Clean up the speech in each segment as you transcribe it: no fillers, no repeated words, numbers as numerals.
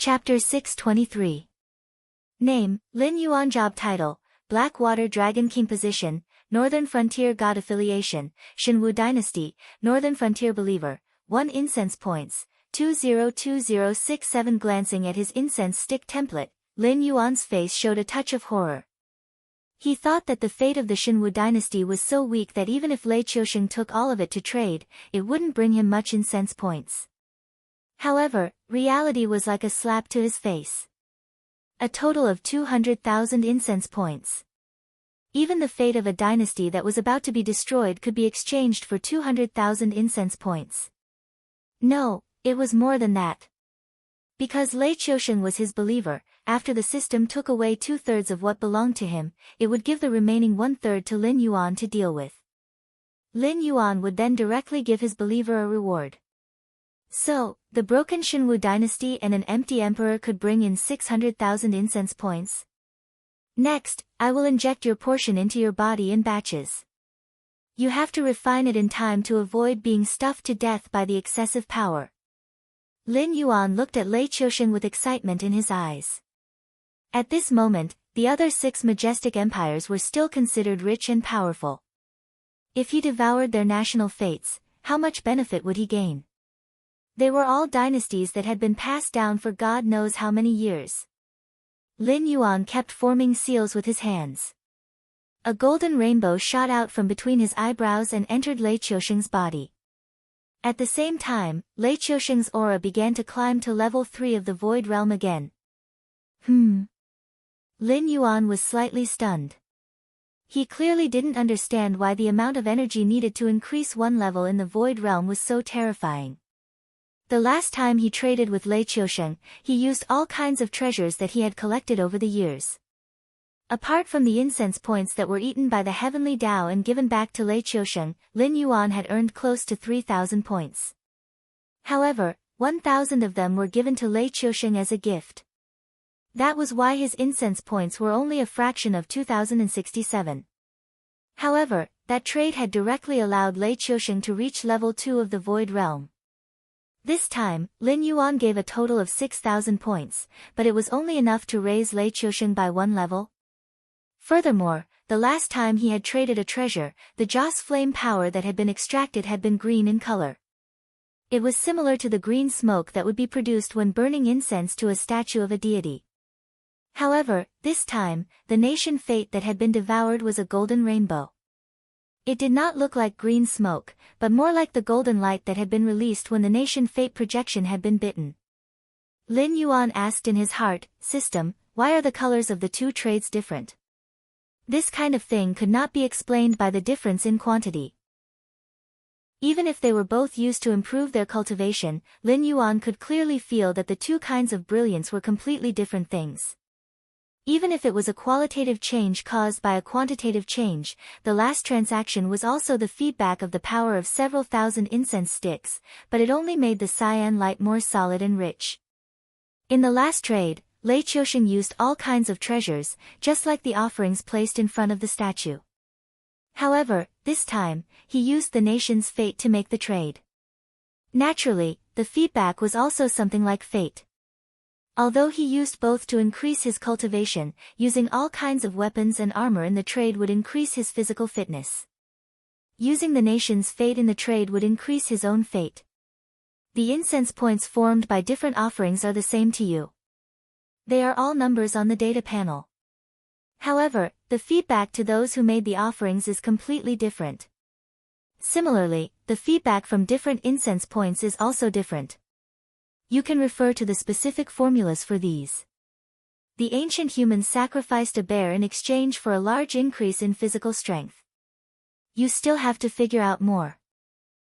Chapter 623. Name, Lin Yuan. Job title, Blackwater Dragon King. Position, Northern Frontier. God affiliation, Xinwu Dynasty, Northern Frontier. Believer, 1 incense points, 202067. Glancing at his incense stick template, Lin Yuan's face showed a touch of horror. He thought that the fate of the Xinwu dynasty was so weak that even if Lei Qiusheng took all of it to trade, it wouldn't bring him much incense points. However, reality was like a slap to his face. A total of 200,000 incense points. Even the fate of a dynasty that was about to be destroyed could be exchanged for 200,000 incense points. No, it was more than that. Because Lei Qiusheng was his believer, after the system took away 2/3 of what belonged to him, it would give the remaining 1/3 to Lin Yuan to deal with. Lin Yuan would then directly give his believer a reward. So, the broken Xinwu dynasty and an empty emperor could bring in 600,000 incense points. Next, I will inject your portion into your body in batches. You have to refine it in time to avoid being stuffed to death by the excessive power. Lin Yuan looked at Lei Qiusheng with excitement in his eyes. At this moment, the other 6 majestic empires were still considered rich and powerful. If he devoured their national fates, how much benefit would he gain? They were all dynasties that had been passed down for God knows how many years. Lin Yuan kept forming seals with his hands. A golden rainbow shot out from between his eyebrows and entered Lei Qiusheng's body. At the same time, Lei Qiusheng's aura began to climb to level 3 of the Void Realm again. Lin Yuan was slightly stunned. He clearly didn't understand why the amount of energy needed to increase one level in the Void Realm was so terrifying. The last time he traded with Lei Qiusheng, he used all kinds of treasures that he had collected over the years. Apart from the incense points that were eaten by the heavenly Tao and given back to Lei Qiusheng, Lin Yuan had earned close to 3,000 points. However, 1,000 of them were given to Lei Qiusheng as a gift. That was why his incense points were only a fraction of 2,067. However, that trade had directly allowed Lei Qiusheng to reach level 2 of the Void Realm. This time, Lin Yuan gave a total of 6,000 points, but it was only enough to raise Lei Qiusheng by 1 level. Furthermore, the last time he had traded a treasure, the Joss flame power that had been extracted had been green in color. It was similar to the green smoke that would be produced when burning incense to a statue of a deity. However, this time, the nation fate that had been devoured was a golden rainbow. It did not look like green smoke, but more like the golden light that had been released when the nation fate projection had been bitten. Lin Yuan asked in his heart, "System, why are the colors of the 2 trades different?" This kind of thing could not be explained by the difference in quantity. Even if they were both used to improve their cultivation, Lin Yuan could clearly feel that the 2 kinds of brilliance were completely different things. Even if it was a qualitative change caused by a quantitative change, the last transaction was also the feedback of the power of several thousand incense sticks, but it only made the cyan light more solid and rich. In the last trade, Lei Qiusheng used all kinds of treasures, just like the offerings placed in front of the statue. However, this time, he used the nation's fate to make the trade. Naturally, the feedback was also something like fate. Although he used both to increase his cultivation, using all kinds of weapons and armor in the trade would increase his physical fitness. Using the nation's fate in the trade would increase his own fate. The incense points formed by different offerings are the same to you. They are all numbers on the data panel. However, the feedback to those who made the offerings is completely different. Similarly, the feedback from different incense points is also different. You can refer to the specific formulas for these. The ancient humans sacrificed a bear in exchange for a large increase in physical strength. You still have to figure out more.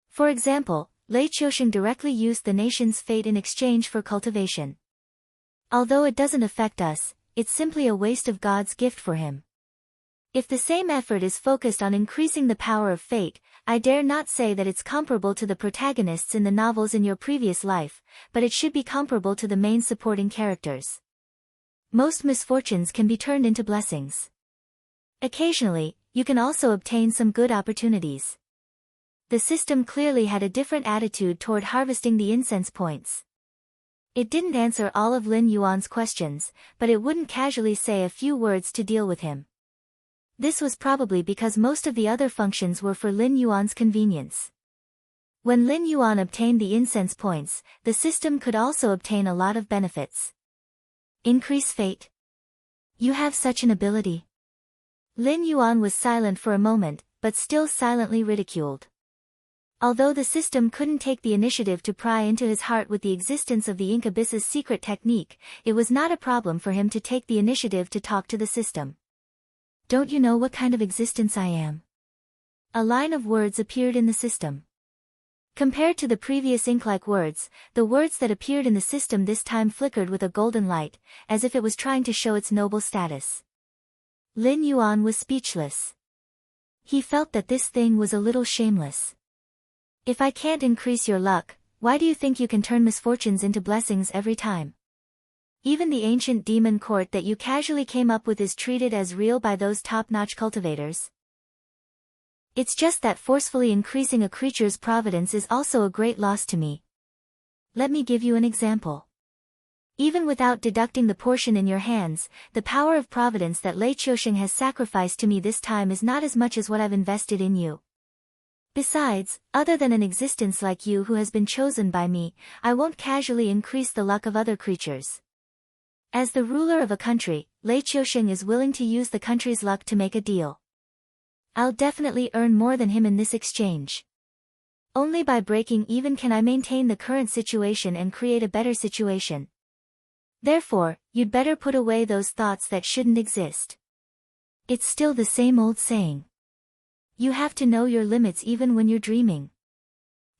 For example, Lei Qiusheng directly used the nation's fate in exchange for cultivation. Although it doesn't affect us, it's simply a waste of God's gift for him. If the same effort is focused on increasing the power of fate, I dare not say that it's comparable to the protagonists in the novels in your previous life, but it should be comparable to the main supporting characters. Most misfortunes can be turned into blessings. Occasionally, you can also obtain some good opportunities. The system clearly had a different attitude toward harvesting the incense points. It didn't answer all of Lin Yuan's questions, but it wouldn't casually say a few words to deal with him. This was probably because most of the other functions were for Lin Yuan's convenience. When Lin Yuan obtained the incense points, the system could also obtain a lot of benefits. Increase fate. You have such an ability. Lin Yuan was silent for a moment, but still silently ridiculed. Although the system couldn't take the initiative to pry into his heart with the existence of the Ink Abyss's secret technique, it was not a problem for him to take the initiative to talk to the system. Don't you know what kind of existence I am? A line of words appeared in the system. Compared to the previous ink-like words, the words that appeared in the system this time flickered with a golden light, as if it was trying to show its noble status. Lin Yuan was speechless. He felt that this thing was a little shameless. If I can't increase your luck, why do you think you can turn misfortunes into blessings every time? Even the ancient demon court that you casually came up with is treated as real by those top-notch cultivators. It's just that forcefully increasing a creature's providence is also a great loss to me. Let me give you an example. Even without deducting the portion in your hands, the power of providence that Lei Qiusheng has sacrificed to me this time is not as much as what I've invested in you. Besides, other than an existence like you who has been chosen by me, I won't casually increase the luck of other creatures. As the ruler of a country, Lei Qiusheng is willing to use the country's luck to make a deal. I'll definitely earn more than him in this exchange. Only by breaking even can I maintain the current situation and create a better situation. Therefore, you'd better put away those thoughts that shouldn't exist. It's still the same old saying. You have to know your limits even when you're dreaming.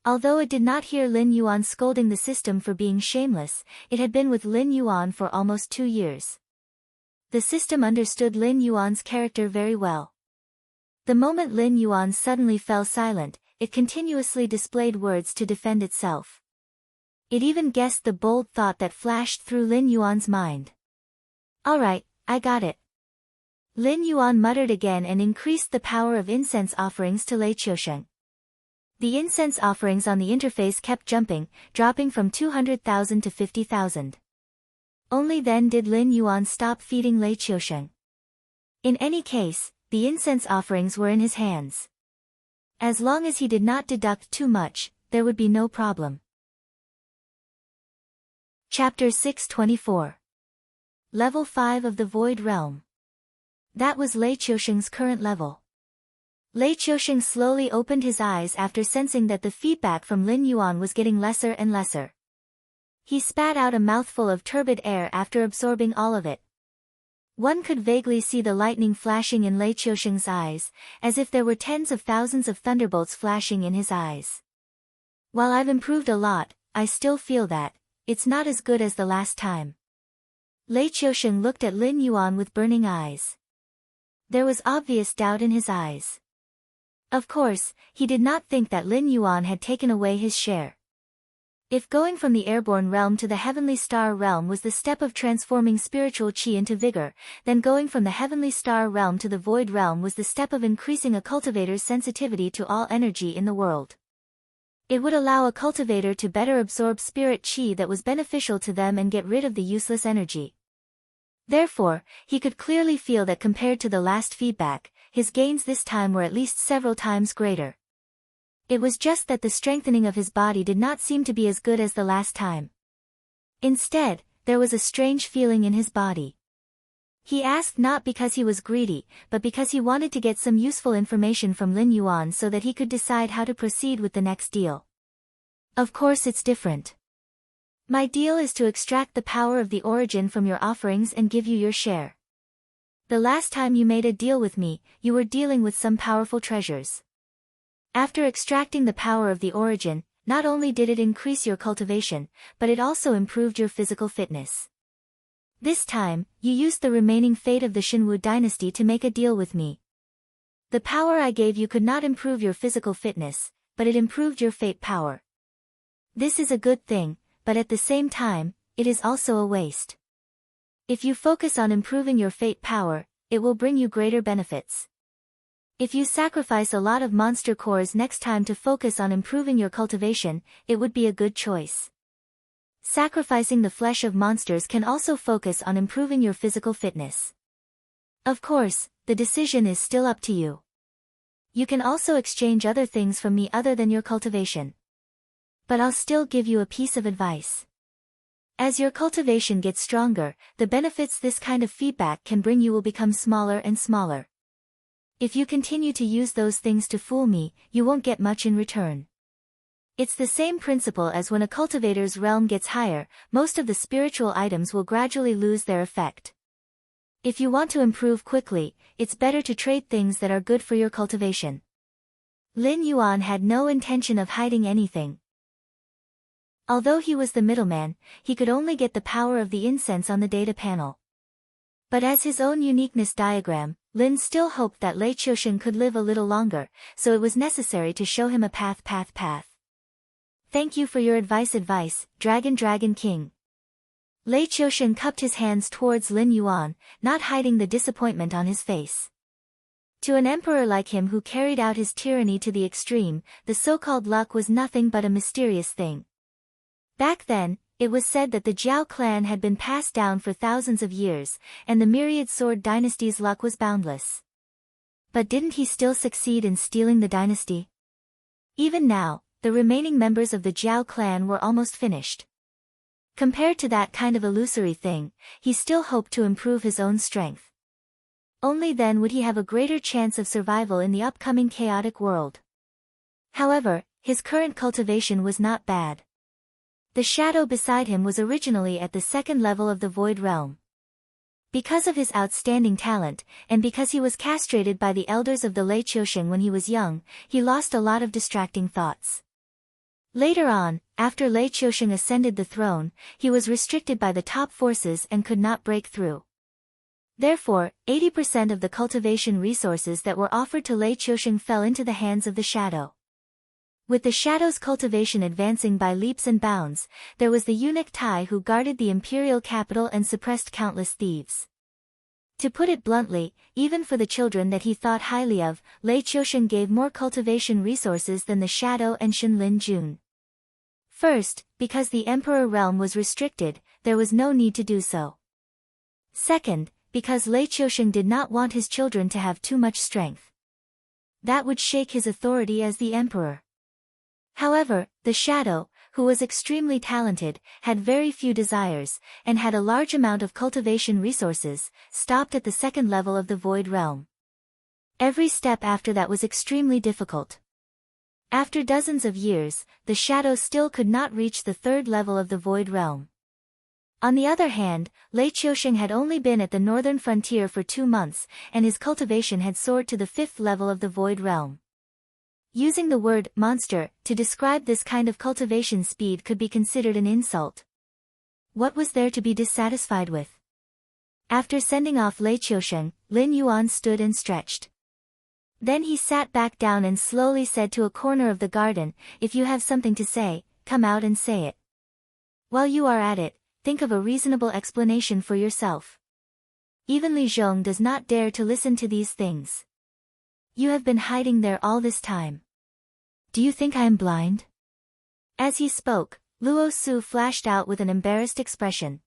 Although it did not hear Lin Yuan scolding the system for being shameless, it had been with Lin Yuan for almost 2 years. The system understood Lin Yuan's character very well. The moment Lin Yuan suddenly fell silent, it continuously displayed words to defend itself. It even guessed the bold thought that flashed through Lin Yuan's mind. Alright, I got it. Lin Yuan muttered again and increased the power of incense offerings to Lei Qiusheng. The incense offerings on the interface kept jumping, dropping from 200,000 to 50,000. Only then did Lin Yuan stop feeding Lei Qiusheng. In any case, the incense offerings were in his hands. As long as he did not deduct too much, there would be no problem. Chapter 624. Level 5 of the Void Realm. That was Lei Qiusheng's current level. Lei Qiusheng slowly opened his eyes after sensing that the feedback from Lin Yuan was getting lesser and lesser. He spat out a mouthful of turbid air after absorbing all of it. One could vaguely see the lightning flashing in Lei Qiusheng's eyes, as if there were tens of thousands of thunderbolts flashing in his eyes. While I've improved a lot, I still feel that it's not as good as the last time. Lei Qiusheng looked at Lin Yuan with burning eyes. There was obvious doubt in his eyes. Of course, he did not think that Lin Yuan had taken away his share. If going from the airborne realm to the heavenly star realm was the step of transforming spiritual chi into vigor, then going from the heavenly star realm to the void realm was the step of increasing a cultivator's sensitivity to all energy in the world. It would allow a cultivator to better absorb spirit chi that was beneficial to them and get rid of the useless energy. Therefore, he could clearly feel that compared to the last feedback, his gains this time were at least several times greater. It was just that the strengthening of his body did not seem to be as good as the last time. Instead, there was a strange feeling in his body. He asked not because he was greedy, but because he wanted to get some useful information from Lin Yuan so that he could decide how to proceed with the next deal. Of course it's different. My deal is to extract the power of the origin from your offerings and give you your share. The last time you made a deal with me, you were dealing with some powerful treasures. After extracting the power of the origin, not only did it increase your cultivation, but it also improved your physical fitness. This time, you used the remaining fate of the Shenwu dynasty to make a deal with me. The power I gave you could not improve your physical fitness, but it improved your fate power. This is a good thing, but at the same time, it is also a waste. If you focus on improving your fate power, it will bring you greater benefits. If you sacrifice a lot of monster cores next time to focus on improving your cultivation, it would be a good choice. Sacrificing the flesh of monsters can also focus on improving your physical fitness. Of course, the decision is still up to you. You can also exchange other things from me other than your cultivation. But I'll still give you a piece of advice. As your cultivation gets stronger, the benefits this kind of feedback can bring you will become smaller and smaller. If you continue to use those things to fool me, you won't get much in return. It's the same principle as when a cultivator's realm gets higher, most of the spiritual items will gradually lose their effect. If you want to improve quickly, it's better to trade things that are good for your cultivation. Lin Yuan had no intention of hiding anything. Although he was the middleman, he could only get the power of the incense on the data panel. But as his own uniqueness diagram, Lin still hoped that Lei Qiusheng could live a little longer, so it was necessary to show him a path. Thank you for your advice, Dragon King. Lei Qiusheng cupped his hands towards Lin Yuan, not hiding the disappointment on his face. To an emperor like him who carried out his tyranny to the extreme, the so-called luck was nothing but a mysterious thing. Back then, it was said that the Jiao clan had been passed down for thousands of years, and the myriad sword dynasty's luck was boundless. But didn't he still succeed in stealing the dynasty? Even now, the remaining members of the Jiao clan were almost finished. Compared to that kind of illusory thing, he still hoped to improve his own strength. Only then would he have a greater chance of survival in the upcoming chaotic world. However, his current cultivation was not bad. The shadow beside him was originally at the second level of the Void Realm. Because of his outstanding talent, and because he was castrated by the elders of the Lei Qiusheng when he was young, he lost a lot of distracting thoughts. Later on, after Lei Qiusheng ascended the throne, he was restricted by the top forces and could not break through. Therefore, 80% of the cultivation resources that were offered to Lei Qiusheng fell into the hands of the shadow. With the shadow's cultivation advancing by leaps and bounds, there was the eunuch Tai who guarded the imperial capital and suppressed countless thieves. To put it bluntly, even for the children that he thought highly of, Lei Qiusheng gave more cultivation resources than the shadow and Shenlin Jun. First, because the emperor realm was restricted, there was no need to do so. Second, because Lei Qiusheng did not want his children to have too much strength. That would shake his authority as the emperor. However, the shadow, who was extremely talented, had very few desires, and had a large amount of cultivation resources, stopped at the second level of the Void Realm. Every step after that was extremely difficult. After dozens of years, the shadow still could not reach the third level of the Void Realm. On the other hand, Lei Qiusheng had only been at the northern frontier for 2 months, and his cultivation had soared to the 5th level of the Void Realm. Using the word monster to describe this kind of cultivation speed could be considered an insult. What was there to be dissatisfied with? After sending off Lei Qiusheng, Lin Yuan stood and stretched. Then he sat back down and slowly said to a corner of the garden, "If you have something to say, come out and say it. While you are at it, think of a reasonable explanation for yourself. Even Li Zhong does not dare to listen to these things. You have been hiding there all this time. Do you think I am blind?" As he spoke, Luo Su flashed out with an embarrassed expression.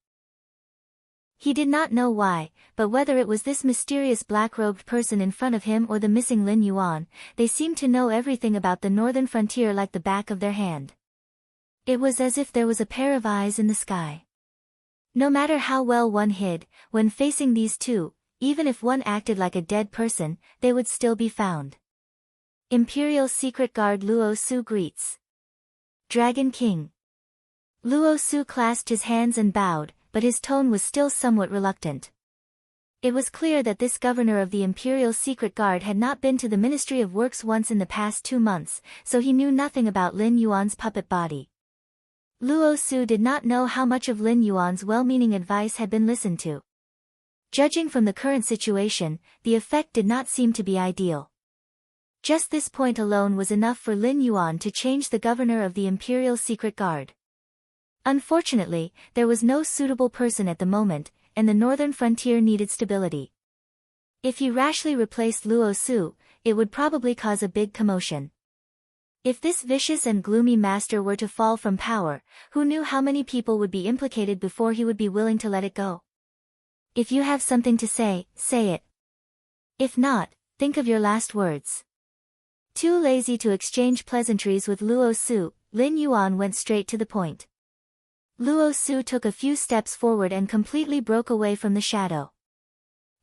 He did not know why, but whether it was this mysterious black-robed person in front of him or the missing Lin Yuan, they seemed to know everything about the northern frontier like the back of their hand. It was as if there was a pair of eyes in the sky. No matter how well one hid, when facing these two, even if one acted like a dead person, they would still be found. Imperial Secret Guard Luo Su greets. Dragon King. Luo Su clasped his hands and bowed, but his tone was still somewhat reluctant. It was clear that this governor of the Imperial Secret Guard had not been to the Ministry of Works once in the past 2 months, so he knew nothing about Lin Yuan's puppet body. Luo Su did not know how much of Lin Yuan's well-meaning advice had been listened to. Judging from the current situation, the effect did not seem to be ideal. Just this point alone was enough for Lin Yuan to change the governor of the Imperial Secret Guard. Unfortunately, there was no suitable person at the moment, and the northern frontier needed stability. If he rashly replaced Luo Su, it would probably cause a big commotion. If this vicious and gloomy master were to fall from power, who knew how many people would be implicated before he would be willing to let it go? If you have something to say, say it. If not, think of your last words. Too lazy to exchange pleasantries with Luo Su, Lin Yuan went straight to the point. Luo Su took a few steps forward and completely broke away from the shadow.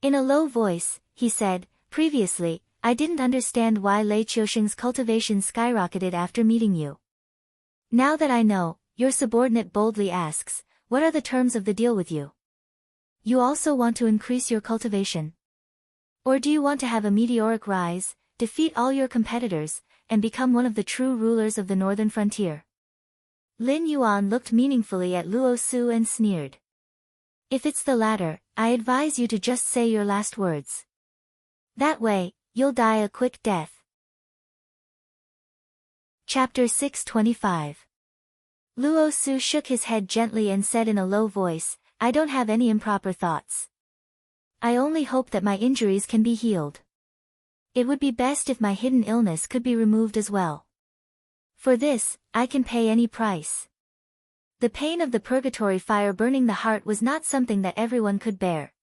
In a low voice, he said, "Previously, I didn't understand why Lei Qiusheng's cultivation skyrocketed after meeting you. Now that I know, your subordinate boldly asks, what are the terms of the deal with you? You also want to increase your cultivation? Or do you want to have a meteoric rise, defeat all your competitors, and become one of the true rulers of the northern frontier?" Lin Yuan looked meaningfully at Luo Su and sneered. "If it's the latter, I advise you to just say your last words. That way, you'll die a quick death." Chapter 625. Luo Su shook his head gently and said in a low voice, "I don't have any improper thoughts. I only hope that my injuries can be healed. It would be best if my hidden illness could be removed as well. For this, I can pay any price." The pain of the purgatory fire burning the heart was not something that everyone could bear.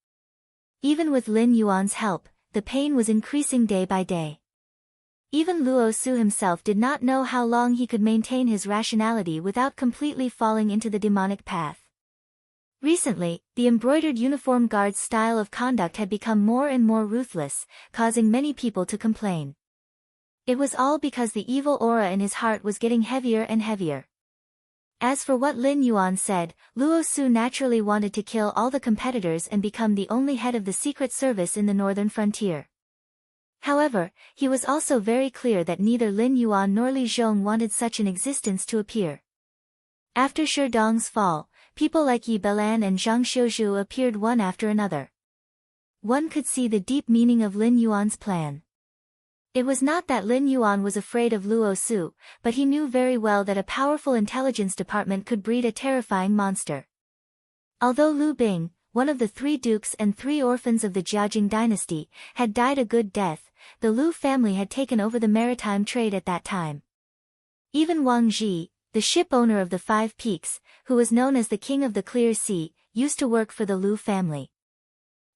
Even with Lin Yuan's help, the pain was increasing day by day. Even Luo Su himself did not know how long he could maintain his rationality without completely falling into the demonic path. Recently, the embroidered uniform guard's style of conduct had become more and more ruthless, causing many people to complain. It was all because the evil aura in his heart was getting heavier and heavier. As for what Lin Yuan said, Luo Su naturally wanted to kill all the competitors and become the only head of the secret service in the northern frontier. However, he was also very clear that neither Lin Yuan nor Li Zhong wanted such an existence to appear. After Shi Dong's fall, people like Yi Belan and Zhang Xiuzhu appeared one after another. One could see the deep meaning of Lin Yuan's plan. It was not that Lin Yuan was afraid of Luo Su, but he knew very well that a powerful intelligence department could breed a terrifying monster. Although Lu Bing, one of the 3 dukes and 3 orphans of the Jiajing dynasty, had died a good death, the Lu family had taken over the maritime trade at that time. Even Wang Ji, the ship owner of the 5 Peaks, who was known as the King of the Clear Sea, used to work for the Lu family.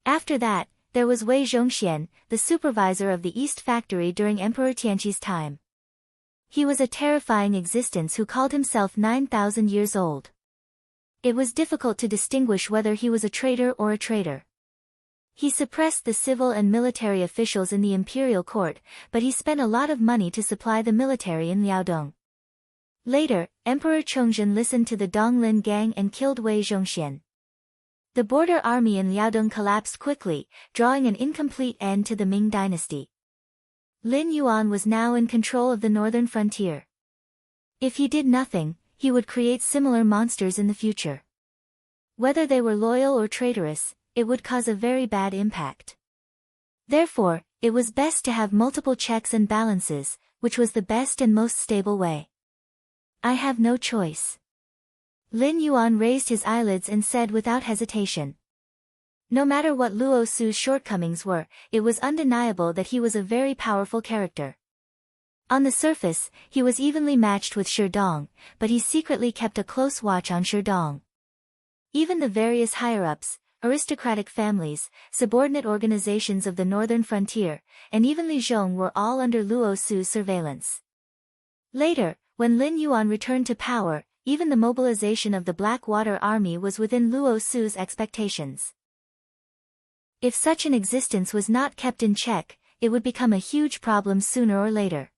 After that, there was Wei Zhongxian, the supervisor of the East Factory during Emperor Tianqi's time. He was a terrifying existence who called himself 9,000 years old. It was difficult to distinguish whether he was a traitor or a traitor. He suppressed the civil and military officials in the imperial court, but he spent a lot of money to supply the military in Liaodong. Later, Emperor Chongzhen listened to the Donglin gang and killed Wei Zhongxian. The border army in Liaodong collapsed quickly, drawing an incomplete end to the Ming dynasty. Lin Yuan was now in control of the northern frontier. If he did nothing, he would create similar monsters in the future. Whether they were loyal or traitorous, it would cause a very bad impact. Therefore, it was best to have multiple checks and balances, which was the best and most stable way. "I have no choice." Lin Yuan raised his eyelids and said without hesitation. No matter what Luo Su's shortcomings were, it was undeniable that he was a very powerful character. On the surface, he was evenly matched with Shi Dong, but he secretly kept a close watch on Shi Dong. Even the various higher-ups, aristocratic families, subordinate organizations of the northern frontier, and even Li Zhong were all under Luo Su's surveillance. Later, when Lin Yuan returned to power, even the mobilization of the Blackwater Army was within Luo Su's expectations. If such an existence was not kept in check, it would become a huge problem sooner or later.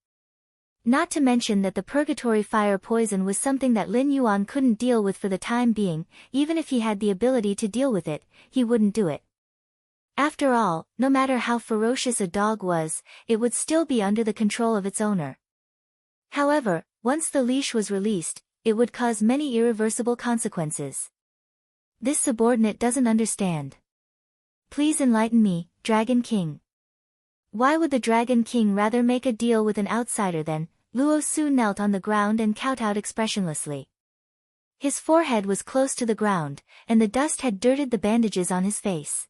Not to mention that the purgatory fire poison was something that Lin Yuan couldn't deal with for the time being. Even if he had the ability to deal with it, he wouldn't do it. After all, no matter how ferocious a dog was, it would still be under the control of its owner. However, once the leash was released, it would cause many irreversible consequences. This subordinate doesn't understand. Please enlighten me, Dragon King. Why would the Dragon King rather make a deal with an outsider than? Luo Su knelt on the ground and kowtowed expressionlessly. His forehead was close to the ground, and the dust had dirted the bandages on his face.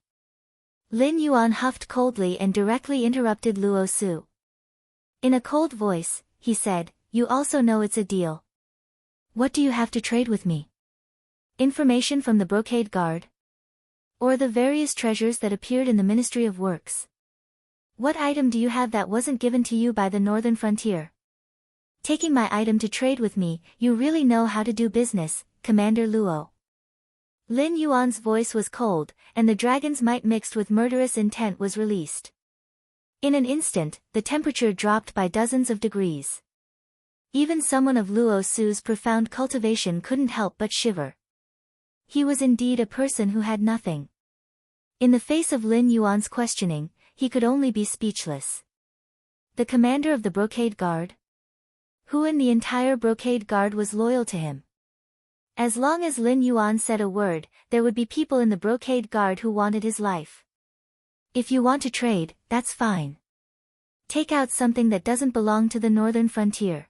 Lin Yuan huffed coldly and directly interrupted Luo Su. In a cold voice, he said, you also know it's a deal. What do you have to trade with me? Information from the brocade guard? Or the various treasures that appeared in the Ministry of Works? What item do you have that wasn't given to you by the northern frontier? Taking my item to trade with me, you really know how to do business, Commander Luo. Lin Yuan's voice was cold, and the dragon's might mixed with murderous intent was released. In an instant, the temperature dropped by dozens of degrees. Even someone of Luo Su's profound cultivation couldn't help but shiver. He was indeed a person who had nothing. In the face of Lin Yuan's questioning, he could only be speechless. The commander of the brocade guard? Who in the entire brocade guard was loyal to him? As long as Lin Yuan said a word, there would be people in the brocade guard who wanted his life. If you want to trade, that's fine. Take out something that doesn't belong to the northern frontier.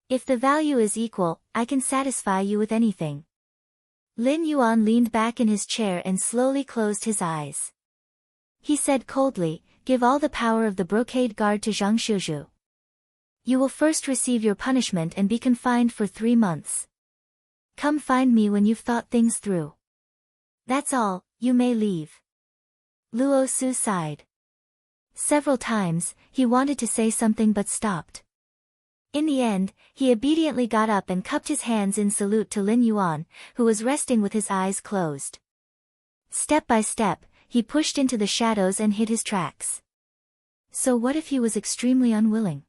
If the value is equal, I can satisfy you with anything. Lin Yuan leaned back in his chair and slowly closed his eyes. He said coldly, give all the power of the brocade guard to Zhang Shuzhu. You will first receive your punishment and be confined for 3 months. Come find me when you've thought things through. That's all, you may leave. Luo Su sighed. Several times, he wanted to say something but stopped. In the end, he obediently got up and cupped his hands in salute to Lin Yuan, who was resting with his eyes closed. Step by step, he pushed into the shadows and hid his tracks. So what if he was extremely unwilling?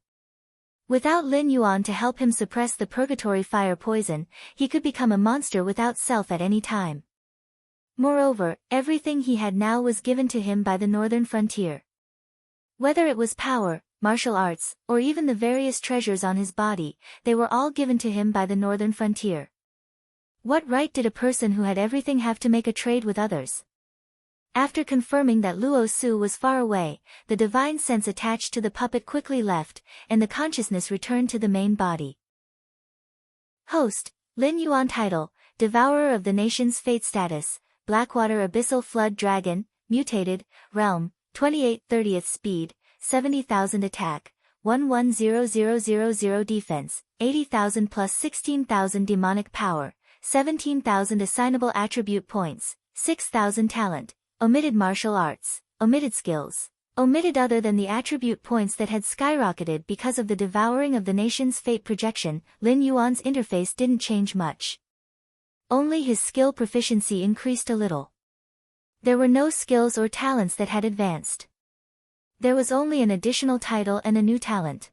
Without Lin Yuan to help him suppress the purgatory fire poison, he could become a monster without self at any time. Moreover, everything he had now was given to him by the northern frontier. Whether it was power, martial arts, or even the various treasures on his body, they were all given to him by the northern frontier. What right did a person who had everything have to make a trade with others? After confirming that Luo Su was far away, the divine sense attached to the puppet quickly left, and the consciousness returned to the main body. Host, Lin Yuan. Title, Devourer of the Nation's Fate. Status, Blackwater Abyssal Flood Dragon, Mutated, Realm, 28/30th Speed, 70,000 Attack, 110000 Defense, 80,000 plus 16,000 Demonic Power, 17,000 Assignable Attribute Points, 6,000 Talent. Omitted martial arts, omitted skills, omitted other than the attribute points that had skyrocketed because of the devouring of the nation's fate projection. Lin Yuan's interface didn't change much. Only his skill proficiency increased a little. There were no skills or talents that had advanced. There was only an additional title and a new talent.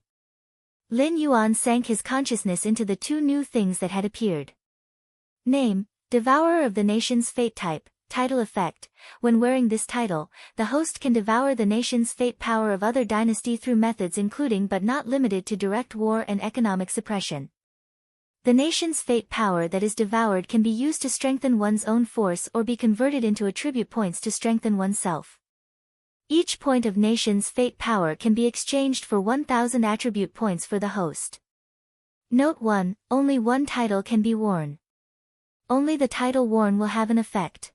Lin Yuan sank his consciousness into the 2 new things that had appeared. Name, Devourer of the Nation's Fate. Type, Title effect, when wearing this title, the host can devour the nation's fate power of other dynasty through methods including but not limited to direct war and economic suppression. The nation's fate power that is devoured can be used to strengthen one's own force or be converted into attribute points to strengthen oneself. Each point of nation's fate power can be exchanged for 1,000 attribute points for the host. Note 1, only one title can be worn. Only the title worn will have an effect.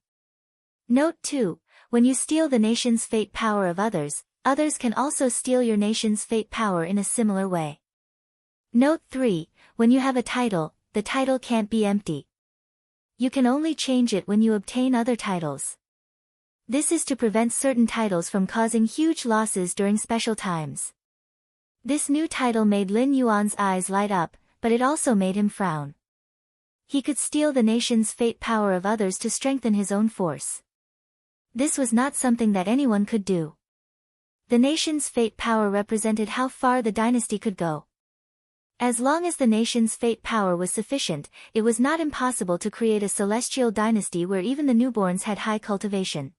Note 2, when you steal the nation's fate power of others, others can also steal your nation's fate power in a similar way. Note 3, when you have a title, the title can't be empty. You can only change it when you obtain other titles. This is to prevent certain titles from causing huge losses during special times. This new title made Lin Yuan's eyes light up, but it also made him frown. He could steal the nation's fate power of others to strengthen his own force. This was not something that anyone could do. The nation's fate power represented how far the dynasty could go. As long as the nation's fate power was sufficient, it was not impossible to create a celestial dynasty where even the newborns had high cultivation.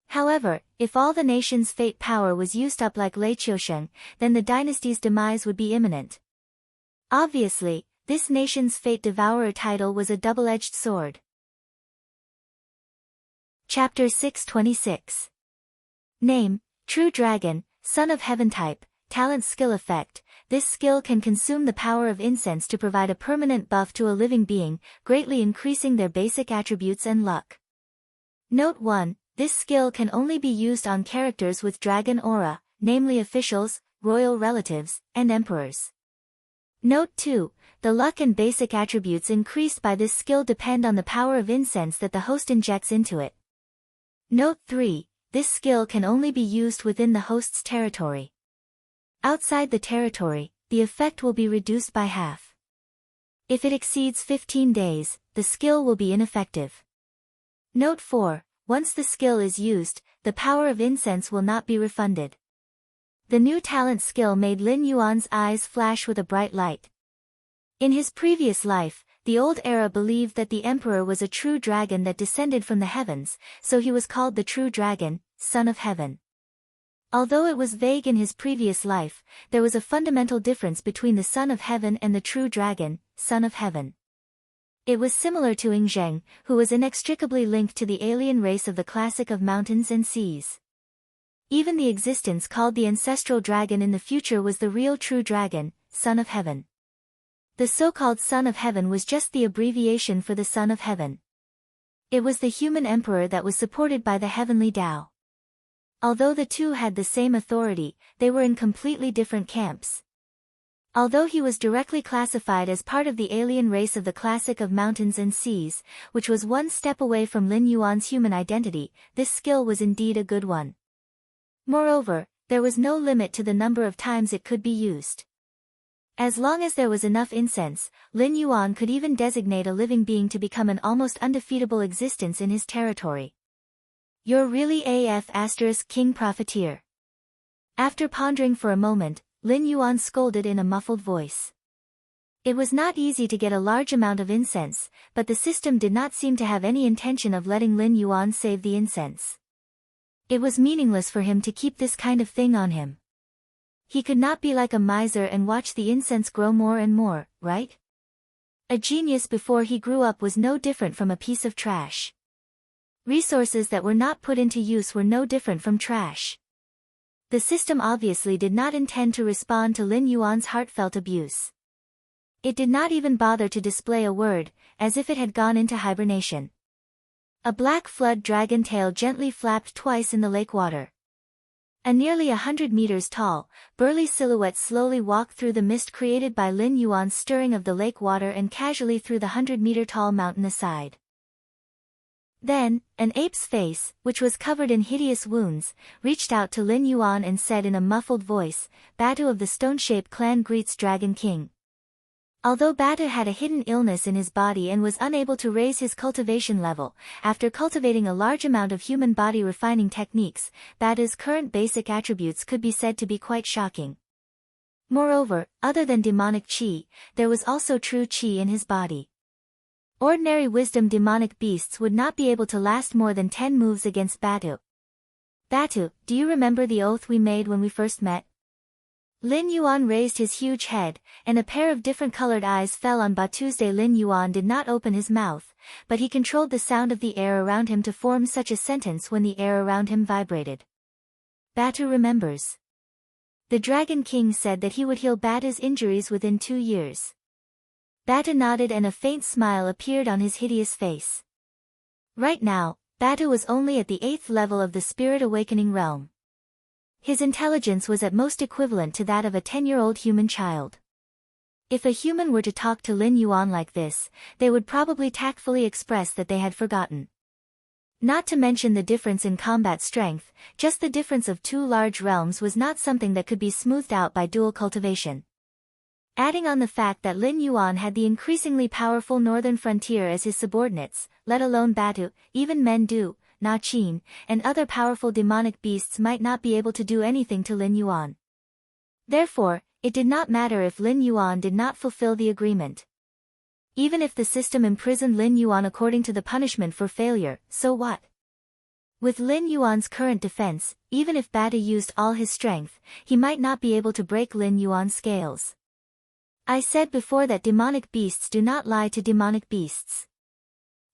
However, if all the nation's fate power was used up like Lei Qiusheng, then the dynasty's demise would be imminent. Obviously, this nation's fate devourer title was a double-edged sword. Chapter 626. Name, True Dragon, Son of Heaven. Type, Talent Skill Effect, this skill can consume the power of incense to provide a permanent buff to a living being, greatly increasing their basic attributes and luck. Note 1, this skill can only be used on characters with dragon aura, namely officials, royal relatives, and emperors. Note 2. The luck and basic attributes increased by this skill depend on the power of incense that the host injects into it. Note 3. This skill can only be used within the host's territory. Outside the territory, the effect will be reduced by half. If it exceeds 15 days, the skill will be ineffective. Note 4. Once the skill is used, the power of incense will not be refunded. The new talent skill made Lin Yuan's eyes flash with a bright light. In his previous life, the old era believed that the emperor was a true dragon that descended from the heavens, so he was called the true dragon, son of heaven. Although it was vague in his previous life, there was a fundamental difference between the son of heaven and the true dragon, son of heaven. It was similar to Ingzheng, who was inextricably linked to the alien race of the classic of mountains and seas. Even the existence called the ancestral dragon in the future was the real true dragon, son of heaven. The so-called son of heaven was just the abbreviation for the son of heaven. It was the human emperor that was supported by the heavenly Tao. Although the two had the same authority, they were in completely different camps. Although he was directly classified as part of the alien race of the classic of mountains and seas, which was one step away from Lin Yuan's human identity, this skill was indeed a good one. Moreover, there was no limit to the number of times it could be used. As long as there was enough incense, Lin Yuan could even designate a living being to become an almost undefeatable existence in his territory. You're really AF * King Profiteer. After pondering for a moment, Lin Yuan scolded in a muffled voice. It was not easy to get a large amount of incense, but the system did not seem to have any intention of letting Lin Yuan save the incense. It was meaningless for him to keep this kind of thing on him. He could not be like a miser and watch the incense grow more and more, right? A genius before he grew up was no different from a piece of trash. Resources that were not put into use were no different from trash. The system obviously did not intend to respond to Lin Yuan's heartfelt abuse. It did not even bother to display a word, as if it had gone into hibernation. A black flood dragon tail gently flapped twice in the lake water. A nearly 100 meters tall, burly silhouette slowly walked through the mist created by Lin Yuan's stirring of the lake water and casually threw the 100-meter-tall mountain aside. Then, an ape's face, which was covered in hideous wounds, reached out to Lin Yuan and said in a muffled voice, "Batu of the Stone-Shape clan greets Dragon King." Although Batu had a hidden illness in his body and was unable to raise his cultivation level, after cultivating a large amount of human body refining techniques, Batu's current basic attributes could be said to be quite shocking. Moreover, other than demonic qi, there was also true qi in his body. Ordinary wisdom demonic beasts would not be able to last more than 10 moves against Batu. "Batu, do you remember the oath we made when we first met?" Lin Yuan raised his huge head, and a pair of different-colored eyes fell on Batu's day. Lin Yuan did not open his mouth, but he controlled the sound of the air around him to form such a sentence when the air around him vibrated. Batu remembers. The Dragon King said that he would heal Batu's injuries within 2 years. Batu nodded and a faint smile appeared on his hideous face. Right now, Batu was only at the 8th level of the Spirit Awakening realm. His intelligence was at most equivalent to that of a 10-year-old human child. If a human were to talk to Lin Yuan like this, they would probably tactfully express that they had forgotten. Not to mention the difference in combat strength, just the difference of 2 large realms was not something that could be smoothed out by dual cultivation. Adding on the fact that Lin Yuan had the increasingly powerful northern frontier as his subordinates, let alone Batu, even Mendu, Na Qin, and other powerful demonic beasts might not be able to do anything to Lin Yuan. Therefore, it did not matter if Lin Yuan did not fulfill the agreement. Even if the system imprisoned Lin Yuan according to the punishment for failure, so what? With Lin Yuan's current defense, even if Batu used all his strength, he might not be able to break Lin Yuan's scales. I said before that demonic beasts do not lie to demonic beasts.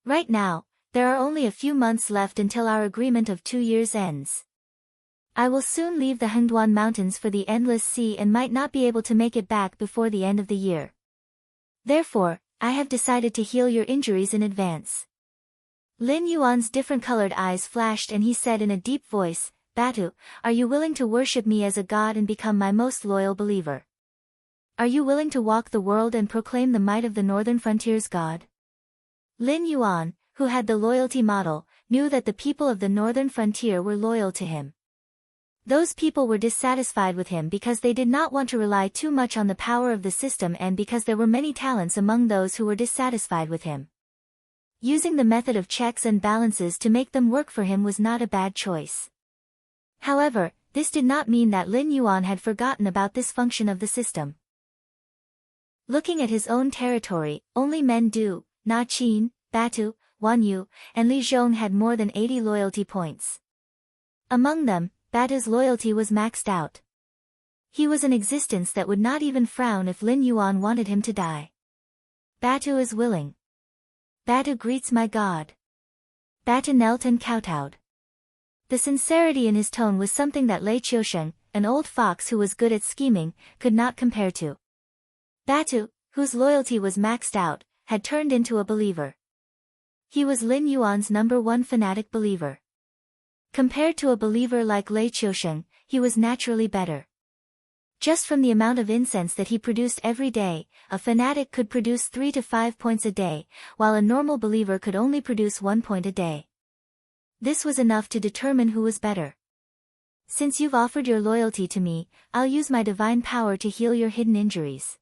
Right now, there are only a few months left until our agreement of 2 years ends. I will soon leave the Hengduan Mountains for the Endless Sea and might not be able to make it back before the end of the year. Therefore, I have decided to heal your injuries in advance. Lin Yuan's different-colored eyes flashed and he said in a deep voice, "Batu, are you willing to worship me as a god and become my most loyal believer? Are you willing to walk the world and proclaim the might of the northern frontier's god? Lin Yuan, who had the loyalty model, knew that the people of the northern frontier were loyal to him. Those people were dissatisfied with him because they did not want to rely too much on the power of the system and because there were many talents among those who were dissatisfied with him. Using the method of checks and balances to make them work for him was not a bad choice. However, this did not mean that Lin Yuan had forgotten about this function of the system. Looking at his own territory, only men Du, Na Qin, Batu, Wan Yu, and Li Zhong had more than 80 loyalty points. Among them, Batu's loyalty was maxed out. He was an existence that would not even frown if Lin Yuan wanted him to die. Batu is willing. Batu greets my god. Batu knelt and kowtowed. The sincerity in his tone was something that Lei Qiusheng, an old fox who was good at scheming, could not compare to. Batu, whose loyalty was maxed out, had turned into a believer. He was Lin Yuan's #1 fanatic believer. Compared to a believer like Lei Qiusheng, he was naturally better. Just from the amount of incense that he produced every day, a fanatic could produce 3 to 5 points a day, while a normal believer could only produce 1 point a day. This was enough to determine who was better. Since you've offered your loyalty to me, I'll use my divine power to heal your hidden injuries.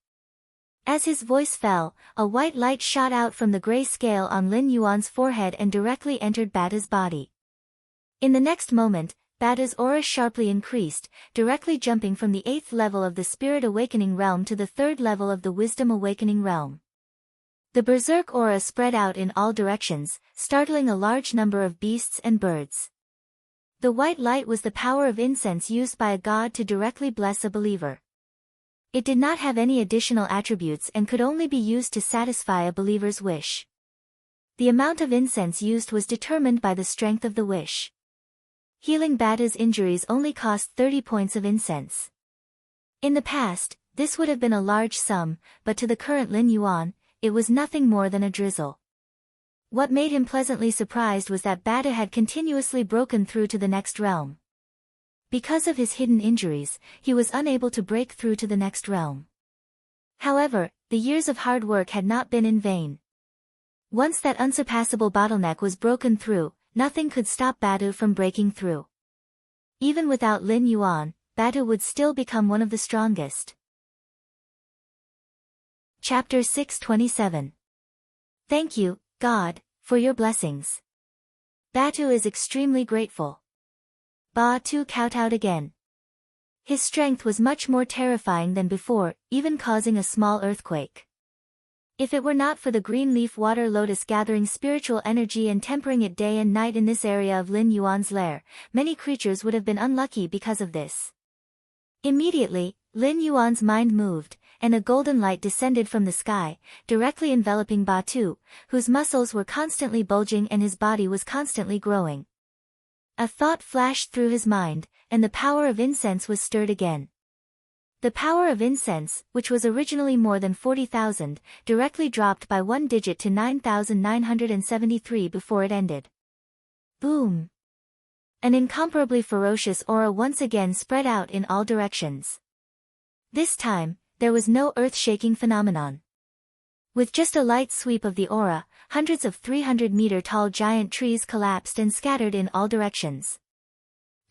As his voice fell, a white light shot out from the gray scale on Lin Yuan's forehead and directly entered Batu's body. In the next moment, Batu's aura sharply increased, directly jumping from the 8th level of the Spirit Awakening realm to the 3rd level of the Wisdom Awakening realm. The berserk aura spread out in all directions, startling a large number of beasts and birds. The white light was the power of incense used by a god to directly bless a believer. It did not have any additional attributes and could only be used to satisfy a believer's wish. The amount of incense used was determined by the strength of the wish. Healing Batu's injuries only cost 30 points of incense. In the past, this would have been a large sum, but to the current Lin Yuan, it was nothing more than a drizzle. What made him pleasantly surprised was that Batu had continuously broken through to the next realm. Because of his hidden injuries, he was unable to break through to the next realm. However, the years of hard work had not been in vain. Once that unsurpassable bottleneck was broken through, nothing could stop Batu from breaking through. Even without Lin Yuan, Batu would still become one of the strongest. Chapter 627. Thank you, God, for your blessings. Batu is extremely grateful. Batu kowtowed again. His strength was much more terrifying than before, even causing a small earthquake. If it were not for the green leaf water lotus gathering spiritual energy and tempering it day and night in this area of Lin Yuan's lair, many creatures would have been unlucky because of this. Immediately, Lin Yuan's mind moved, and a golden light descended from the sky, directly enveloping Batu, whose muscles were constantly bulging and his body was constantly growing. A thought flashed through his mind, and the power of incense was stirred again. The power of incense, which was originally more than 40,000, directly dropped by 1 digit to 9,973 before it ended. Boom! An incomparably ferocious aura once again spread out in all directions. This time, there was no earth-shaking phenomenon. With just a light sweep of the aura, hundreds of 300-meter-tall giant trees collapsed and scattered in all directions.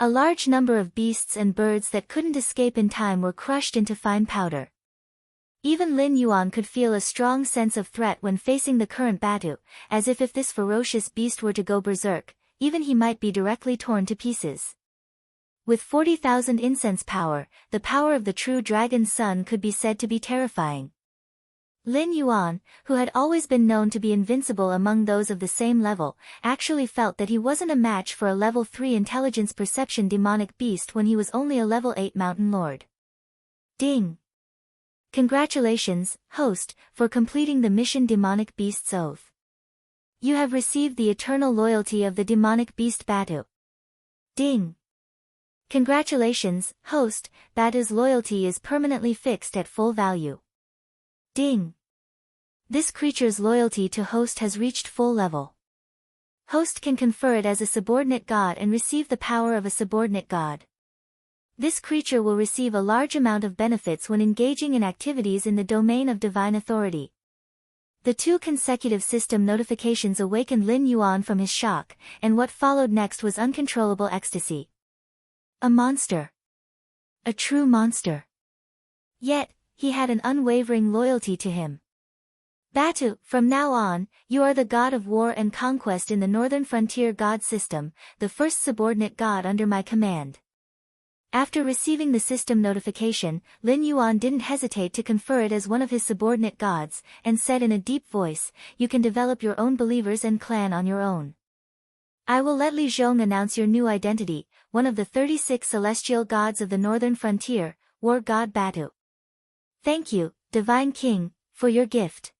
A large number of beasts and birds that couldn't escape in time were crushed into fine powder. Even Lin Yuan could feel a strong sense of threat when facing the current Batu, as if this ferocious beast were to go berserk, even he might be directly torn to pieces. With 40,000 incense power, the power of the true dragon's son could be said to be terrifying. Lin Yuan, who had always been known to be invincible among those of the same level, actually felt that he wasn't a match for a level 3 intelligence perception demonic beast when he was only a level 8 mountain lord. Ding! Congratulations, host, for completing the mission Demonic Beast's Oath. You have received the eternal loyalty of the demonic beast Batu. Ding! Congratulations, host, Batu's loyalty is permanently fixed at full value. Ding! This creature's loyalty to host has reached full level. Host can confer it as a subordinate god and receive the power of a subordinate god. This creature will receive a large amount of benefits when engaging in activities in the domain of divine authority. The 2 consecutive system notifications awakened Lin Yuan from his shock, and what followed next was uncontrollable ecstasy. A monster. A true monster. Yet, he had an unwavering loyalty to him. Batu, from now on, you are the god of war and conquest in the Northern Frontier god system, the first subordinate god under my command. After receiving the system notification, Lin Yuan didn't hesitate to confer it as one of his subordinate gods, and said in a deep voice, "You can develop your own believers and clan on your own. I will let Li Zhong announce your new identity, one of the 36 celestial gods of the Northern Frontier, War God Batu. Thank you, Divine King, for your gift."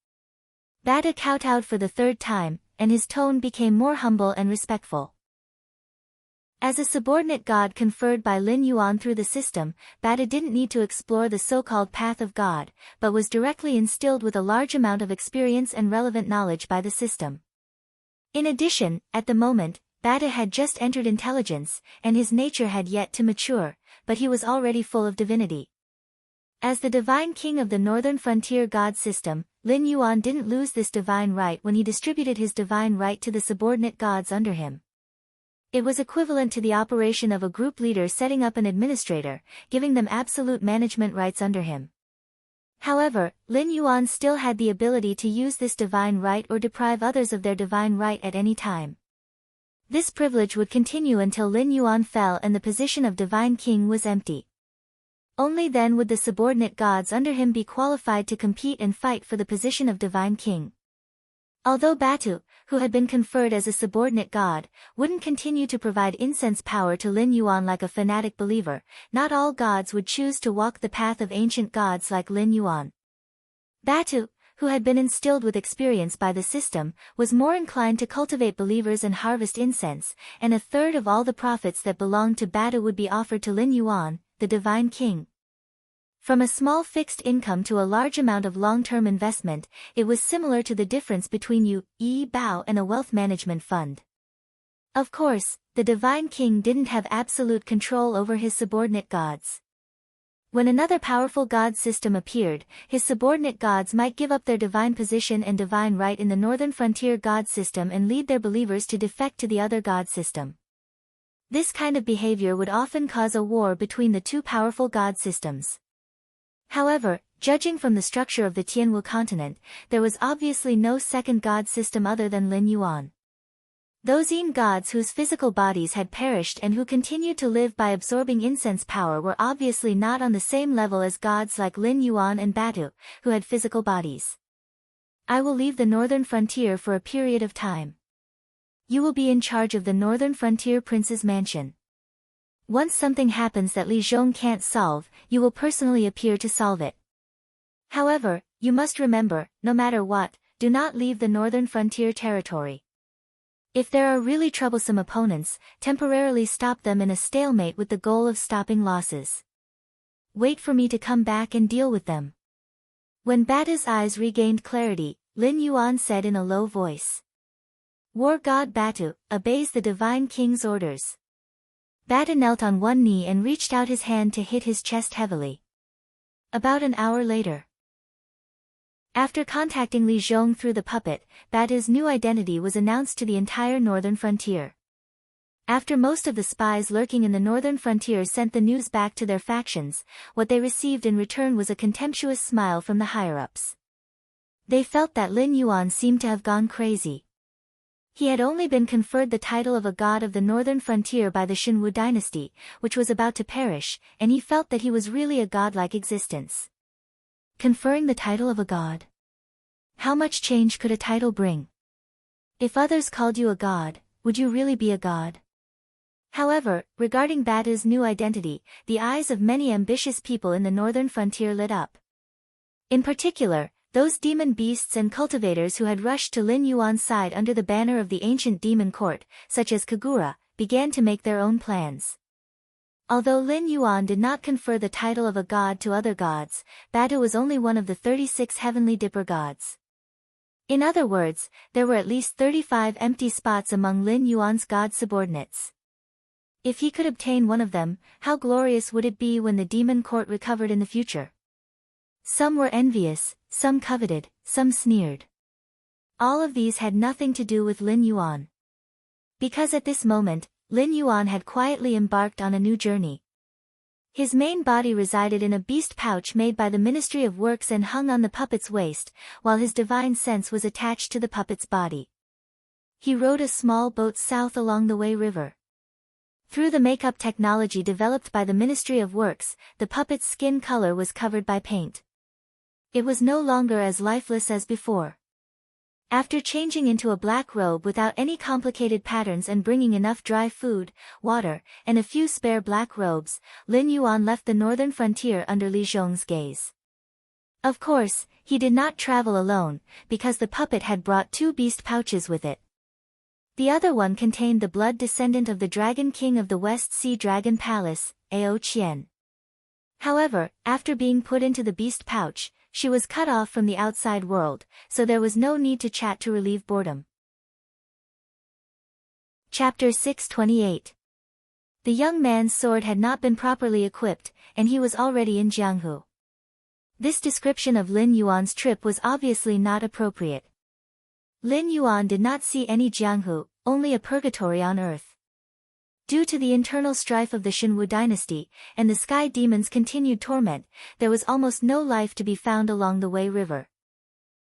Batu kowtowed for the 3rd time, and his tone became more humble and respectful. As a subordinate god conferred by Lin Yuan through the system, Batu didn't need to explore the so-called path of God, but was directly instilled with a large amount of experience and relevant knowledge by the system. In addition, at the moment, Batu had just entered intelligence, and his nature had yet to mature, but he was already full of divinity. As the divine king of the Northern Frontier god system, Lin Yuan didn't lose this divine right when he distributed his divine right to the subordinate gods under him. It was equivalent to the operation of a group leader setting up an administrator, giving them absolute management rights under him. However, Lin Yuan still had the ability to use this divine right or deprive others of their divine right at any time. This privilege would continue until Lin Yuan fell and the position of divine king was empty. Only then would the subordinate gods under him be qualified to compete and fight for the position of divine king. Although Batu, who had been conferred as a subordinate god, wouldn't continue to provide incense power to Lin Yuan like a fanatic believer, not all gods would choose to walk the path of ancient gods like Lin Yuan. Batu, who had been instilled with experience by the system, was more inclined to cultivate believers and harvest incense, and 1/3 of all the profits that belonged to Batu would be offered to Lin Yuan, the divine king. From a small fixed income to a large amount of long-term investment, it was similar to the difference between Yi Bao and a wealth management fund. Of course, the divine king didn't have absolute control over his subordinate gods. When another powerful god system appeared, his subordinate gods might give up their divine position and divine right in the Northern Frontier god system and lead their believers to defect to the other god system. This kind of behavior would often cause a war between the 2 powerful god systems. However, judging from the structure of the Tianwu continent, there was obviously no second god system other than Lin Yuan. Those Yin gods whose physical bodies had perished and who continued to live by absorbing incense power were obviously not on the same level as gods like Lin Yuan and Batu, who had physical bodies. I will leave the Northern Frontier for a period of time. You will be in charge of the Northern Frontier Prince's mansion. Once something happens that Li Zhong can't solve, you will personally appear to solve it. However, you must remember, no matter what, do not leave the Northern Frontier territory. If there are really troublesome opponents, temporarily stop them in a stalemate with the goal of stopping losses. Wait for me to come back and deal with them. When Batu's eyes regained clarity, Lin Yuan said in a low voice. War god Batu obeys the divine king's orders. Batu knelt on one knee and reached out his hand to hit his chest heavily. About an hour later. After contacting Li Zhong through the puppet, Batu's new identity was announced to the entire Northern Frontier. After most of the spies lurking in the Northern Frontier sent the news back to their factions, what they received in return was a contemptuous smile from the higher-ups. They felt that Lin Yuan seemed to have gone crazy. He had only been conferred the title of a god of the Northern Frontier by the Xinwu dynasty, which was about to perish, and he felt that he was really a godlike existence. Conferring the title of a god. How much change could a title bring? If others called you a god, would you really be a god? However, regarding Batu's new identity, the eyes of many ambitious people in the Northern Frontier lit up. In particular, those demon beasts and cultivators who had rushed to Lin Yuan's side under the banner of the ancient demon court, such as Kagura, began to make their own plans. Although Lin Yuan did not confer the title of a god to other gods, Batu was only one of the 36 heavenly dipper gods. In other words, there were at least 35 empty spots among Lin Yuan's god subordinates. If he could obtain one of them, how glorious would it be when the demon court recovered in the future? Some were envious, some coveted, some sneered. All of these had nothing to do with Lin Yuan. Because at this moment, Lin Yuan had quietly embarked on a new journey. His main body resided in a beast pouch made by the Ministry of Works and hung on the puppet's waist, while his divine sense was attached to the puppet's body. He rowed a small boat south along the Wei River. Through the makeup technology developed by the Ministry of Works, the puppet's skin color was covered by paint. It was no longer as lifeless as before. After changing into a black robe without any complicated patterns and bringing enough dry food, water, and a few spare black robes, Lin Yuan left the northern frontier under Li Zhong's gaze. Of course, he did not travel alone, because the puppet had brought 2 beast pouches with it. The other one contained the blood descendant of the Dragon King of the West Sea Dragon Palace, Ao Qian. However, after being put into the beast pouch, she was cut off from the outside world, so there was no need to chat to relieve boredom. Chapter 628. The young man's sword had not been properly equipped, and he was already in Jianghu. This description of Lin Yuan's trip was obviously not appropriate. Lin Yuan did not see any Jianghu, only a purgatory on earth. Due to the internal strife of the Xinwu dynasty, and the sky demon's continued torment, there was almost no life to be found along the Wei River.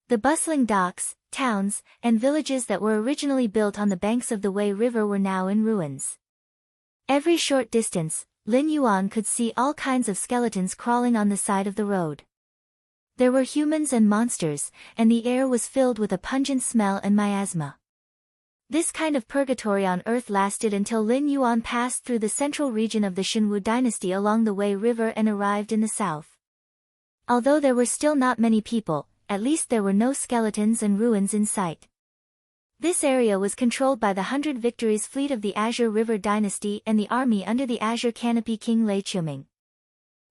The bustling docks, towns, and villages that were originally built on the banks of the Wei River were now in ruins. Every short distance, Lin Yuan could see all kinds of skeletons crawling on the side of the road. There were humans and monsters, and the air was filled with a pungent smell and miasma. This kind of purgatory on earth lasted until Lin Yuan passed through the central region of the Xinwu dynasty along the Wei River and arrived in the south. Although there were still not many people, at least there were no skeletons and ruins in sight. This area was controlled by the 100 Victories fleet of the Azure River dynasty and the army under the Azure Canopy King Lei Qiuming.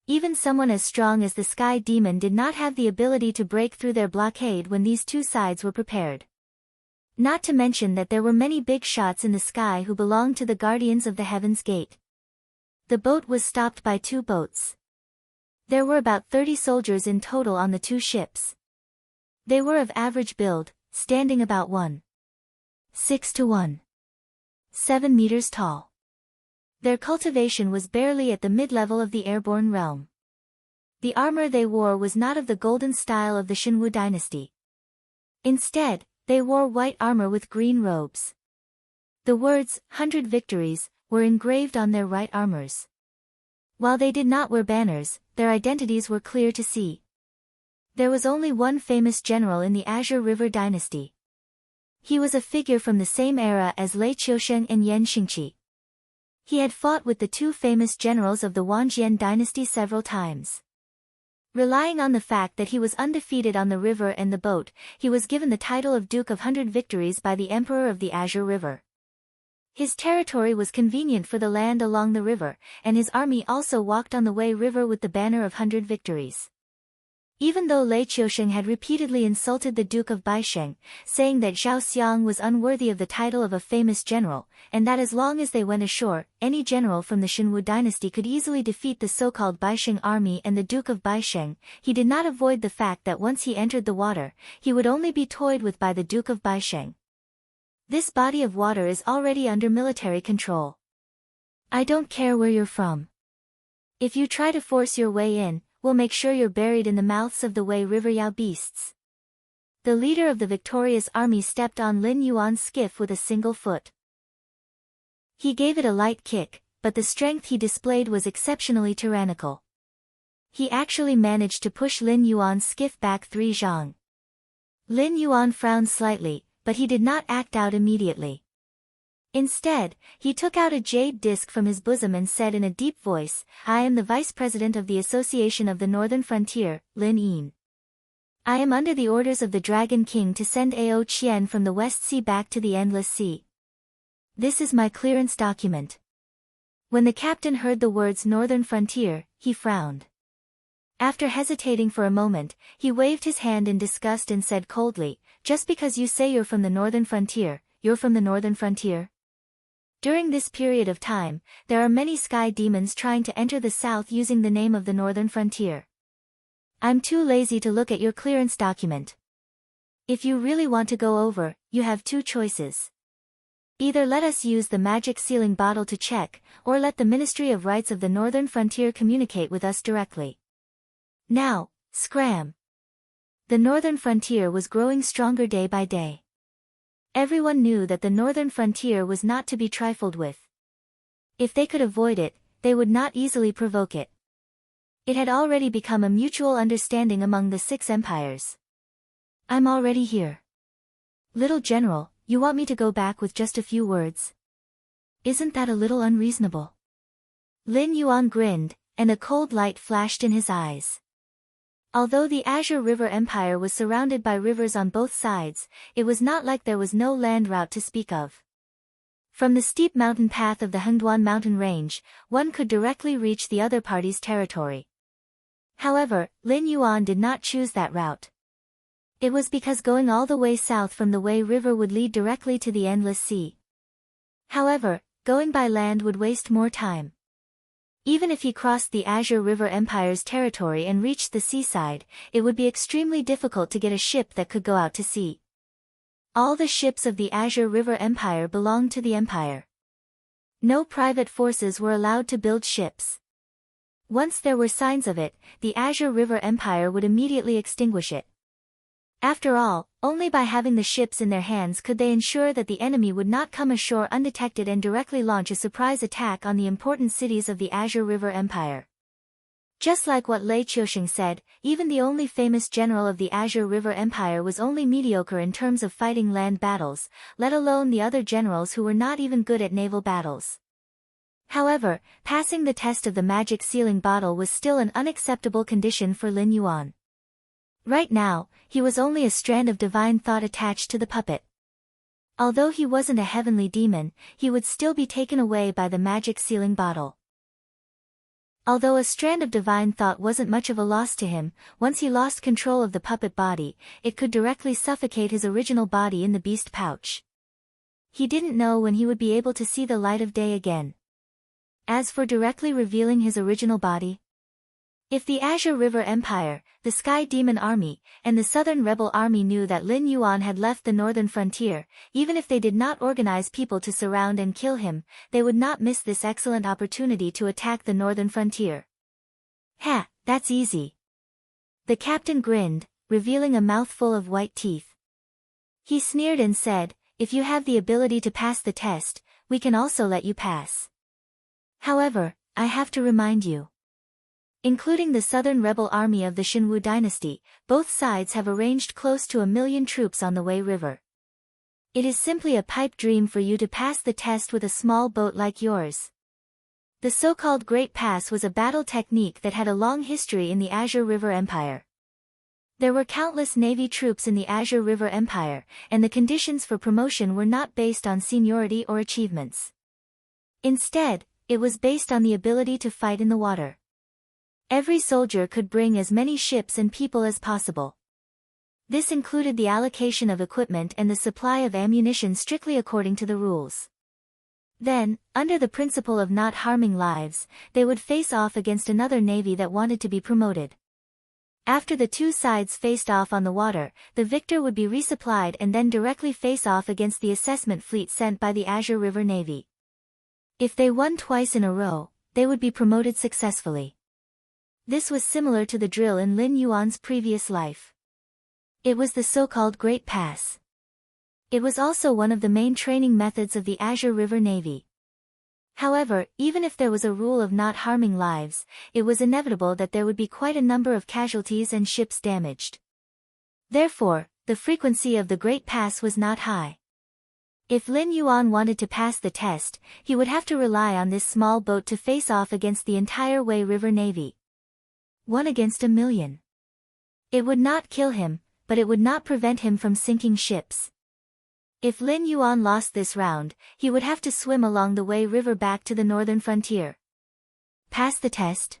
Even someone as strong as the Sky Demon did not have the ability to break through their blockade when these two sides were prepared. Not to mention that there were many big shots in the sky who belonged to the Guardians of the Heaven's Gate. The boat was stopped by 2 boats. There were about 30 soldiers in total on the 2 ships. They were of average build, standing about 1.6 to 1.7 meters tall. Their cultivation was barely at the mid-level of the airborne realm. The armor they wore was not of the golden style of the Xinwu dynasty. Instead, they wore white armor with green robes. The words, 100 Victories, were engraved on their right armors. While they did not wear banners, their identities were clear to see. There was only one famous general in the Azure River dynasty. He was a figure from the same era as Lei Qiusheng and Yan Xingqi. He had fought with the 2 famous generals of the Wangjian dynasty several times. Relying on the fact that he was undefeated on the river and the boat, he was given the title of Duke of 100 Victories by the Emperor of the Azure River. His territory was convenient for the land along the river, and his army also walked on the Wei River with the banner of 100 Victories. Even though Lei Qiusheng had repeatedly insulted the Duke of Baisheng, saying that Zhao Xiang was unworthy of the title of a famous general, and that as long as they went ashore, any general from the Xinwu dynasty could easily defeat the so-called Baisheng army and the Duke of Baisheng, he did not avoid the fact that once he entered the water, he would only be toyed with by the Duke of Baisheng. This body of water is already under military control. I don't care where you're from. If you try to force your way in, we'll make sure you're buried in the mouths of the Wei River Yao beasts. The leader of the victorious army stepped on Lin Yuan's skiff with a single foot. He gave it a light kick, but the strength he displayed was exceptionally tyrannical. He actually managed to push Lin Yuan's skiff back 3 zhang. Lin Yuan frowned slightly, but he did not act out immediately. Instead, he took out a jade disc from his bosom and said in a deep voice, I am the Vice President of the Association of the Northern Frontier, Lin Yin. I am under the orders of the Dragon King to send Ao Qian from the West Sea back to the Endless Sea. This is my clearance document. When the captain heard the words Northern Frontier, he frowned. After hesitating for a moment, he waved his hand in disgust and said coldly, just because you say you're from the Northern Frontier, you're from the Northern Frontier? During this period of time, there are many sky demons trying to enter the south using the name of the northern frontier. I'm too lazy to look at your clearance document. If you really want to go over, you have two choices. Either let us use the magic sealing bottle to check, or let the Ministry of Rights of the Northern Frontier communicate with us directly. Now, scram! The Northern Frontier was growing stronger day by day. Everyone knew that the Northern Frontier was not to be trifled with. If they could avoid it, they would not easily provoke it. It had already become a mutual understanding among the 6 empires. I'm already here. Little General, you want me to go back with just a few words? Isn't that a little unreasonable? Lin Yuan grinned, and a cold light flashed in his eyes. Although the Azure River Empire was surrounded by rivers on both sides, it was not like there was no land route to speak of. From the steep mountain path of the Hengduan mountain range, one could directly reach the other party's territory. However, Lin Yuan did not choose that route. It was because going all the way south from the Wei River would lead directly to the Endless Sea. However, going by land would waste more time. Even if he crossed the Azure River Empire's territory and reached the seaside, it would be extremely difficult to get a ship that could go out to sea. All the ships of the Azure River Empire belonged to the Empire. No private forces were allowed to build ships. Once there were signs of it, the Azure River Empire would immediately extinguish it. After all, only by having the ships in their hands could they ensure that the enemy would not come ashore undetected and directly launch a surprise attack on the important cities of the Azure River Empire. Just like what Lei Qiusheng said, even the only famous general of the Azure River Empire was only mediocre in terms of fighting land battles, let alone the other generals who were not even good at naval battles. However, passing the test of the magic sealing bottle was still an unacceptable condition for Lin Yuan. Right now, he was only a strand of divine thought attached to the puppet. Although he wasn't a heavenly demon, he would still be taken away by the magic sealing bottle. Although a strand of divine thought wasn't much of a loss to him, once he lost control of the puppet body, it could directly suffocate his original body in the beast pouch. He didn't know when he would be able to see the light of day again. As for directly revealing his original body, if the Azure River Empire, the Sky Demon Army, and the Southern Rebel Army knew that Lin Yuan had left the northern frontier, even if they did not organize people to surround and kill him, they would not miss this excellent opportunity to attack the northern frontier. Ha, that's easy. The captain grinned, revealing a mouthful of white teeth. He sneered and said, if you have the ability to pass the test, we can also let you pass. However, I have to remind you. Including the Southern Rebel Army of the Xinwu dynasty, both sides have arranged close to 1 million troops on the Wei River. It is simply a pipe dream for you to pass the test with a small boat like yours. The so-called Great Pass was a battle technique that had a long history in the Azure River Empire. There were countless navy troops in the Azure River Empire, and the conditions for promotion were not based on seniority or achievements. Instead, it was based on the ability to fight in the water. Every soldier could bring as many ships and people as possible. This included the allocation of equipment and the supply of ammunition strictly according to the rules. Then, under the principle of not harming lives, they would face off against another navy that wanted to be promoted. After the two sides faced off on the water, the victor would be resupplied and then directly face off against the assessment fleet sent by the Azure River Navy. If they won twice in a row, they would be promoted successfully. This was similar to the drill in Lin Yuan's previous life. It was the so-called Great Pass. It was also one of the main training methods of the Azure River Navy. However, even if there was a rule of not harming lives, it was inevitable that there would be quite a number of casualties and ships damaged. Therefore, the frequency of the Great Pass was not high. If Lin Yuan wanted to pass the test, he would have to rely on this small boat to face off against the entire Wei River Navy. 1 against 1 million. It would not kill him, but it would not prevent him from sinking ships. If Lin Yuan lost this round, he would have to swim along the Wei River back to the northern frontier. Pass the test?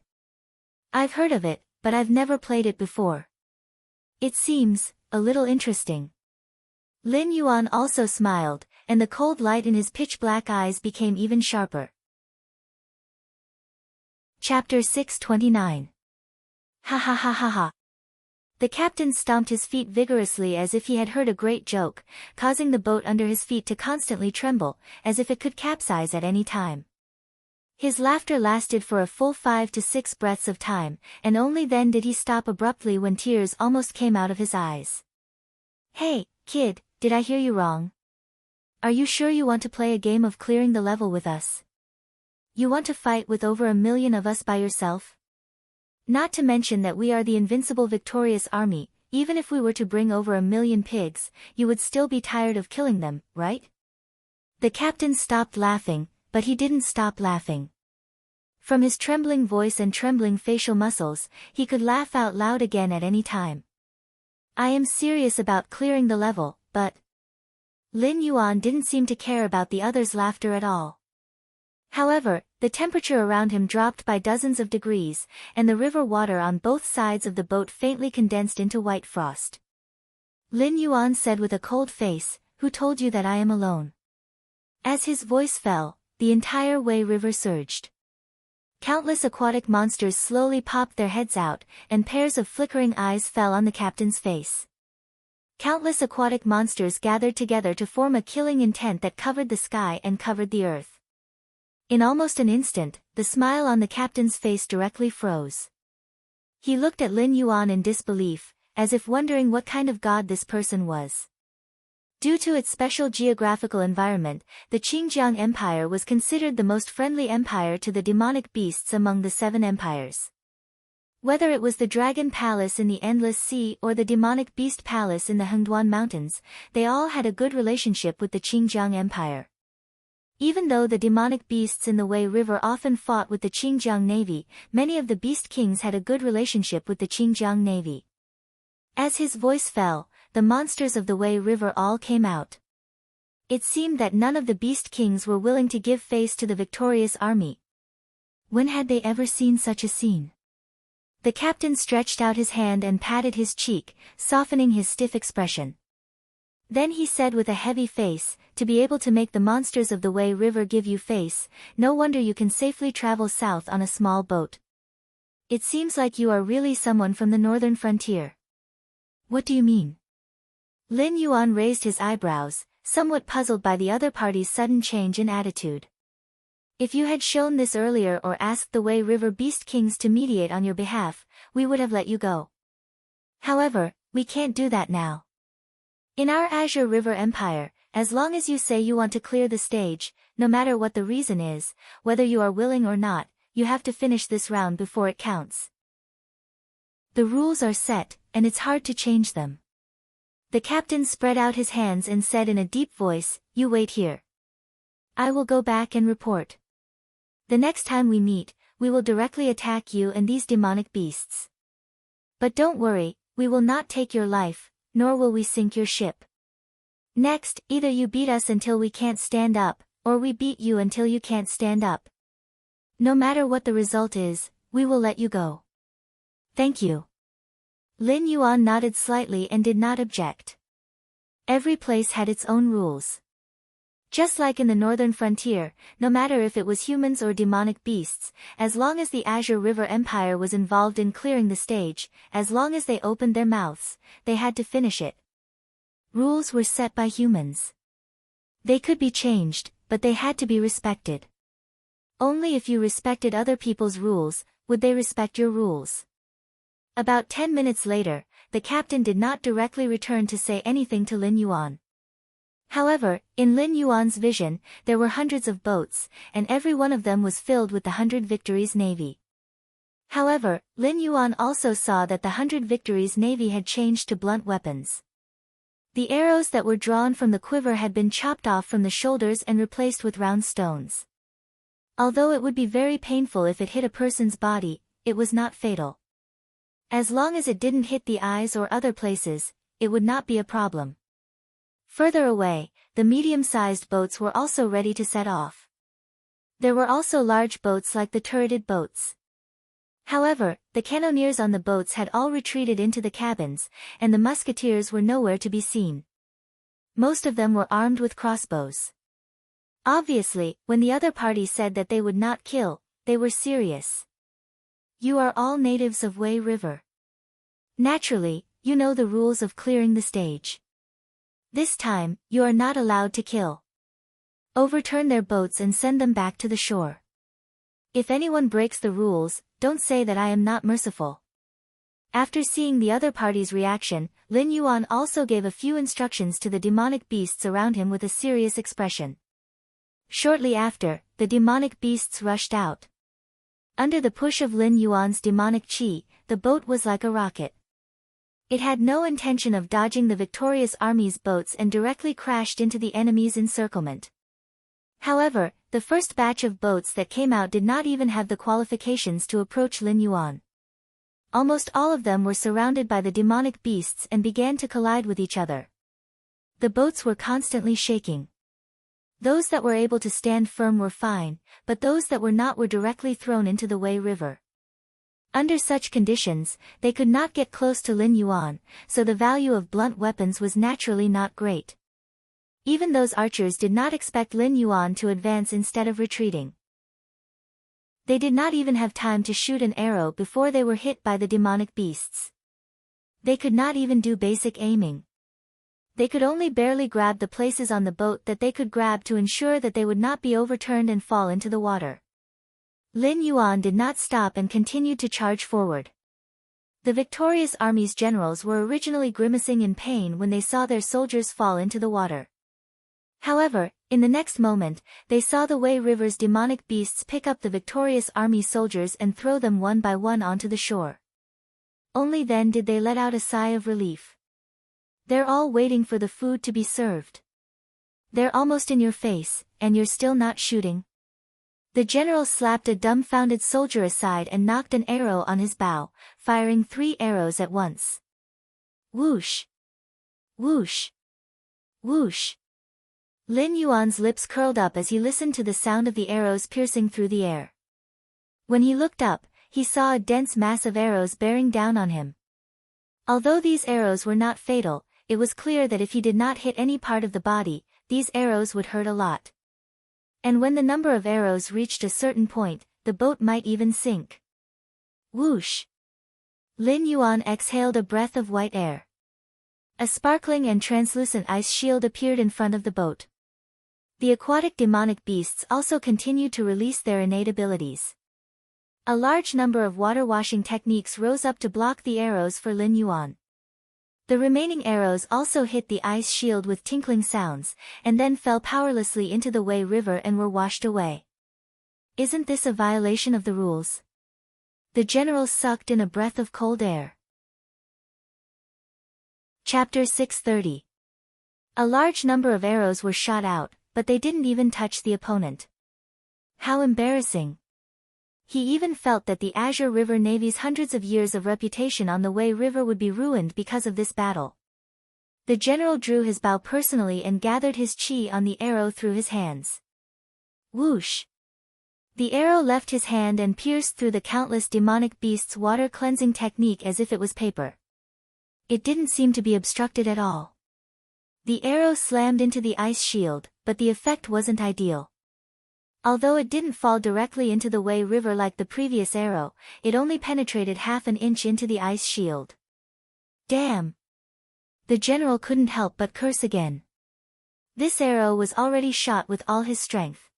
I've heard of it, but I've never played it before. It seems a little interesting. Lin Yuan also smiled, and the cold light in his pitch-black eyes became even sharper. Chapter 629. Ha ha ha ha ha. The captain stomped his feet vigorously as if he had heard a great joke, causing the boat under his feet to constantly tremble, as if it could capsize at any time. His laughter lasted for a full 5 to 6 breaths of time, and only then did he stop abruptly when tears almost came out of his eyes. Hey, kid, did I hear you wrong? Are you sure you want to play a game of clearing the level with us? You want to fight with over 1 million of us by yourself? Not to mention that we are the invincible victorious army. Even if we were to bring over 1 million pigs, you would still be tired of killing them, right? The captain stopped laughing, but he didn't stop laughing. From his trembling voice and trembling facial muscles, he could laugh out loud again at any time. I am serious about clearing the level, but... Lin Yuan didn't seem to care about the others' laughter at all. However, the temperature around him dropped by dozens of degrees, and the river water on both sides of the boat faintly condensed into white frost. Lin Yuan said with a cold face, "Who told you that I am alone?" As his voice fell, the entire Wei River surged. Countless aquatic monsters slowly popped their heads out, and pairs of flickering eyes fell on the captain's face. Countless aquatic monsters gathered together to form a killing intent that covered the sky and covered the earth. In almost an instant, the smile on the captain's face directly froze. He looked at Lin Yuan in disbelief, as if wondering what kind of god this person was. Due to its special geographical environment, the Qingjiang Empire was considered the most friendly empire to the demonic beasts among the 7 empires. Whether it was the Dragon Palace in the Endless Sea or the Demonic Beast Palace in the Hengduan Mountains, they all had a good relationship with the Qingjiang Empire. Even though the demonic beasts in the Wei River often fought with the Qingjiang Navy, many of the beast kings had a good relationship with the Qingjiang Navy. As his voice fell, the monsters of the Wei River all came out. It seemed that none of the beast kings were willing to give face to the victorious army. When had they ever seen such a scene? The captain stretched out his hand and patted his cheek, softening his stiff expression. Then he said with a heavy face, "To be able to make the monsters of the Wei River give you face, no wonder you can safely travel south on a small boat. It seems like you are really someone from the northern frontier." What do you mean? Lin Yuan raised his eyebrows, somewhat puzzled by the other party's sudden change in attitude. If you had shown this earlier or asked the Wei River Beast Kings to mediate on your behalf, we would have let you go. However, we can't do that now. In our Azure River Empire, as long as you say you want to clear the stage, no matter what the reason is, whether you are willing or not, you have to finish this round before it counts. The rules are set, and it's hard to change them. The captain spread out his hands and said in a deep voice, "You wait here. I will go back and report. The next time we meet, we will directly attack you and these demonic beasts. But don't worry, we will not take your life, nor will we sink your ship. Next, either you beat us until we can't stand up, or we beat you until you can't stand up. No matter what the result is, we will let you go. Thank you." Lin Yuan nodded slightly and did not object. Every place had its own rules. Just like in the northern frontier, no matter if it was humans or demonic beasts, as long as the Azure River Empire was involved in clearing the stage, as long as they opened their mouths, they had to finish it. Rules were set by humans. They could be changed, but they had to be respected. Only if you respected other people's rules, would they respect your rules. About 10 minutes later, the captain did not directly return to say anything to Lin Yuan. However, in Lin Yuan's vision, there were hundreds of boats, and every one of them was filled with the 100 Victories Navy. However, Lin Yuan also saw that the 100 Victories Navy had changed to blunt weapons. The arrows that were drawn from the quiver had been chopped off from the shoulders and replaced with round stones. Although it would be very painful if it hit a person's body, it was not fatal. As long as it didn't hit the eyes or other places, it would not be a problem. Further away, the medium-sized boats were also ready to set off. There were also large boats like the turreted boats. However, the cannoneers on the boats had all retreated into the cabins, and the musketeers were nowhere to be seen. Most of them were armed with crossbows. Obviously, when the other party said that they would not kill, they were serious. You are all natives of Wei River. Naturally, you know the rules of clearing the stage. This time, you are not allowed to kill. Overturn their boats and send them back to the shore. If anyone breaks the rules, don't say that I am not merciful. After seeing the other party's reaction, Lin Yuan also gave a few instructions to the demonic beasts around him with a serious expression. Shortly after, the demonic beasts rushed out. Under the push of Lin Yuan's demonic chi, the boat was like a rocket. It had no intention of dodging the victorious army's boats and directly crashed into the enemy's encirclement. However, the first batch of boats that came out did not even have the qualifications to approach Lin Yuan. Almost all of them were surrounded by the demonic beasts and began to collide with each other. The boats were constantly shaking. Those that were able to stand firm were fine, but those that were not were directly thrown into the Wei River. Under such conditions, they could not get close to Lin Yuan, so the value of blunt weapons was naturally not great. Even those archers did not expect Lin Yuan to advance instead of retreating. They did not even have time to shoot an arrow before they were hit by the demonic beasts. They could not even do basic aiming. They could only barely grab the places on the boat that they could grab to ensure that they would not be overturned and fall into the water. Lin Yuan did not stop and continued to charge forward. The victorious army's generals were originally grimacing in pain when they saw their soldiers fall into the water. However, in the next moment, they saw the Wei River's demonic beasts pick up the victorious army soldiers and throw them one by one onto the shore. Only then did they let out a sigh of relief. They're all waiting for the food to be served. They're almost in your face, and you're still not shooting. The general slapped a dumbfounded soldier aside and knocked an arrow on his bow, firing 3 arrows at once. Whoosh! Whoosh! Whoosh! Lin Yuan's lips curled up as he listened to the sound of the arrows piercing through the air. When he looked up, he saw a dense mass of arrows bearing down on him. Although these arrows were not fatal, it was clear that if he did not hit any part of the body, these arrows would hurt a lot. And when the number of arrows reached a certain point, the boat might even sink. Whoosh! Lin Yuan exhaled a breath of white air. A sparkling and translucent ice shield appeared in front of the boat. The aquatic demonic beasts also continued to release their innate abilities. A large number of water-washing techniques rose up to block the arrows for Lin Yuan. The remaining arrows also hit the ice shield with tinkling sounds, and then fell powerlessly into the Wei River and were washed away. Isn't this a violation of the rules? The general sucked in a breath of cold air. Chapter 630. A large number of arrows were shot out, but they didn't even touch the opponent. How embarrassing. He even felt that the Azure River Navy's hundreds of years of reputation on the Wei River would be ruined because of this battle. The general drew his bow personally and gathered his chi on the arrow through his hands. Whoosh! The arrow left his hand and pierced through the countless demonic beasts' water-cleansing technique as if it was paper. It didn't seem to be obstructed at all. The arrow slammed into the ice shield, but the effect wasn't ideal. Although it didn't fall directly into the Wei River like the previous arrow, it only penetrated half an inch into the ice shield. Damn! The general couldn't help but curse again. This arrow was already shot with all his strength.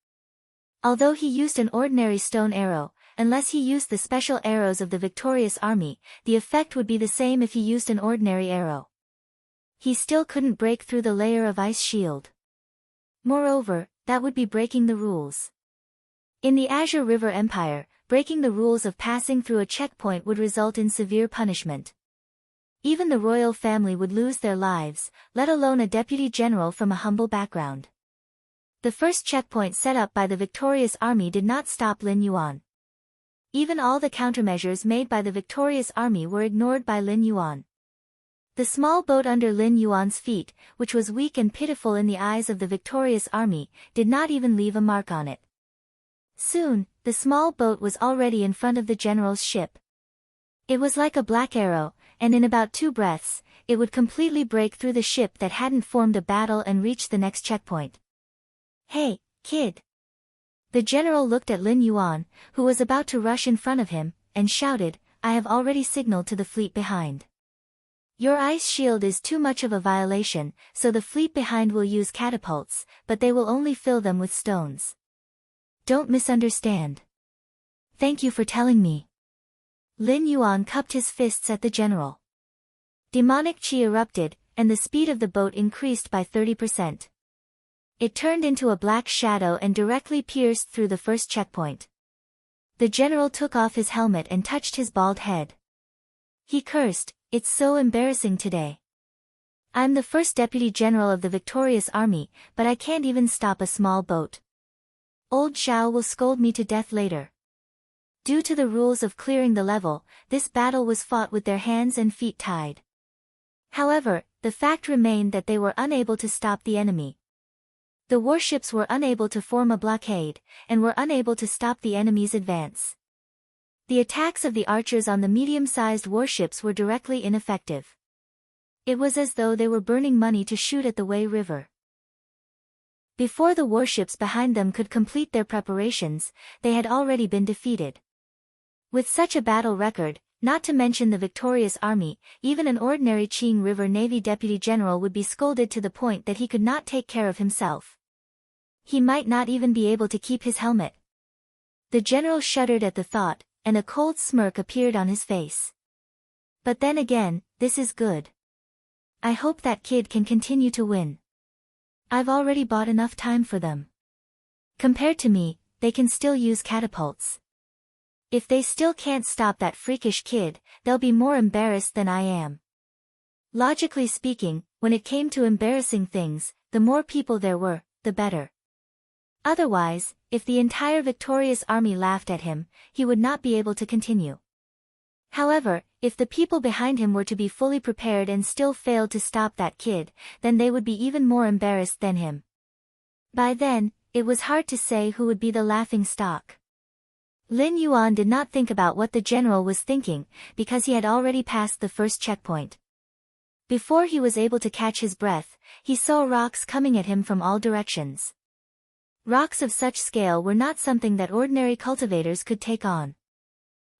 Although he used an ordinary stone arrow, unless he used the special arrows of the victorious army, the effect would be the same if he used an ordinary arrow. He still couldn't break through the layer of ice shield. Moreover, that would be breaking the rules. In the Azure River Empire, breaking the rules of passing through a checkpoint would result in severe punishment. Even the royal family would lose their lives, let alone a deputy general from a humble background. The first checkpoint set up by the victorious army did not stop Lin Yuan. Even all the countermeasures made by the victorious army were ignored by Lin Yuan. The small boat under Lin Yuan's feet, which was weak and pitiful in the eyes of the victorious army, did not even leave a mark on it. Soon, the small boat was already in front of the general's ship. It was like a black arrow, and in about 2 breaths, it would completely break through the ship that hadn't formed a battle and reach the next checkpoint. "Hey, kid!" The general looked at Lin Yuan, who was about to rush in front of him, and shouted, "I have already signaled to the fleet behind. Your ice shield is too much of a violation, so the fleet behind will use catapults, but they will only fill them with stones. Don't misunderstand. Thank you for telling me." Lin Yuan cupped his fists at the general. Demonic chi erupted, and the speed of the boat increased by 30%. It turned into a black shadow and directly pierced through the first checkpoint. The general took off his helmet and touched his bald head. He cursed, "It's so embarrassing today. I'm the first deputy general of the victorious army, but I can't even stop a small boat. Old Zhao will scold me to death later." Due to the rules of clearing the level, this battle was fought with their hands and feet tied. However, the fact remained that they were unable to stop the enemy. The warships were unable to form a blockade, and were unable to stop the enemy's advance. The attacks of the archers on the medium-sized warships were directly ineffective. It was as though they were burning money to shoot at the Wei River. Before the warships behind them could complete their preparations, they had already been defeated. With such a battle record, not to mention the victorious army, even an ordinary Qing River Navy deputy general would be scolded to the point that he could not take care of himself. He might not even be able to keep his helmet. The general shuddered at the thought, and a cold smirk appeared on his face. But then again, this is good. I hope that kid can continue to win. I've already bought enough time for them. Compared to me, they can still use catapults. If they still can't stop that freakish kid, they'll be more embarrassed than I am. Logically speaking, when it came to embarrassing things, the more people there were, the better. Otherwise, if the entire victorious army laughed at him, he would not be able to continue. However, if the people behind him were to be fully prepared and still failed to stop that kid, then they would be even more embarrassed than him. By then, it was hard to say who would be the laughing stock. Lin Yuan did not think about what the general was thinking, because he had already passed the first checkpoint. Before he was able to catch his breath, he saw rocks coming at him from all directions. Rocks of such scale were not something that ordinary cultivators could take on.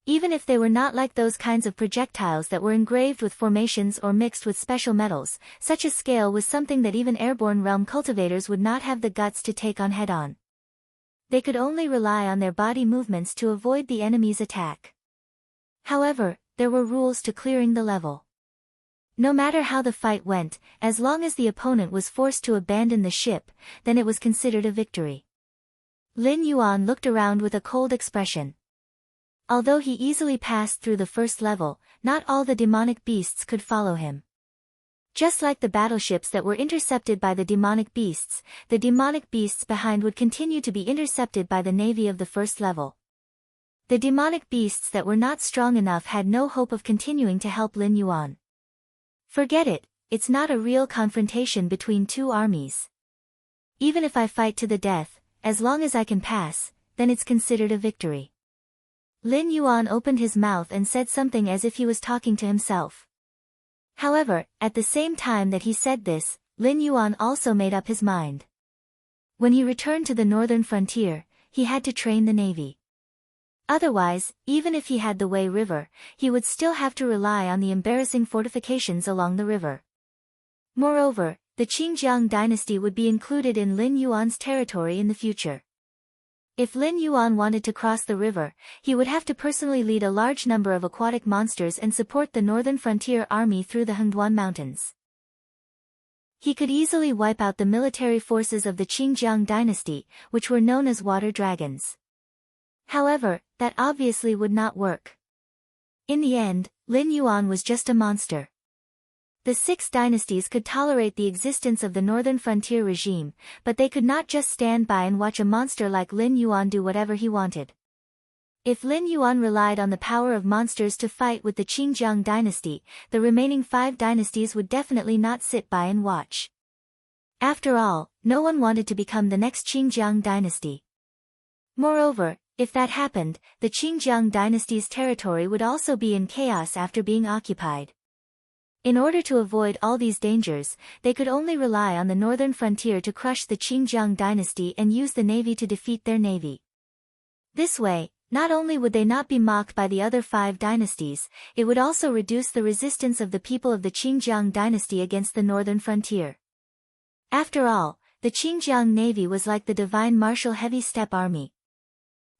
Even if they were not like those kinds of projectiles that were engraved with formations or mixed with special metals, such a scale was something that even airborne realm cultivators would not have the guts to take on head-on. They could only rely on their body movements to avoid the enemy's attack. However, there were rules to clearing the level. No matter how the fight went, as long as the opponent was forced to abandon the ship, then it was considered a victory. Lin Yuan looked around with a cold expression. Although he easily passed through the first level, not all the demonic beasts could follow him. Just like the battleships that were intercepted by the demonic beasts behind would continue to be intercepted by the navy of the first level. The demonic beasts that were not strong enough had no hope of continuing to help Lin Yuan. Forget it, it's not a real confrontation between two armies. Even if I fight to the death, as long as I can pass, then it's considered a victory. Lin Yuan opened his mouth and said something as if he was talking to himself. However, at the same time that he said this, Lin Yuan also made up his mind. When he returned to the northern frontier, he had to train the navy. Otherwise, even if he had the Wei River, he would still have to rely on the embarrassing fortifications along the river. Moreover, the Qingjiang dynasty would be included in Lin Yuan's territory in the future. If Lin Yuan wanted to cross the river, he would have to personally lead a large number of aquatic monsters and support the northern frontier army through the Hengduan Mountains. He could easily wipe out the military forces of the Qingjiang dynasty, which were known as water dragons. However, that obviously would not work. In the end, Lin Yuan was just a monster. The 6 dynasties could tolerate the existence of the northern frontier regime, but they could not just stand by and watch a monster like Lin Yuan do whatever he wanted. If Lin Yuan relied on the power of monsters to fight with the Qingjiang dynasty, the remaining 5 dynasties would definitely not sit by and watch. After all, no one wanted to become the next Qingjiang dynasty. Moreover, if that happened, the Qingjiang dynasty's territory would also be in chaos after being occupied. In order to avoid all these dangers, they could only rely on the northern frontier to crush the Qingjiang dynasty and use the navy to defeat their navy. This way, not only would they not be mocked by the other 5 dynasties, it would also reduce the resistance of the people of the Qingjiang dynasty against the northern frontier. After all, the Qingjiang navy was like the divine martial heavy steppe army.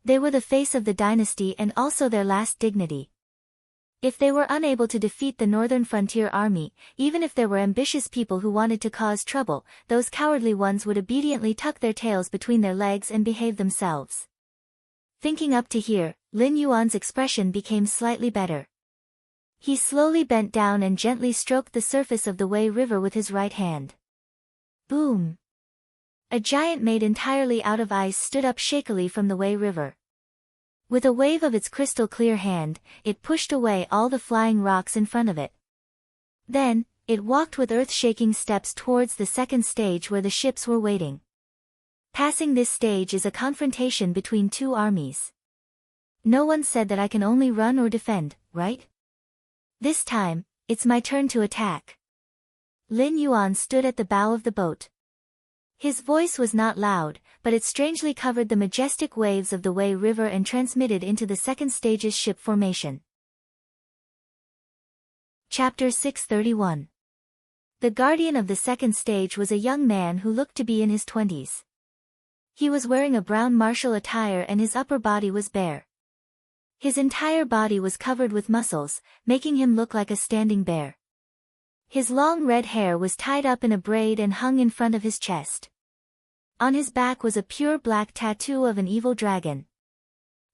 They were the face of the dynasty and also their last dignity. If they were unable to defeat the northern frontier army, even if there were ambitious people who wanted to cause trouble, those cowardly ones would obediently tuck their tails between their legs and behave themselves. Thinking up to here, Lin Yuan's expression became slightly better. He slowly bent down and gently stroked the surface of the Wei River with his right hand. Boom! A giant made entirely out of ice stood up shakily from the Wei River. With a wave of its crystal-clear hand, it pushed away all the flying rocks in front of it. Then, it walked with earth-shaking steps towards the second stage where the ships were waiting. Passing this stage is a confrontation between 2 armies. No one said that I can only run or defend, right? This time, it's my turn to attack. Lin Yuan stood at the bow of the boat. His voice was not loud, but it strangely covered the majestic waves of the Wei River and transmitted into the second stage's ship formation. Chapter 631. The guardian of the second stage was a young man who looked to be in his 20s. He was wearing a brown martial attire and his upper body was bare. His entire body was covered with muscles, making him look like a standing bear. His long red hair was tied up in a braid and hung in front of his chest. On his back was a pure black tattoo of an evil dragon.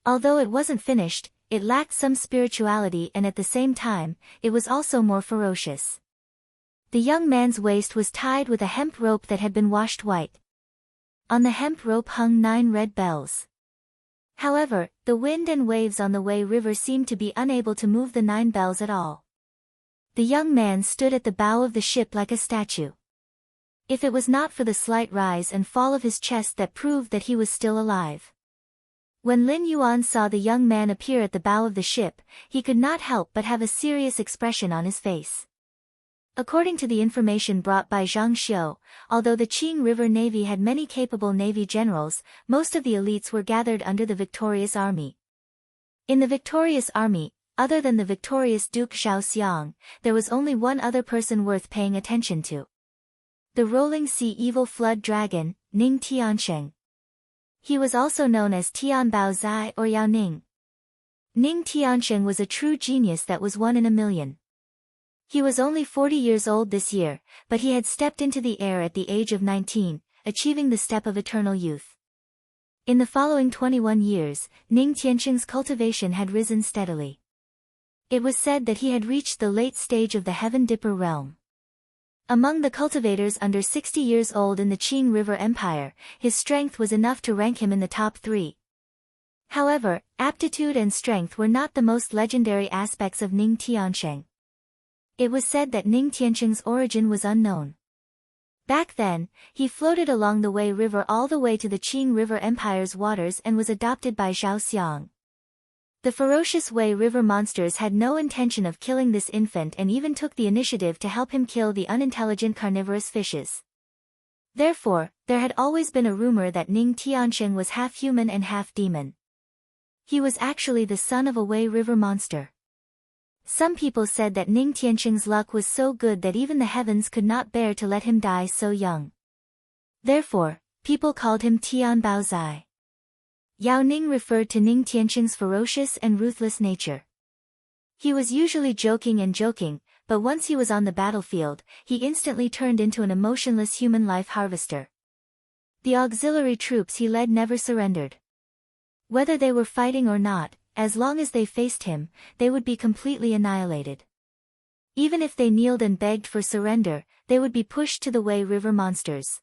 Although it wasn't finished, it lacked some spirituality and at the same time, it was also more ferocious. The young man's waist was tied with a hemp rope that had been washed white. On the hemp rope hung 9 red bells. However, the wind and waves on the Wei River seemed to be unable to move the 9 bells at all. The young man stood at the bow of the ship like a statue. If it was not for the slight rise and fall of his chest that proved that he was still alive. When Lin Yuan saw the young man appear at the bow of the ship, he could not help but have a serious expression on his face. According to the information brought by Zhang Xiu, although the Qing River Navy had many capable navy generals, most of the elites were gathered under the victorious army. In the victorious army, other than the victorious Duke Zhao Xiang, there was only one other person worth paying attention to. The rolling sea evil flood dragon, Ning Tiansheng. He was also known as Tian Bao Zai or Yao Ning. Ning Tiansheng was a true genius that was 1 in a million. He was only 40 years old this year, but he had stepped into the air at the age of 19, achieving the step of eternal youth. In the following 21 years, Ning Tiansheng's cultivation had risen steadily. It was said that he had reached the late stage of the Heaven Dipper realm. Among the cultivators under 60 years old in the Qing River Empire, his strength was enough to rank him in the top 3. However, aptitude and strength were not the most legendary aspects of Ning Tiansheng. It was said that Ning Tiansheng's origin was unknown. Back then, he floated along the Wei River all the way to the Qing River Empire's waters and was adopted by Zhao Xiang. The ferocious Wei River monsters had no intention of killing this infant and even took the initiative to help him kill the unintelligent carnivorous fishes. Therefore, there had always been a rumor that Ning Tiansheng was half human and half demon. He was actually the son of a Wei River monster. Some people said that Ning Tiansheng's luck was so good that even the heavens could not bear to let him die so young. Therefore, people called him Tian Bao Zai. Yao Ning referred to Ning Tiansheng's ferocious and ruthless nature. He was usually joking, but once he was on the battlefield, he instantly turned into an emotionless human life harvester. The auxiliary troops he led never surrendered. Whether they were fighting or not, as long as they faced him, they would be completely annihilated. Even if they kneeled and begged for surrender, they would be pushed to the Wei River monsters.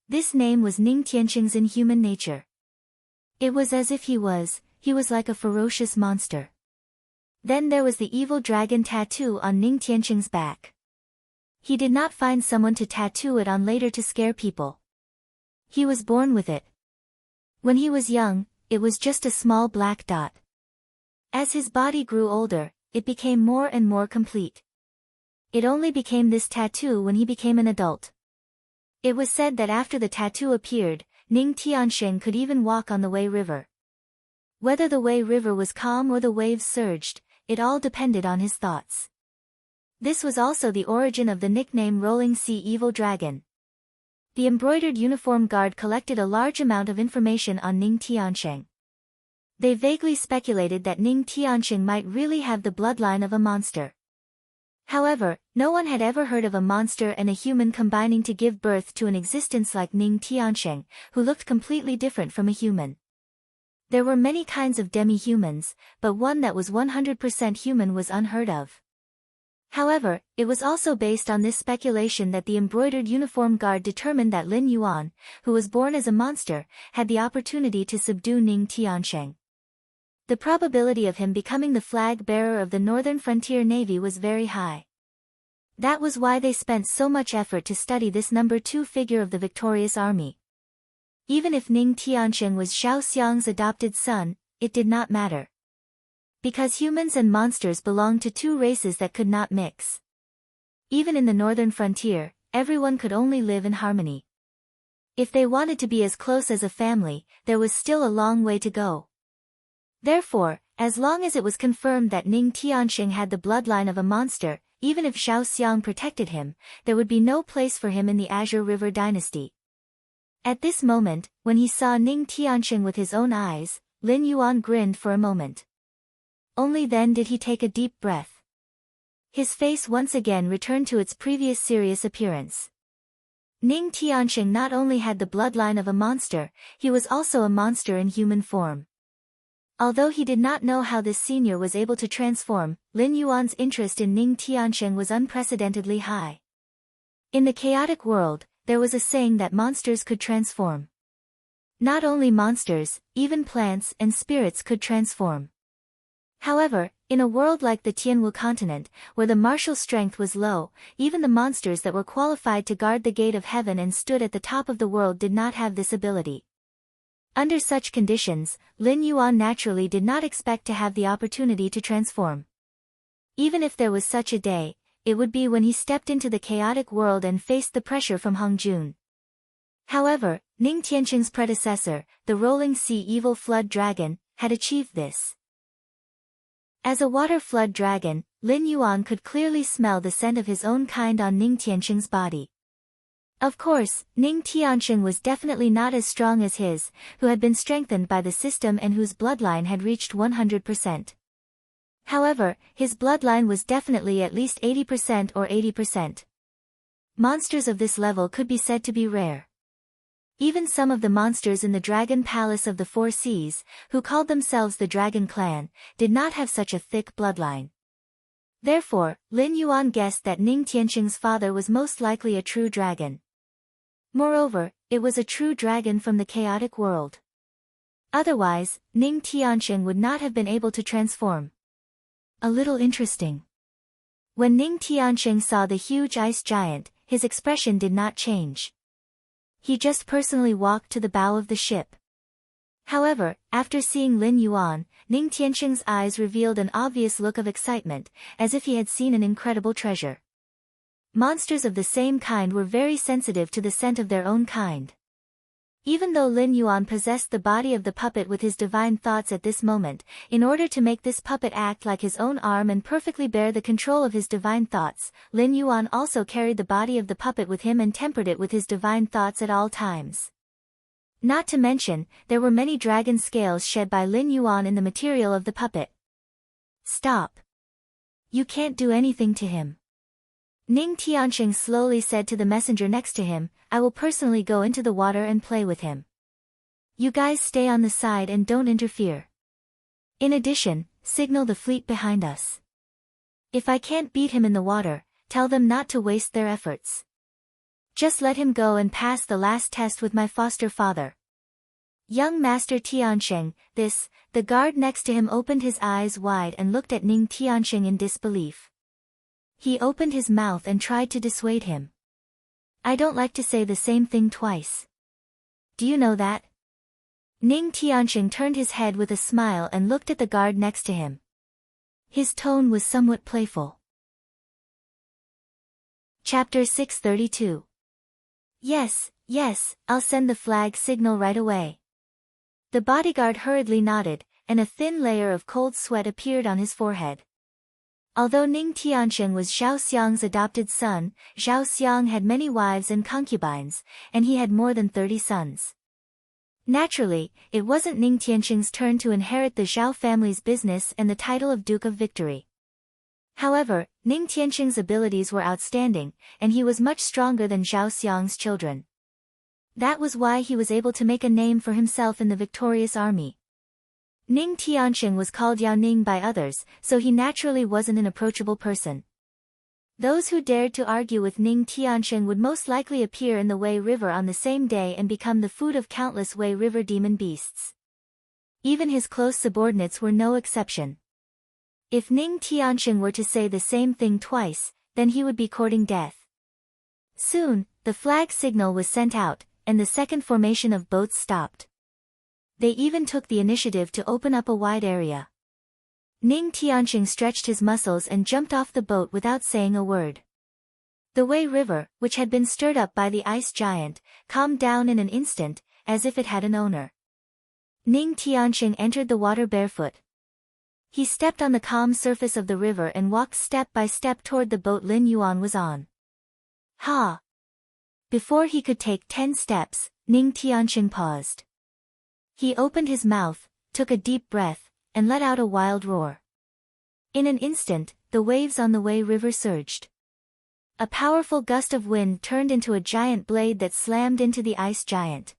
This name was Ning Tiansheng's inhuman nature. It was as if he was like a ferocious monster. Then there was the evil dragon tattoo on Ning Tiansheng's back. He did not find someone to tattoo it on later to scare people. He was born with it. When he was young, it was just a small black dot. As his body grew older, it became more and more complete. it only became this tattoo when he became an adult. It was said that after the tattoo appeared, Ning Tianxing could even walk on the Wei River. Whether the Wei River was calm or the waves surged, it all depended on his thoughts. This was also the origin of the nickname Rolling Sea Evil Dragon. The embroidered uniform guard collected a large amount of information on Ning Tianxing. They vaguely speculated that Ning Tianxing might really have the bloodline of a monster. However, no one had ever heard of a monster and a human combining to give birth to an existence like Ning Tianxing, who looked completely different from a human. There were many kinds of demi-humans, but one that was 100% human was unheard of. However, it was also based on this speculation that the embroidered uniform guard determined that Lin Yuan, who was born as a monster, had the opportunity to subdue Ning Tianxing. The probability of him becoming the flag bearer of the Northern Frontier Navy was very high. That was why they spent so much effort to study this number 2 figure of the victorious army. Even if Ning Tianxing was Xiao Xiang's adopted son, it did not matter. Because humans and monsters belonged to 2 races that could not mix. Even in the northern frontier, everyone could only live in harmony. If they wanted to be as close as a family, there was still a long way to go. Therefore, as long as it was confirmed that Ning Tianxing had the bloodline of a monster, even if Xiao Xiang protected him, there would be no place for him in the Azure River dynasty. At this moment, when he saw Ning Tianxing with his own eyes, Lin Yuan grinned for a moment. Only then did he take a deep breath. His face once again returned to its previous serious appearance. Ning Tianxing not only had the bloodline of a monster, he was also a monster in human form. Although he did not know how this senior was able to transform, Lin Yuan's interest in Ning Tianxing was unprecedentedly high. In the chaotic world, there was a saying that monsters could transform. Not only monsters, even plants and spirits could transform. However, in a world like the Tianwu continent, where the martial strength was low, even the monsters that were qualified to guard the gate of heaven and stood at the top of the world did not have this ability. Under such conditions, Lin Yuan naturally did not expect to have the opportunity to transform. Even if there was such a day, it would be when he stepped into the chaotic world and faced the pressure from Hong Jun. However, Ning Tianxing's predecessor, the Rolling Sea Evil Flood Dragon, had achieved this. As a water flood dragon, Lin Yuan could clearly smell the scent of his own kind on Ning Tianxing's body. Of course, Ning Tianxing was definitely not as strong as his, who had been strengthened by the system and whose bloodline had reached 100%. However, his bloodline was definitely at least 80% or 80%. Monsters of this level could be said to be rare. Even some of the monsters in the Dragon Palace of the Four Seas, who called themselves the Dragon Clan, did not have such a thick bloodline. Therefore, Lin Yuan guessed that Ning Tianxing's father was most likely a true dragon. Moreover, it was a true dragon from the chaotic world. Otherwise, Ning Tianxing would not have been able to transform. A little interesting. When Ning Tianxing saw the huge ice giant, his expression did not change. He just personally walked to the bow of the ship. However, after seeing Lin Yuan, Ning Tianxing's eyes revealed an obvious look of excitement, as if he had seen an incredible treasure. Monsters of the same kind were very sensitive to the scent of their own kind. Even though Lin Yuan possessed the body of the puppet with his divine thoughts at this moment, in order to make this puppet act like his own arm and perfectly bear the control of his divine thoughts, Lin Yuan also carried the body of the puppet with him and tempered it with his divine thoughts at all times. Not to mention, there were many dragon scales shed by Lin Yuan in the material of the puppet. Stop. You can't do anything to him. Ning Tianxing slowly said to the messenger next to him, I will personally go into the water and play with him. You guys stay on the side and don't interfere. In addition, signal the fleet behind us. If I can't beat him in the water, tell them not to waste their efforts. Just let him go and pass the last test with my foster father. Young Master Tianxing, the guard next to him opened his eyes wide and looked at Ning Tianxing in disbelief. He opened his mouth and tried to dissuade him. I don't like to say the same thing twice. Do you know that? Ning Tianxing turned his head with a smile and looked at the guard next to him. His tone was somewhat playful. Chapter 632. Yes, yes, I'll send the flag signal right away. The bodyguard hurriedly nodded, and a thin layer of cold sweat appeared on his forehead. Although Ning Tiansheng was Zhao Xiang's adopted son, Zhao Xiang had many wives and concubines, and he had more than 30 sons. Naturally, it wasn't Ning Tiansheng's turn to inherit the Zhao family's business and the title of Duke of Victory. However, Ning Tiansheng's abilities were outstanding, and he was much stronger than Zhao Xiang's children. That was why he was able to make a name for himself in the victorious army. Ning Tiansheng was called Yao Ning by others, so he naturally wasn't an approachable person. Those who dared to argue with Ning Tiansheng would most likely appear in the Wei River on the same day and become the food of countless Wei River demon beasts. Even his close subordinates were no exception. If Ning Tiansheng were to say the same thing twice, then he would be courting death. Soon, the flag signal was sent out, and the second formation of boats stopped. They even took the initiative to open up a wide area. Ning Tiansheng stretched his muscles and jumped off the boat without saying a word. The Wei River, which had been stirred up by the ice giant, calmed down in an instant, as if it had an owner. Ning Tiansheng entered the water barefoot. He stepped on the calm surface of the river and walked step by step toward the boat Lin Yuan was on. Ha! Before he could take 10 steps, Ning Tiansheng paused. He opened his mouth, took a deep breath, and let out a wild roar. In an instant, the waves on the Wei River surged. A powerful gust of wind turned into a giant blade that slammed into the ice giant.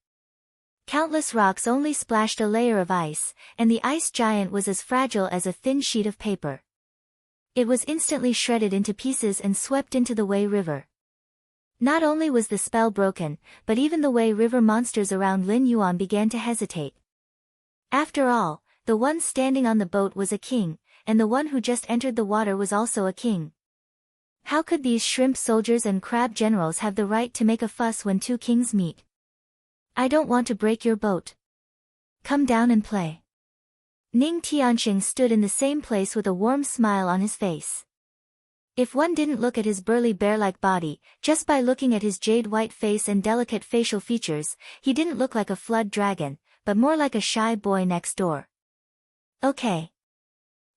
Countless rocks only splashed a layer of ice, and the ice giant was as fragile as a thin sheet of paper. It was instantly shredded into pieces and swept into the Wei River. Not only was the spell broken, but even the Wei River monsters around Lin Yuan began to hesitate. After all, the one standing on the boat was a king, and the one who just entered the water was also a king. How could these shrimp soldiers and crab generals have the right to make a fuss when two kings meet? I don't want to break your boat. Come down and play. Ning Tiansheng stood in the same place with a warm smile on his face. If one didn't look at his burly bear-like body, just by looking at his jade-white face and delicate facial features, he didn't look like a flood dragon, but more like a shy boy next door. Okay.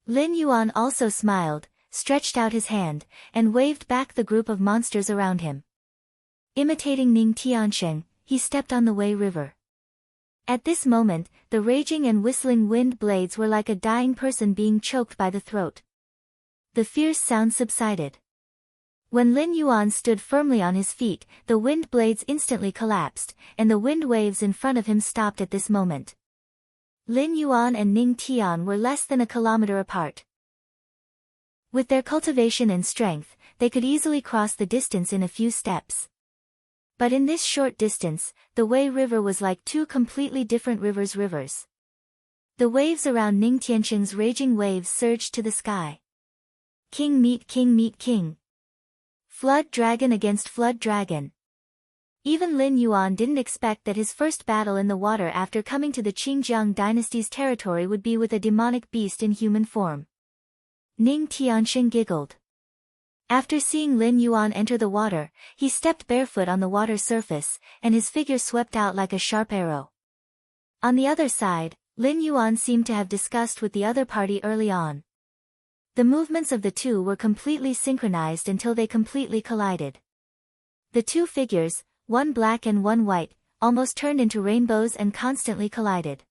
Lin Yuan also smiled, stretched out his hand, and waved back the group of monsters around him. Imitating Ning Tiansheng, he stepped on the Wei River. At this moment, the raging and whistling wind blades were like a dying person being choked by the throat. The fierce sound subsided. When Lin Yuan stood firmly on his feet, the wind blades instantly collapsed, and the wind waves in front of him stopped at this moment. Lin Yuan and Ning Tian were less than a kilometer apart. With their cultivation and strength, they could easily cross the distance in a few steps. But in this short distance, the Wei River was like two completely different rivers. The waves around Ning Tiansheng's raging waves surged to the sky. King meet king meet king. Flood dragon against flood dragon. Even Lin Yuan didn't expect that his first battle in the water after coming to the Qingjiang dynasty's territory would be with a demonic beast in human form. Ning Tiansheng giggled. After seeing Lin Yuan enter the water, he stepped barefoot on the water surface, and his figure swept out like a sharp arrow. On the other side, Lin Yuan seemed to have discussed with the other party early on. The movements of the two were completely synchronized until they completely collided. The two figures, one black and one white, almost turned into rainbows and constantly collided.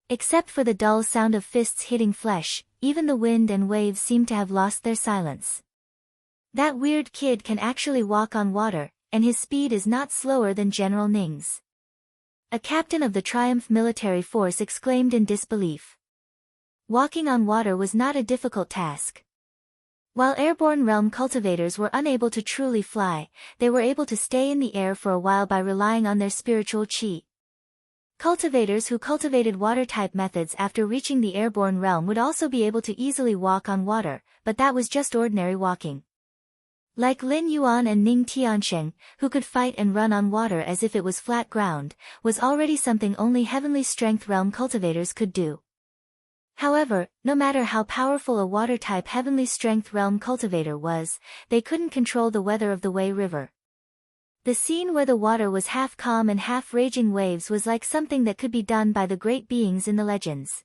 Except for the dull sound of fists hitting flesh, even the wind and waves seemed to have lost their silence. That weird kid can actually walk on water, and his speed is not slower than General Ning's. A captain of the Triumph military force exclaimed in disbelief. Walking on water was not a difficult task. While airborne realm cultivators were unable to truly fly, they were able to stay in the air for a while by relying on their spiritual qi. Cultivators who cultivated water-type methods after reaching the airborne realm would also be able to easily walk on water, but that was just ordinary walking. Like Lin Yuan and Ning Tiansheng, who could fight and run on water as if it was flat ground, was already something only heavenly strength realm cultivators could do. However, no matter how powerful a water-type heavenly strength realm cultivator was, they couldn't control the weather of the Wei River. The scene where the water was half calm and half raging waves was like something that could be done by the great beings in the legends.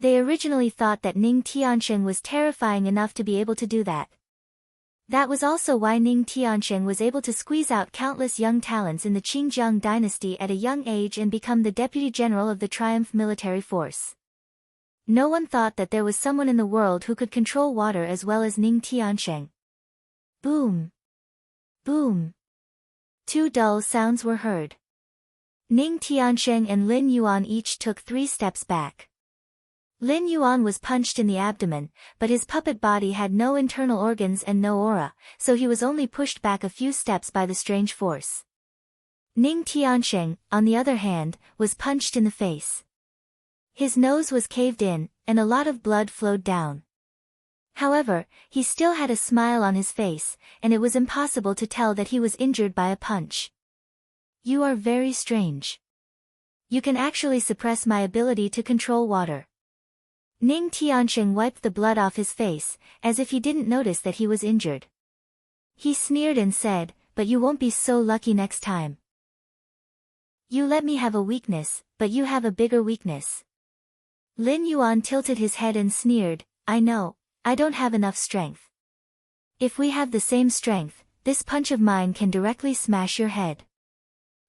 They originally thought that Ning Tiansheng was terrifying enough to be able to do that. That was also why Ning Tiansheng was able to squeeze out countless young talents in the Qingjiang dynasty at a young age and become the deputy general of the Triumph military force. No one thought that there was someone in the world who could control water as well as Ning Tiansheng. Boom! Boom! Two dull sounds were heard. Ning Tiansheng and Lin Yuan each took 3 steps back. Lin Yuan was punched in the abdomen, but his puppet body had no internal organs and no aura, so he was only pushed back a few steps by the strange force. Ning Tiansheng, on the other hand, was punched in the face. His nose was caved in, and a lot of blood flowed down. However, he still had a smile on his face, and it was impossible to tell that he was injured by a punch. You are very strange. You can actually suppress my ability to control water. Ning Tiansheng wiped the blood off his face, as if he didn't notice that he was injured. He sneered and said, "But you won't be so lucky next time. You let me have a weakness, but you have a bigger weakness." Lin Yuan tilted his head and sneered, "I know, I don't have enough strength. If we have the same strength, this punch of mine can directly smash your head.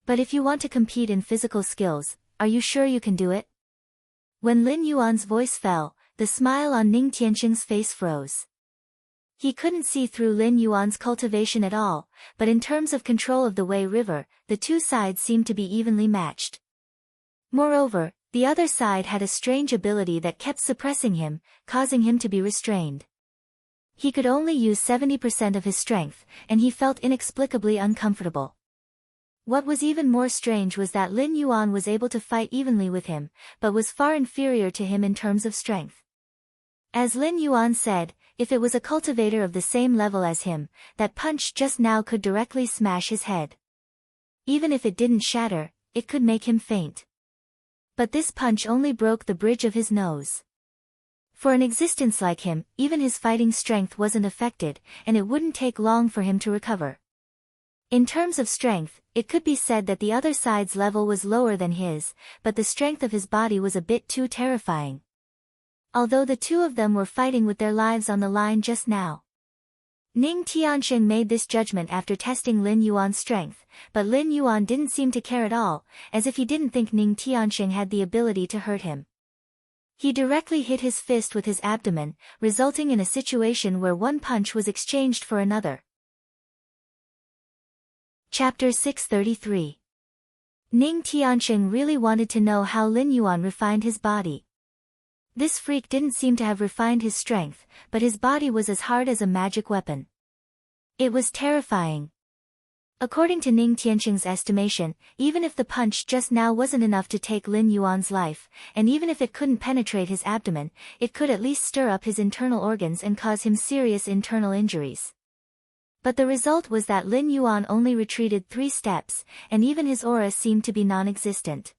But if you want to compete in physical skills, are you sure you can do it?" When Lin Yuan's voice fell, the smile on Ning Tiansheng's face froze. He couldn't see through Lin Yuan's cultivation at all, but in terms of control of the Wei River, the two sides seemed to be evenly matched. Moreover, the other side had a strange ability that kept suppressing him, causing him to be restrained. He could only use 70% of his strength, and he felt inexplicably uncomfortable. What was even more strange was that Lin Yuan was able to fight evenly with him, but was far inferior to him in terms of strength. As Lin Yuan said, if it was a cultivator of the same level as him, that punch just now could directly smash his head. Even if it didn't shatter, it could make him faint. But this punch only broke the bridge of his nose. For an existence like him, even his fighting strength wasn't affected, and it wouldn't take long for him to recover. In terms of strength, it could be said that the other side's level was lower than his, but the strength of his body was a bit too terrifying. Although the two of them were fighting with their lives on the line just now. Ning Tiansheng made this judgment after testing Lin Yuan's strength, but Lin Yuan didn't seem to care at all, as if he didn't think Ning Tiansheng had the ability to hurt him. He directly hit his fist with his abdomen, resulting in a situation where one punch was exchanged for another. Chapter 633. Ning Tiansheng really wanted to know how Lin Yuan refined his body. This freak didn't seem to have refined his strength, but his body was as hard as a magic weapon. It was terrifying. According to Ning Tiansheng's estimation, even if the punch just now wasn't enough to take Lin Yuan's life, and even if it couldn't penetrate his abdomen, it could at least stir up his internal organs and cause him serious internal injuries. But the result was that Lin Yuan only retreated 3 steps, and even his aura seemed to be non-existent.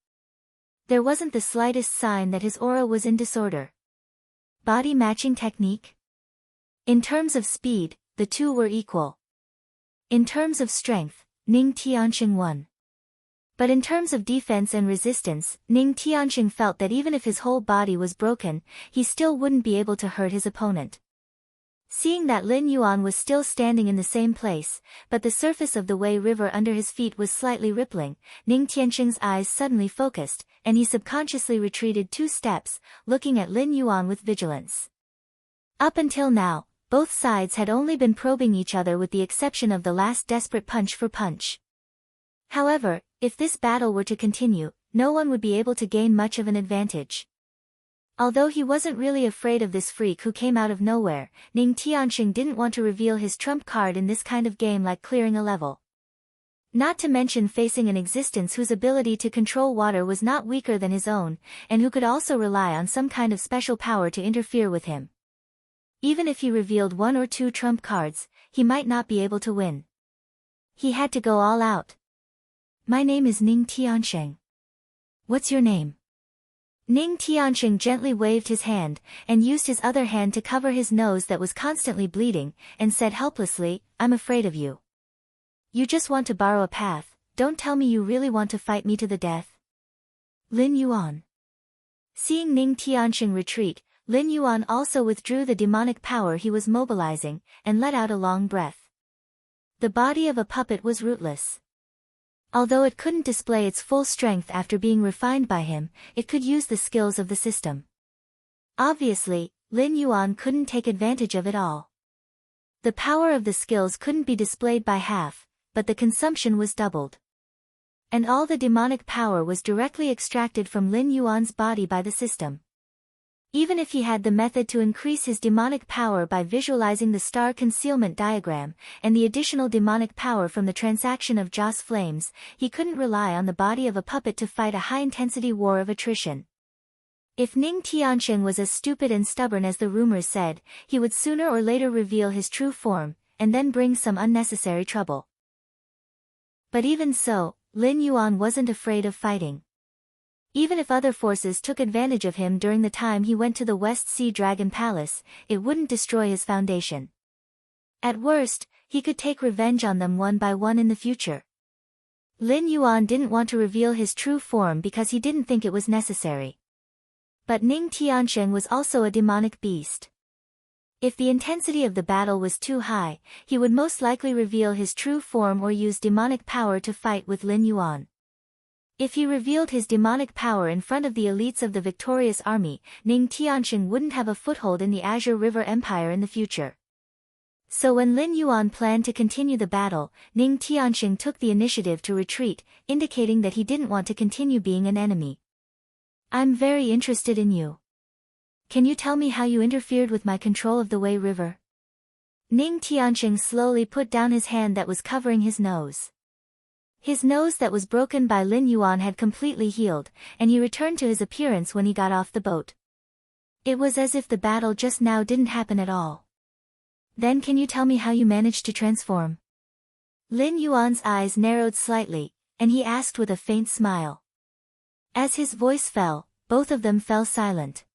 There wasn't the slightest sign that his aura was in disorder. Body matching technique? In terms of speed, the two were equal. In terms of strength, Ning Tiansheng won. But in terms of defense and resistance, Ning Tiansheng felt that even if his whole body was broken, he still wouldn't be able to hurt his opponent. Seeing that Lin Yuan was still standing in the same place, but the surface of the Wei River under his feet was slightly rippling, Ning Tiansheng's eyes suddenly focused, and he subconsciously retreated 2 steps, looking at Lin Yuan with vigilance. Up until now, both sides had only been probing each other with the exception of the last desperate punch for punch. However, if this battle were to continue, no one would be able to gain much of an advantage. Although he wasn't really afraid of this freak who came out of nowhere, Ning Tiansheng didn't want to reveal his trump card in this kind of game like clearing a level. Not to mention facing an existence whose ability to control water was not weaker than his own, and who could also rely on some kind of special power to interfere with him. Even if he revealed 1 or 2 trump cards, he might not be able to win. He had to go all out. "My name is Ning Tiansheng. What's your name?" Ning Tianqing gently waved his hand, and used his other hand to cover his nose that was constantly bleeding, and said helplessly, "I'm afraid of you. You just want to borrow a path, don't tell me you really want to fight me to the death." Lin Yuan. Seeing Ning Tianqing retreat, Lin Yuan also withdrew the demonic power he was mobilizing, and let out a long breath. The body of a puppet was rootless. Although it couldn't display its full strength after being refined by him, it could use the skills of the system. Obviously, Lin Yuan couldn't take advantage of it all. The power of the skills couldn't be displayed by half, but the consumption was doubled. And all the demonic power was directly extracted from Lin Yuan's body by the system. Even if he had the method to increase his demonic power by visualizing the star concealment diagram, and the additional demonic power from the transaction of Joss flames, he couldn't rely on the body of a puppet to fight a high-intensity war of attrition. If Ning Tianqing was as stupid and stubborn as the rumors said, he would sooner or later reveal his true form, and then bring some unnecessary trouble. But even so, Lin Yuan wasn't afraid of fighting. Even if other forces took advantage of him during the time he went to the West Sea Dragon Palace, it wouldn't destroy his foundation. At worst, he could take revenge on them one by one in the future. Lin Yuan didn't want to reveal his true form because he didn't think it was necessary. But Ning Tianqing was also a demonic beast. If the intensity of the battle was too high, he would most likely reveal his true form or use demonic power to fight with Lin Yuan. If he revealed his demonic power in front of the elites of the victorious army, Ning Tianqing wouldn't have a foothold in the Azure River Empire in the future. So when Lin Yuan planned to continue the battle, Ning Tianqing took the initiative to retreat, indicating that he didn't want to continue being an enemy. "I'm very interested in you. Can you tell me how you interfered with my control of the Wei River?" Ning Tianqing slowly put down his hand that was covering his nose. His nose that was broken by Lin Yuan had completely healed, and he returned to his appearance when he got off the boat. It was as if the battle just now didn't happen at all. "Then can you tell me how you managed to transform?" Lin Yuan's eyes narrowed slightly, and he asked with a faint smile. As his voice fell, both of them fell silent.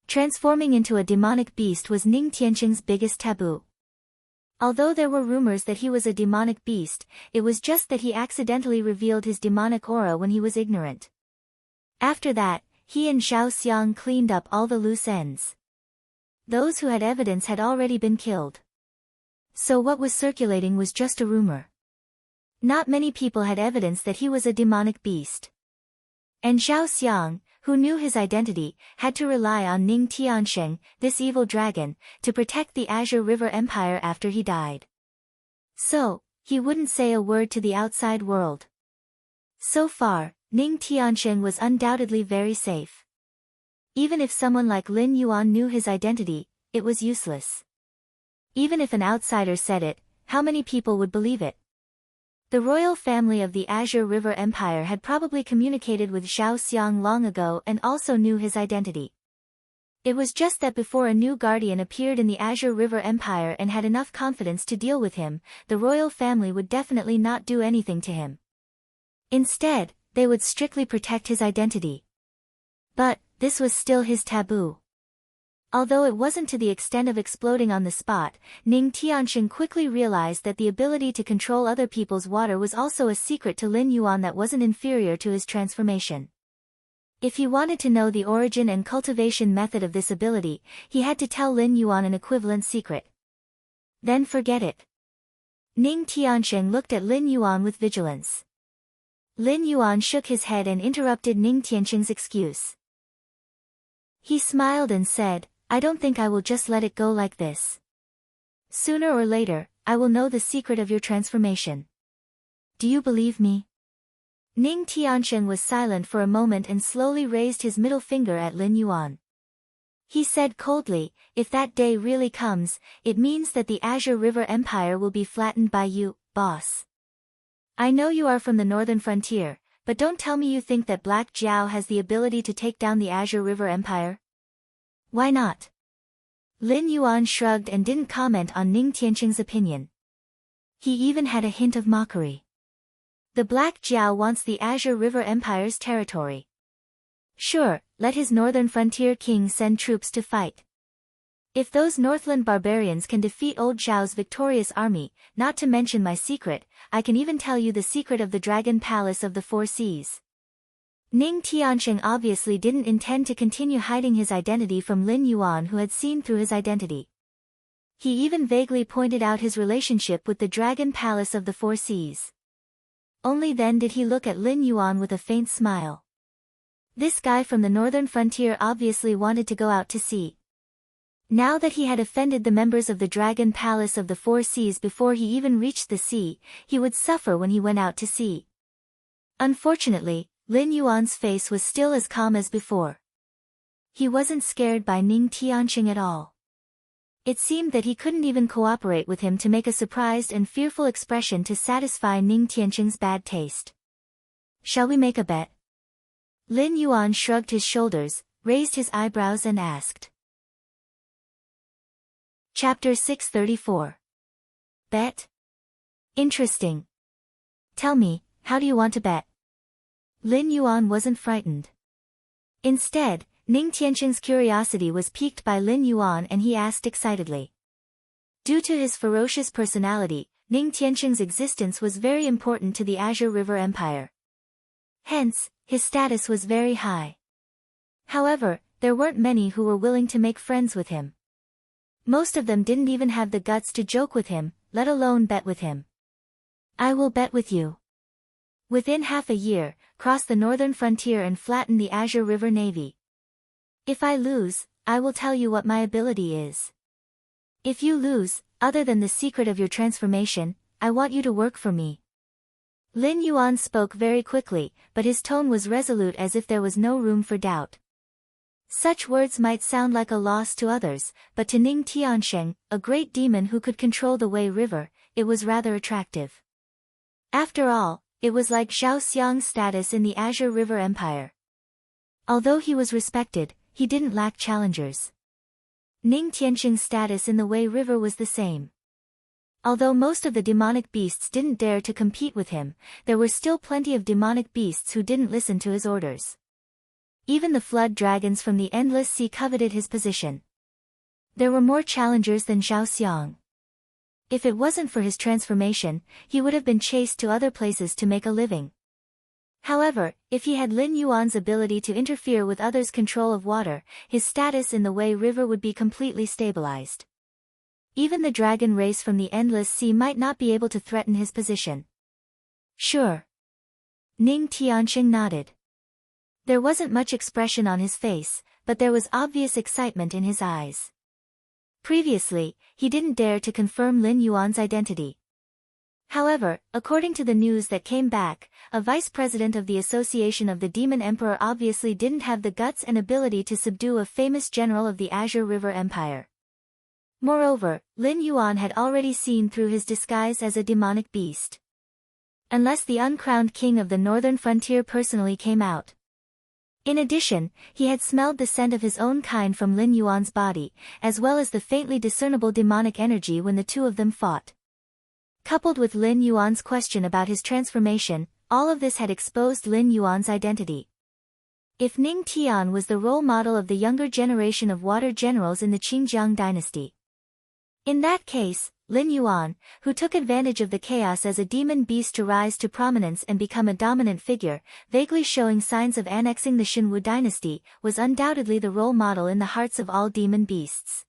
Transforming into a demonic beast was Ning Tianqing's biggest taboo. Although there were rumors that he was a demonic beast, it was just that he accidentally revealed his demonic aura when he was ignorant. After that, he and Zhao Xiang cleaned up all the loose ends. Those who had evidence had already been killed. So what was circulating was just a rumor. Not many people had evidence that he was a demonic beast. And Zhao Xiang, who knew his identity, had to rely on Ning Tianqing, this evil dragon, to protect the Azure River Empire after he died. So, he wouldn't say a word to the outside world. So far, Ning Tianqing was undoubtedly very safe. Even if someone like Lin Yuan knew his identity, it was useless. Even if an outsider said it, how many people would believe it? The royal family of the Azure River Empire had probably communicated with Zhao Xiang long ago and also knew his identity. It was just that before a new guardian appeared in the Azure River Empire and had enough confidence to deal with him, the royal family would definitely not do anything to him. Instead, they would strictly protect his identity. But, this was still his taboo. Although it wasn't to the extent of exploding on the spot, Ning Tianqing quickly realized that the ability to control other people's water was also a secret to Lin Yuan that wasn't inferior to his transformation. If he wanted to know the origin and cultivation method of this ability, he had to tell Lin Yuan an equivalent secret. Then forget it. Ning Tianqing looked at Lin Yuan with vigilance. Lin Yuan shook his head and interrupted Ning Tianqing's excuse. He smiled and said, "I don't think I will just let it go like this. Sooner or later, I will know the secret of your transformation. Do you believe me?" Ning Tianqing was silent for a moment and slowly raised his middle finger at Lin Yuan. He said coldly, "If that day really comes, it means that the Azure River Empire will be flattened by you, boss. I know you are from the northern frontier, but don't tell me you think that Black Jiao has the ability to take down the Azure River Empire. Why not?" Lin Yuan shrugged and didn't comment on Ning Tianqing's opinion. He even had a hint of mockery. The Black Jiao wants the Azure River Empire's territory. Sure, let his northern frontier king send troops to fight. If those Northland barbarians can defeat old Zhao's victorious army, not to mention my secret, I can even tell you the secret of the Dragon Palace of the Four Seas. Ning Tiansheng obviously didn't intend to continue hiding his identity from Lin Yuan, who had seen through his identity. He even vaguely pointed out his relationship with the Dragon Palace of the Four Seas. Only then did he look at Lin Yuan with a faint smile. This guy from the northern frontier obviously wanted to go out to sea. Now that he had offended the members of the Dragon Palace of the Four Seas before he even reached the sea, he would suffer when he went out to sea. Unfortunately, Lin Yuan's face was still as calm as before. He wasn't scared by Ning Tianqing at all. It seemed that he couldn't even cooperate with him to make a surprised and fearful expression to satisfy Ning Tianqing's bad taste. Shall we make a bet? Lin Yuan shrugged his shoulders, raised his eyebrows and asked. Chapter 634. Bet? Interesting. Tell me, how do you want to bet? Lin Yuan wasn't frightened. Instead, Ning Tianqing's curiosity was piqued by Lin Yuan and he asked excitedly. Due to his ferocious personality, Ning Tianqing's existence was very important to the Azure River Empire. Hence, his status was very high. However, there weren't many who were willing to make friends with him. Most of them didn't even have the guts to joke with him, let alone bet with him. I will bet with you. Within half a year, cross the northern frontier and flatten the Azure River Navy. If I lose, I will tell you what my ability is. If you lose, other than the secret of your transformation, I want you to work for me. Lin Yuan spoke very quickly, but his tone was resolute as if there was no room for doubt. Such words might sound like a loss to others, but to Ning Tiansheng, a great demon who could control the Wei River, it was rather attractive. After all, it was like Zhao Xiang's status in the Azure River Empire. Although he was respected, he didn't lack challengers. Ning Tiansheng's status in the Wei River was the same. Although most of the demonic beasts didn't dare to compete with him, there were still plenty of demonic beasts who didn't listen to his orders. Even the flood dragons from the endless sea coveted his position. There were more challengers than Zhao Xiang. If it wasn't for his transformation, he would have been chased to other places to make a living. However, if he had Lin Yuan's ability to interfere with others' control of water, his status in the Wei River would be completely stabilized. Even the dragon race from the endless sea might not be able to threaten his position. Sure. Ning Tiansheng nodded. There wasn't much expression on his face, but there was obvious excitement in his eyes. Previously, he didn't dare to confirm Lin Yuan's identity. However, according to the news that came back, a vice president of the Association of the Demon Emperor obviously didn't have the guts and ability to subdue a famous general of the Azure River Empire. Moreover, Lin Yuan had already seen through his disguise as a demonic beast. Unless the uncrowned king of the northern frontier personally came out. In addition, he had smelled the scent of his own kind from Lin Yuan's body, as well as the faintly discernible demonic energy when the two of them fought. Coupled with Lin Yuan's question about his transformation, all of this had exposed Lin Yuan's identity. If Ning Tian was the role model of the younger generation of water generals in the Qingjiang dynasty. In that case, Lin Yuan, who took advantage of the chaos as a demon beast to rise to prominence and become a dominant figure, vaguely showing signs of annexing the Xinwu dynasty, was undoubtedly the role model in the hearts of all demon beasts.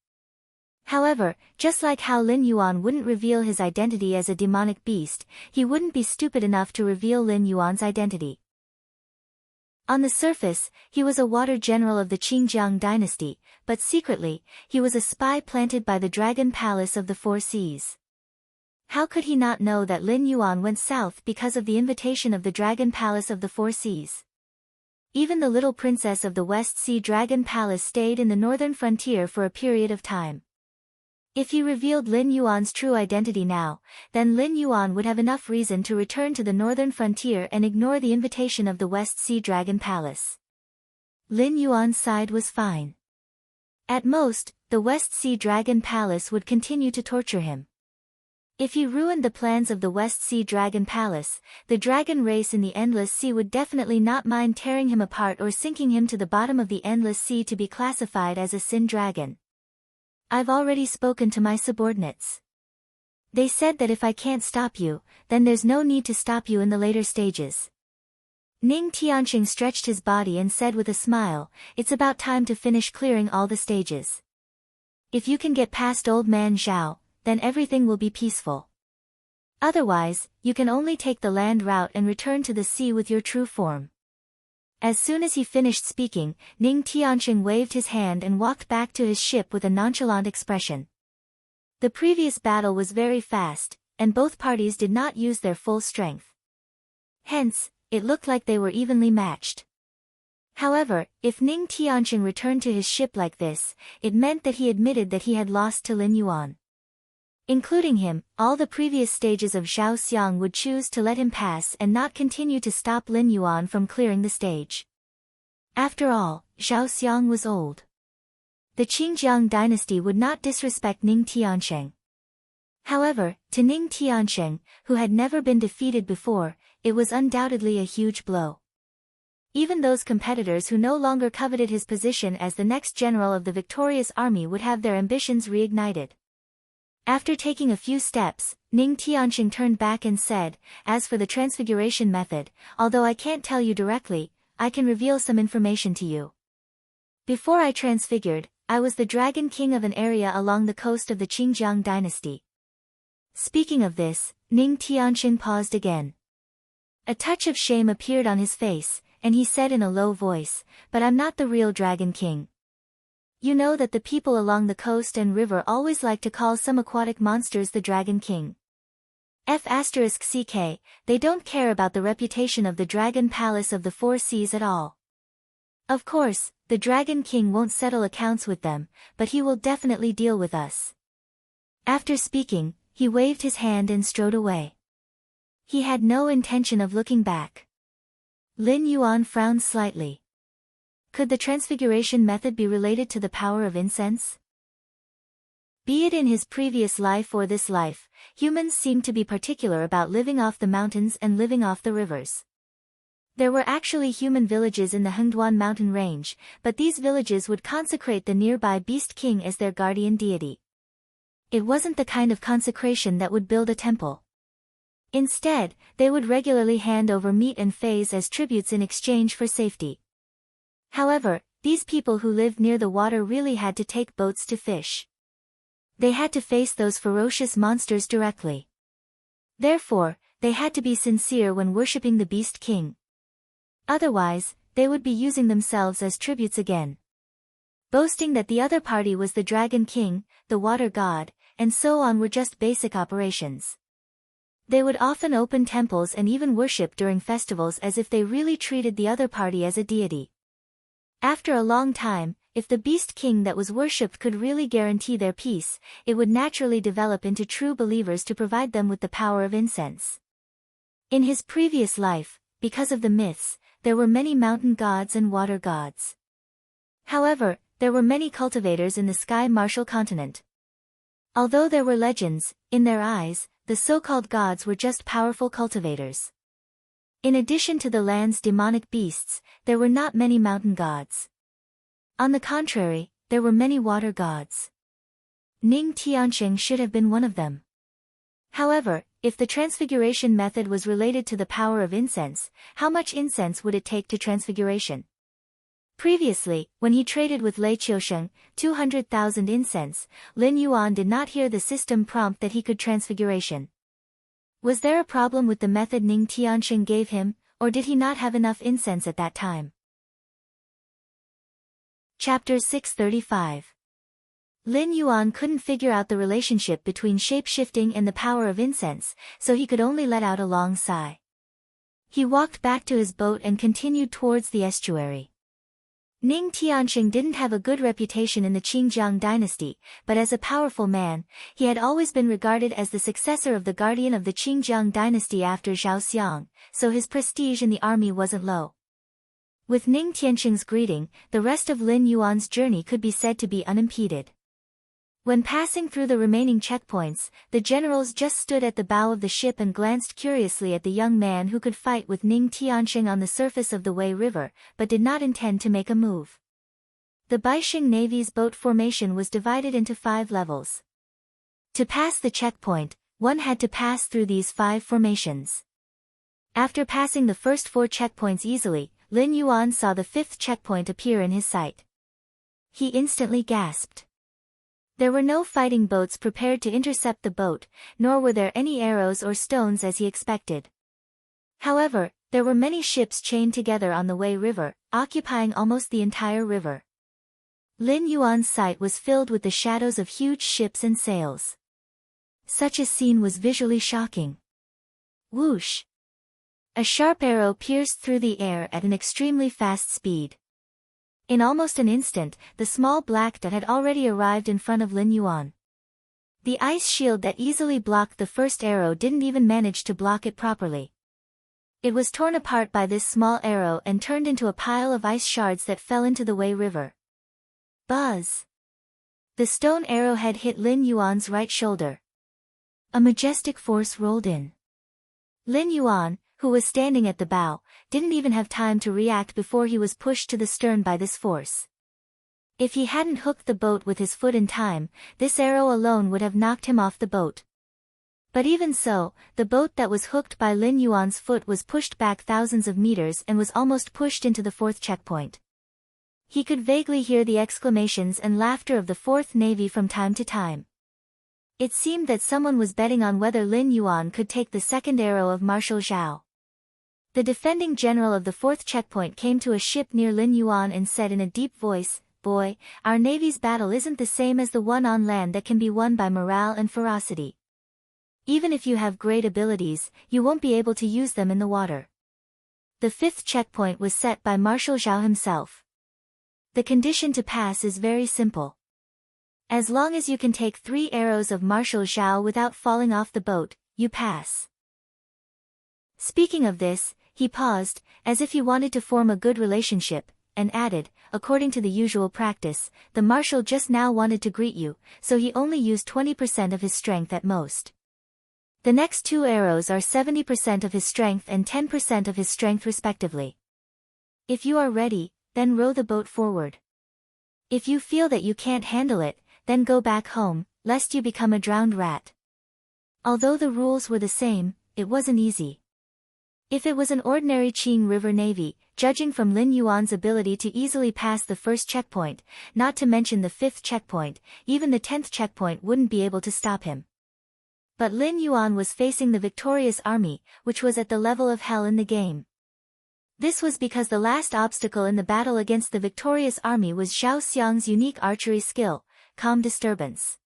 However, just like how Lin Yuan wouldn't reveal his identity as a demonic beast, he wouldn't be stupid enough to reveal Lin Yuan's identity. On the surface, he was a water general of the Qingjiang dynasty, but secretly, he was a spy planted by the Dragon Palace of the Four Seas. How could he not know that Lin Yuan went south because of the invitation of the Dragon Palace of the Four Seas? Even the little princess of the West Sea Dragon Palace stayed in the northern frontier for a period of time. If he revealed Lin Yuan's true identity now, then Lin Yuan would have enough reason to return to the northern frontier and ignore the invitation of the West Sea Dragon Palace. Lin Yuan's side was fine. At most, the West Sea Dragon Palace would continue to torture him. If he ruined the plans of the West Sea Dragon Palace, the dragon race in the Endless Sea would definitely not mind tearing him apart or sinking him to the bottom of the Endless Sea to be classified as a sin dragon. I've already spoken to my subordinates. They said that if I can't stop you, then there's no need to stop you in the later stages. Ning Tianqing stretched his body and said with a smile, it's about time to finish clearing all the stages. If you can get past old man Zhao, then everything will be peaceful. Otherwise, you can only take the land route and return to the sea with your true form. As soon as he finished speaking, Ning Tianqing waved his hand and walked back to his ship with a nonchalant expression. The previous battle was very fast, and both parties did not use their full strength. Hence, it looked like they were evenly matched. However, if Ning Tianqing returned to his ship like this, it meant that he admitted that he had lost to Lin Yuan. Including him, all the previous stages of Zhao Xiang would choose to let him pass and not continue to stop Lin Yuan from clearing the stage. After all, Zhao Xiang was old. The Qingjiang dynasty would not disrespect Ning Tianqing. However, to Ning Tianqing, who had never been defeated before, it was undoubtedly a huge blow. Even those competitors who no longer coveted his position as the next general of the victorious army would have their ambitions reignited. After taking a few steps, Ning Tianqing turned back and said, as for the transfiguration method, although I can't tell you directly, I can reveal some information to you. Before I transfigured, I was the Dragon King of an area along the coast of the Qingjiang dynasty. Speaking of this, Ning Tianqing paused again. A touch of shame appeared on his face, and he said in a low voice, but I'm not the real Dragon King. You know that the people along the coast and river always like to call some aquatic monsters the Dragon King. *CK, they don't care about the reputation of the Dragon Palace of the Four Seas at all. Of course, the Dragon King won't settle accounts with them, but he will definitely deal with us. After speaking, he waved his hand and strode away. He had no intention of looking back. Lin Yuan frowned slightly. Could the transfiguration method be related to the power of incense? Be it in his previous life or this life, humans seemed to be particular about living off the mountains and living off the rivers. There were actually human villages in the Hengduan mountain range, but these villages would consecrate the nearby Beast King as their guardian deity. It wasn't the kind of consecration that would build a temple. Instead, they would regularly hand over meat and fays as tributes in exchange for safety. However, these people who lived near the water really had to take boats to fish. They had to face those ferocious monsters directly. Therefore, they had to be sincere when worshipping the Beast King. Otherwise, they would be using themselves as tributes again. Boasting that the other party was the Dragon King, the Water God, and so on were just basic operations. They would often open temples and even worship during festivals as if they really treated the other party as a deity. After a long time, if the Beast King that was worshipped could really guarantee their peace, it would naturally develop into true believers to provide them with the power of incense. In his previous life, because of the myths, there were many mountain gods and water gods. However, there were many cultivators in the Sky Martial continent. Although there were legends, in their eyes, the so-called gods were just powerful cultivators. In addition to the land's demonic beasts, there were not many mountain gods. On the contrary, there were many water gods. Ning Tianqing should have been one of them. However, if the transfiguration method was related to the power of incense, how much incense would it take to transfiguration? Previously, when he traded with Lei Qiusheng, 200,000 incense, Lin Yuan did not hear the system prompt that he could transfiguration. Was there a problem with the method Ning Tianqing gave him, or did he not have enough incense at that time? Chapter 635. Lin Yuan couldn't figure out the relationship between shape-shifting and the power of incense, so he could only let out a long sigh. He walked back to his boat and continued towards the estuary. Ning Tianqing didn't have a good reputation in the Qingjiang dynasty, but as a powerful man, he had always been regarded as the successor of the guardian of the Qingjiang dynasty after Zhao Xiang, so his prestige in the army wasn't low. With Ning Tianqing's greeting, the rest of Lin Yuan's journey could be said to be unimpeded. When passing through the remaining checkpoints, the generals just stood at the bow of the ship and glanced curiously at the young man who could fight with Ning Tianxing on the surface of the Wei River, but did not intend to make a move. The Baixing Navy's boat formation was divided into 5 levels. To pass the checkpoint, one had to pass through these 5 formations. After passing the first 4 checkpoints easily, Lin Yuan saw the 5th checkpoint appear in his sight. He instantly gasped. There were no fighting boats prepared to intercept the boat, nor were there any arrows or stones as he expected. However, there were many ships chained together on the Wei River, occupying almost the entire river. Lin Yuan's sight was filled with the shadows of huge ships and sails. Such a scene was visually shocking. Whoosh! A sharp arrow pierced through the air at an extremely fast speed. In almost an instant, the small black dot had already arrived in front of Lin Yuan. The ice shield that easily blocked the first arrow didn't even manage to block it properly. It was torn apart by this small arrow and turned into a pile of ice shards that fell into the Wei River. Buzz! The stone arrowhead hit Lin Yuan's right shoulder. A majestic force rolled in. Lin Yuan, who was standing at the bow, didn't even have time to react before he was pushed to the stern by this force. If he hadn't hooked the boat with his foot in time, this arrow alone would have knocked him off the boat. But even so, the boat that was hooked by Lin Yuan's foot was pushed back thousands of meters and was almost pushed into the 4th checkpoint. He could vaguely hear the exclamations and laughter of the 4th Navy from time to time. It seemed that someone was betting on whether Lin Yuan could take the 2nd arrow of Marshal Zhao. The defending general of the 4th checkpoint came to a ship near Lin Yuan and said in a deep voice, "Boy, our Navy's battle isn't the same as the one on land that can be won by morale and ferocity. Even if you have great abilities, you won't be able to use them in the water." The 5th checkpoint was set by Marshal Zhao himself. The condition to pass is very simple. As long as you can take 3 arrows of Marshal Zhao without falling off the boat, you pass. Speaking of this, he paused, as if he wanted to form a good relationship, and added, "According to the usual practice, the marshal just now wanted to greet you, so he only used 20% of his strength at most. The next 2 arrows are 70% of his strength and 10% of his strength respectively. If you are ready, then row the boat forward. If you feel that you can't handle it, then go back home, lest you become a drowned rat." Although the rules were the same, it wasn't easy. If it was an ordinary Qing River Navy, judging from Lin Yuan's ability to easily pass the 1st checkpoint, not to mention the 5th checkpoint, even the 10th checkpoint wouldn't be able to stop him. But Lin Yuan was facing the victorious army, which was at the level of hell in the game. This was because the last obstacle in the battle against the victorious army was Zhao Xiang's unique archery skill, calm disturbance.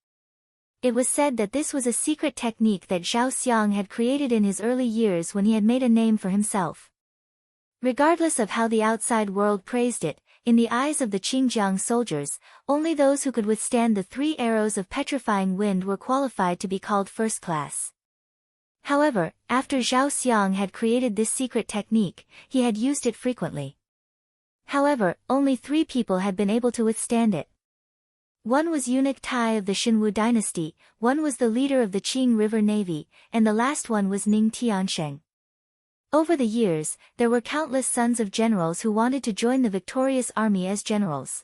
It was said that this was a secret technique that Zhao Xiang had created in his early years when he had made a name for himself. Regardless of how the outside world praised it, in the eyes of the Qingjiang soldiers, only those who could withstand the 3 arrows of petrifying wind were qualified to be called first class. However, after Zhao Xiang had created this secret technique, he had used it frequently. However, only 3 people had been able to withstand it. One was eunuch Tai of the Xinwu dynasty, one was the leader of the Qing River Navy, and the last one was Ning Tianxing. Over the years, there were countless sons of generals who wanted to join the victorious army as generals.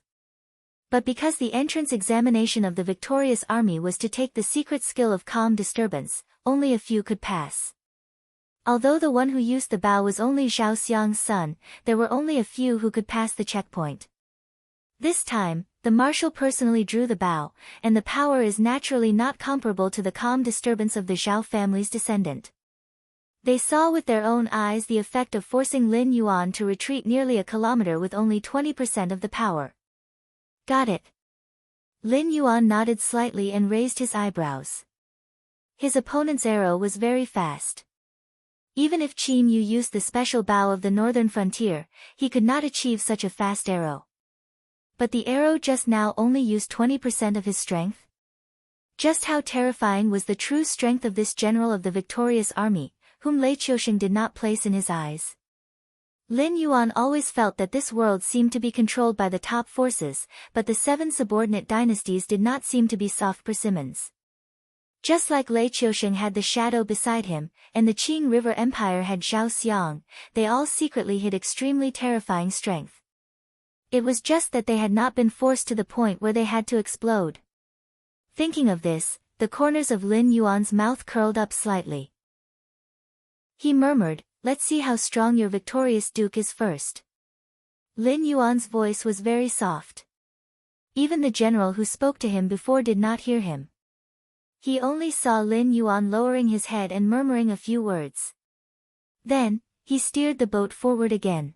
But because the entrance examination of the victorious army was to take the secret skill of calm disturbance, only a few could pass. Although the one who used the bow was only Zhao Xiang's son, there were only a few who could pass the checkpoint. This time, the marshal personally drew the bow, and the power is naturally not comparable to the calm disturbance of the Zhao family's descendant. They saw with their own eyes the effect of forcing Lin Yuan to retreat nearly a kilometer with only 20% of the power. Got it. Lin Yuan nodded slightly and raised his eyebrows. His opponent's arrow was very fast. Even if Qin Yu used the special bow of the northern frontier, he could not achieve such a fast arrow. But the arrow just now only used 20% of his strength? Just how terrifying was the true strength of this general of the victorious army, whom Lei Qiusheng did not place in his eyes? Lin Yuan always felt that this world seemed to be controlled by the top forces, but the 7 subordinate dynasties did not seem to be soft persimmons. Just like Lei Qiusheng had the shadow beside him, and the Qing River Empire had Zhao Xiang, they all secretly hid extremely terrifying strength. It was just that they had not been forced to the point where they had to explode. Thinking of this, the corners of Lin Yuan's mouth curled up slightly. He murmured, "Let's see how strong your victorious duke is first." Lin Yuan's voice was very soft. Even the general who spoke to him before did not hear him. He only saw Lin Yuan lowering his head and murmuring a few words. Then, he steered the boat forward again.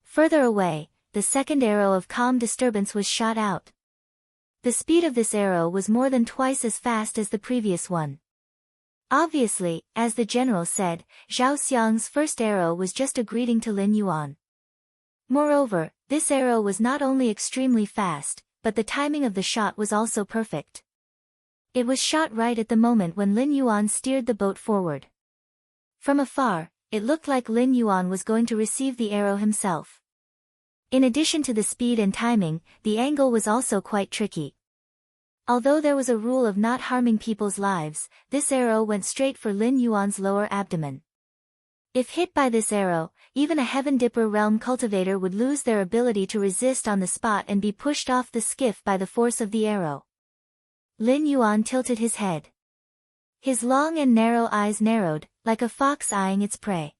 Further away, the second arrow of calm disturbance was shot out. The speed of this arrow was more than twice as fast as the previous one. Obviously, as the general said, Zhao Xiang's first arrow was just a greeting to Lin Yuan. Moreover, this arrow was not only extremely fast, but the timing of the shot was also perfect. It was shot right at the moment when Lin Yuan steered the boat forward. From afar, it looked like Lin Yuan was going to receive the arrow himself. In addition to the speed and timing, the angle was also quite tricky. Although there was a rule of not harming people's lives, this arrow went straight for Lin Yuan's lower abdomen. If hit by this arrow, even a Heaven Dipper realm cultivator would lose their ability to resist on the spot and be pushed off the skiff by the force of the arrow. Lin Yuan tilted his head. His long and narrow eyes narrowed, like a fox eyeing its prey.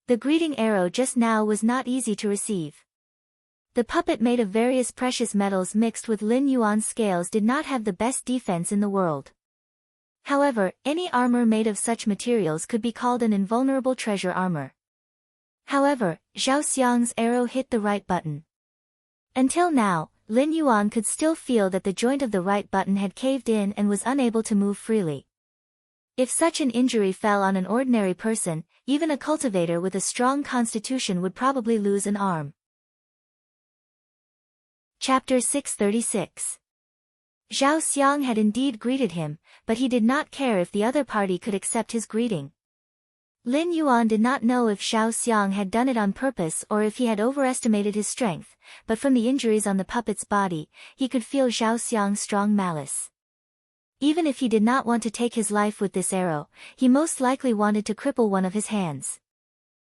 The greeting arrow just now was not easy to receive. The puppet made of various precious metals mixed with Lin Yuan's scales did not have the best defense in the world. However, any armor made of such materials could be called an invulnerable treasure armor. However, Zhao Xiang's arrow hit the right button. Until now, Lin Yuan could still feel that the joint of the right button had caved in and was unable to move freely. If such an injury fell on an ordinary person, even a cultivator with a strong constitution would probably lose an arm. Chapter 636. Zhao Xiang had indeed greeted him, but he did not care if the other party could accept his greeting. Lin Yuan did not know if Zhao Xiang had done it on purpose or if he had overestimated his strength, but from the injuries on the puppet's body, he could feel Zhao Xiang's strong malice. Even if he did not want to take his life with this arrow, he most likely wanted to cripple one of his hands.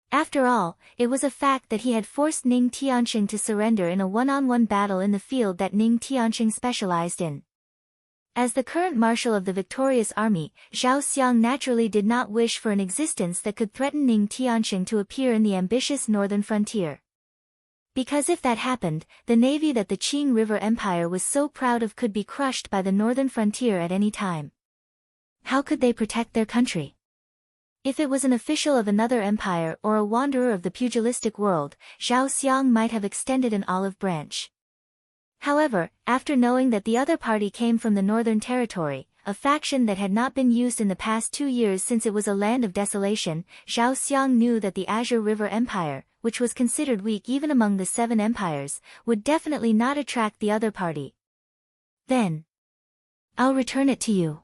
After all, it was a fact that he had forced Ning Tianqing to surrender in a one-on-one battle in the field that Ning Tianqing specialized in. As the current marshal of the victorious army, Zhao Xiang naturally did not wish for an existence that could threaten Ning Tianqing to appear in the ambitious northern frontier. Because if that happened, the navy that the Qing River Empire was so proud of could be crushed by the northern frontier at any time. How could they protect their country? If it was an official of another empire or a wanderer of the pugilistic world, Zhao Xiang might have extended an olive branch. However, after knowing that the other party came from the Northern Territory, a faction that had not been used in the past 2 years since it was a land of desolation, Zhao Xiang knew that the Azure River Empire, which was considered weak even among the 7 empires, would definitely not attract the other party. Then, "I'll return it to you."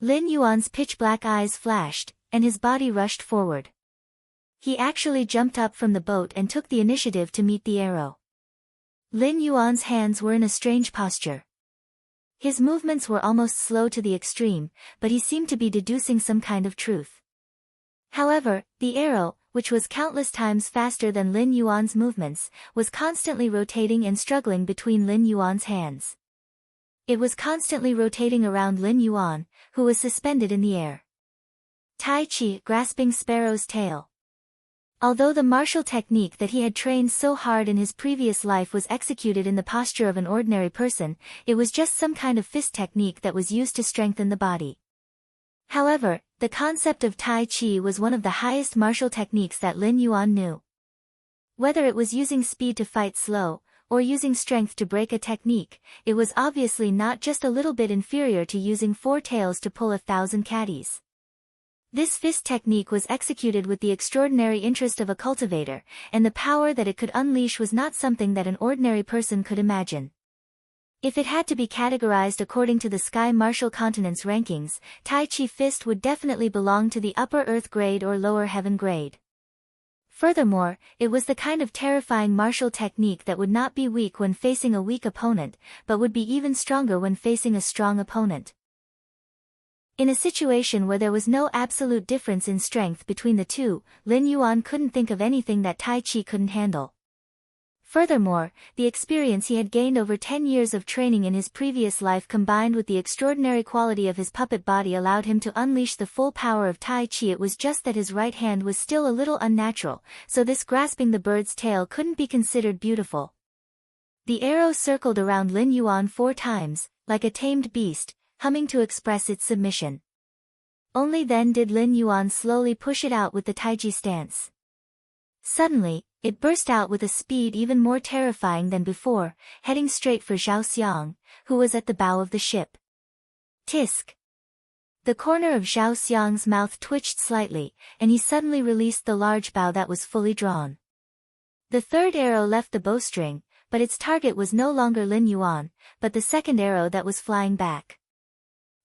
Lin Yuan's pitch-black eyes flashed, and his body rushed forward. He actually jumped up from the boat and took the initiative to meet the arrow. Lin Yuan's hands were in a strange posture. His movements were almost slow to the extreme, but he seemed to be deducing some kind of truth. However, the arrow, which was countless times faster than Lin Yuan's movements, was constantly rotating and struggling between Lin Yuan's hands. It was constantly rotating around Lin Yuan, who was suspended in the air. Tai Chi, grasping sparrow's tail. Although the martial technique that he had trained so hard in his previous life was executed in the posture of an ordinary person, it was just some kind of fist technique that was used to strengthen the body. However, the concept of Tai Chi was one of the highest martial techniques that Lin Yuan knew. Whether it was using speed to fight slow, or using strength to break a technique, it was obviously not just a little bit inferior to using 4 tails to pull 1,000 caddies. This fist technique was executed with the extraordinary interest of a cultivator, and the power that it could unleash was not something that an ordinary person could imagine. If it had to be categorized according to the Sky Martial Continent's rankings, Tai Chi Fist would definitely belong to the upper Earth grade or lower Heaven grade. Furthermore, it was the kind of terrifying martial technique that would not be weak when facing a weak opponent, but would be even stronger when facing a strong opponent. In a situation where there was no absolute difference in strength between the two, Lin Yuan couldn't think of anything that Tai Chi couldn't handle. Furthermore, the experience he had gained over 10 years of training in his previous life combined with the extraordinary quality of his puppet body allowed him to unleash the full power of Tai Chi. It was just that his right hand was still a little unnatural, so this grasping the bird's tail couldn't be considered beautiful. The arrow circled around Lin Yuan 4 times, like a tamed beast, humming to express its submission. Only then did Lin Yuan slowly push it out with the Taiji stance. Suddenly, it burst out with a speed even more terrifying than before, heading straight for Zhao Xiang, who was at the bow of the ship. Tisk! The corner of Zhao Xiang's mouth twitched slightly, and he suddenly released the large bow that was fully drawn. The third arrow left the bowstring, but its target was no longer Lin Yuan, but the second arrow that was flying back.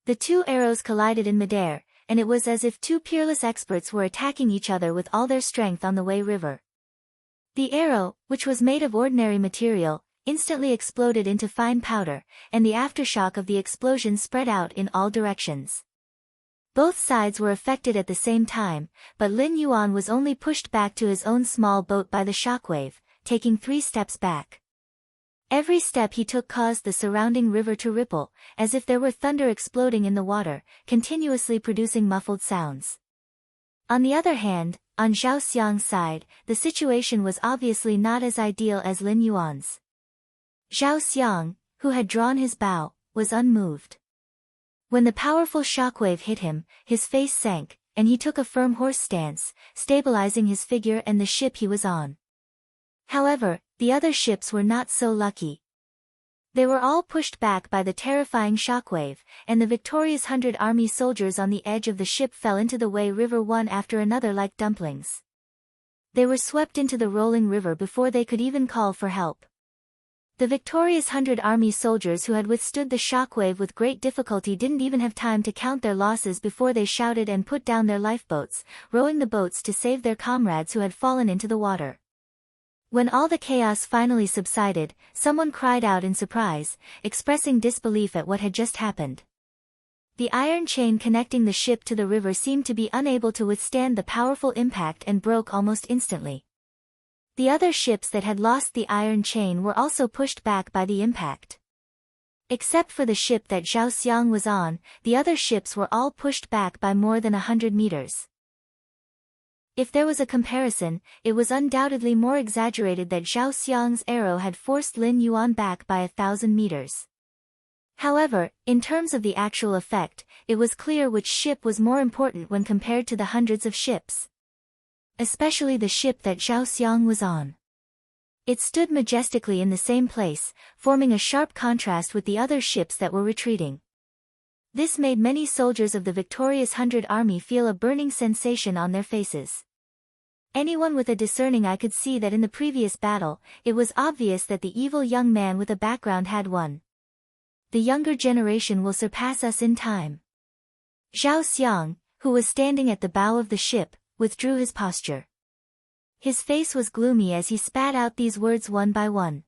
The 2 arrows collided in midair, and it was as if 2 peerless experts were attacking each other with all their strength on the Wei River. The arrow, which was made of ordinary material, instantly exploded into fine powder, and the aftershock of the explosion spread out in all directions. Both sides were affected at the same time, but Lin Yuan was only pushed back to his own small boat by the shockwave, taking 3 steps back. Every step he took caused the surrounding river to ripple, as if there were thunder exploding in the water, continuously producing muffled sounds. On the other hand, on Zhao Xiang's side, the situation was obviously not as ideal as Lin Yuan's. Zhao Xiang, who had drawn his bow, was unmoved. When the powerful shockwave hit him, his face sank, and he took a firm horse stance, stabilizing his figure and the ship he was on. However, the other ships were not so lucky. They were all pushed back by the terrifying shockwave, and the victorious 100 army soldiers on the edge of the ship fell into the Wei River one after another like dumplings. They were swept into the rolling river before they could even call for help. The victorious 100 army soldiers who had withstood the shockwave with great difficulty didn't even have time to count their losses before they shouted and put down their lifeboats, rowing the boats to save their comrades who had fallen into the water. When all the chaos finally subsided, someone cried out in surprise, expressing disbelief at what had just happened. The iron chain connecting the ship to the river seemed to be unable to withstand the powerful impact and broke almost instantly. The other ships that had lost the iron chain were also pushed back by the impact. Except for the ship that Zhao Xiang was on, the other ships were all pushed back by more than 100 meters. If there was a comparison, it was undoubtedly more exaggerated that Zhao Xiang's arrow had forced Lin Yuan back by 1,000 meters. However, in terms of the actual effect, it was clear which ship was more important when compared to the hundreds of ships. Especially the ship that Zhao Xiang was on. It stood majestically in the same place, forming a sharp contrast with the other ships that were retreating. This made many soldiers of the victorious 100 army feel a burning sensation on their faces. Anyone with a discerning eye could see that in the previous battle, it was obvious that the evil young man with a background had won. The younger generation will surpass us in time. Zhao Xiang, who was standing at the bow of the ship, withdrew his posture. His face was gloomy as he spat out these words one by one.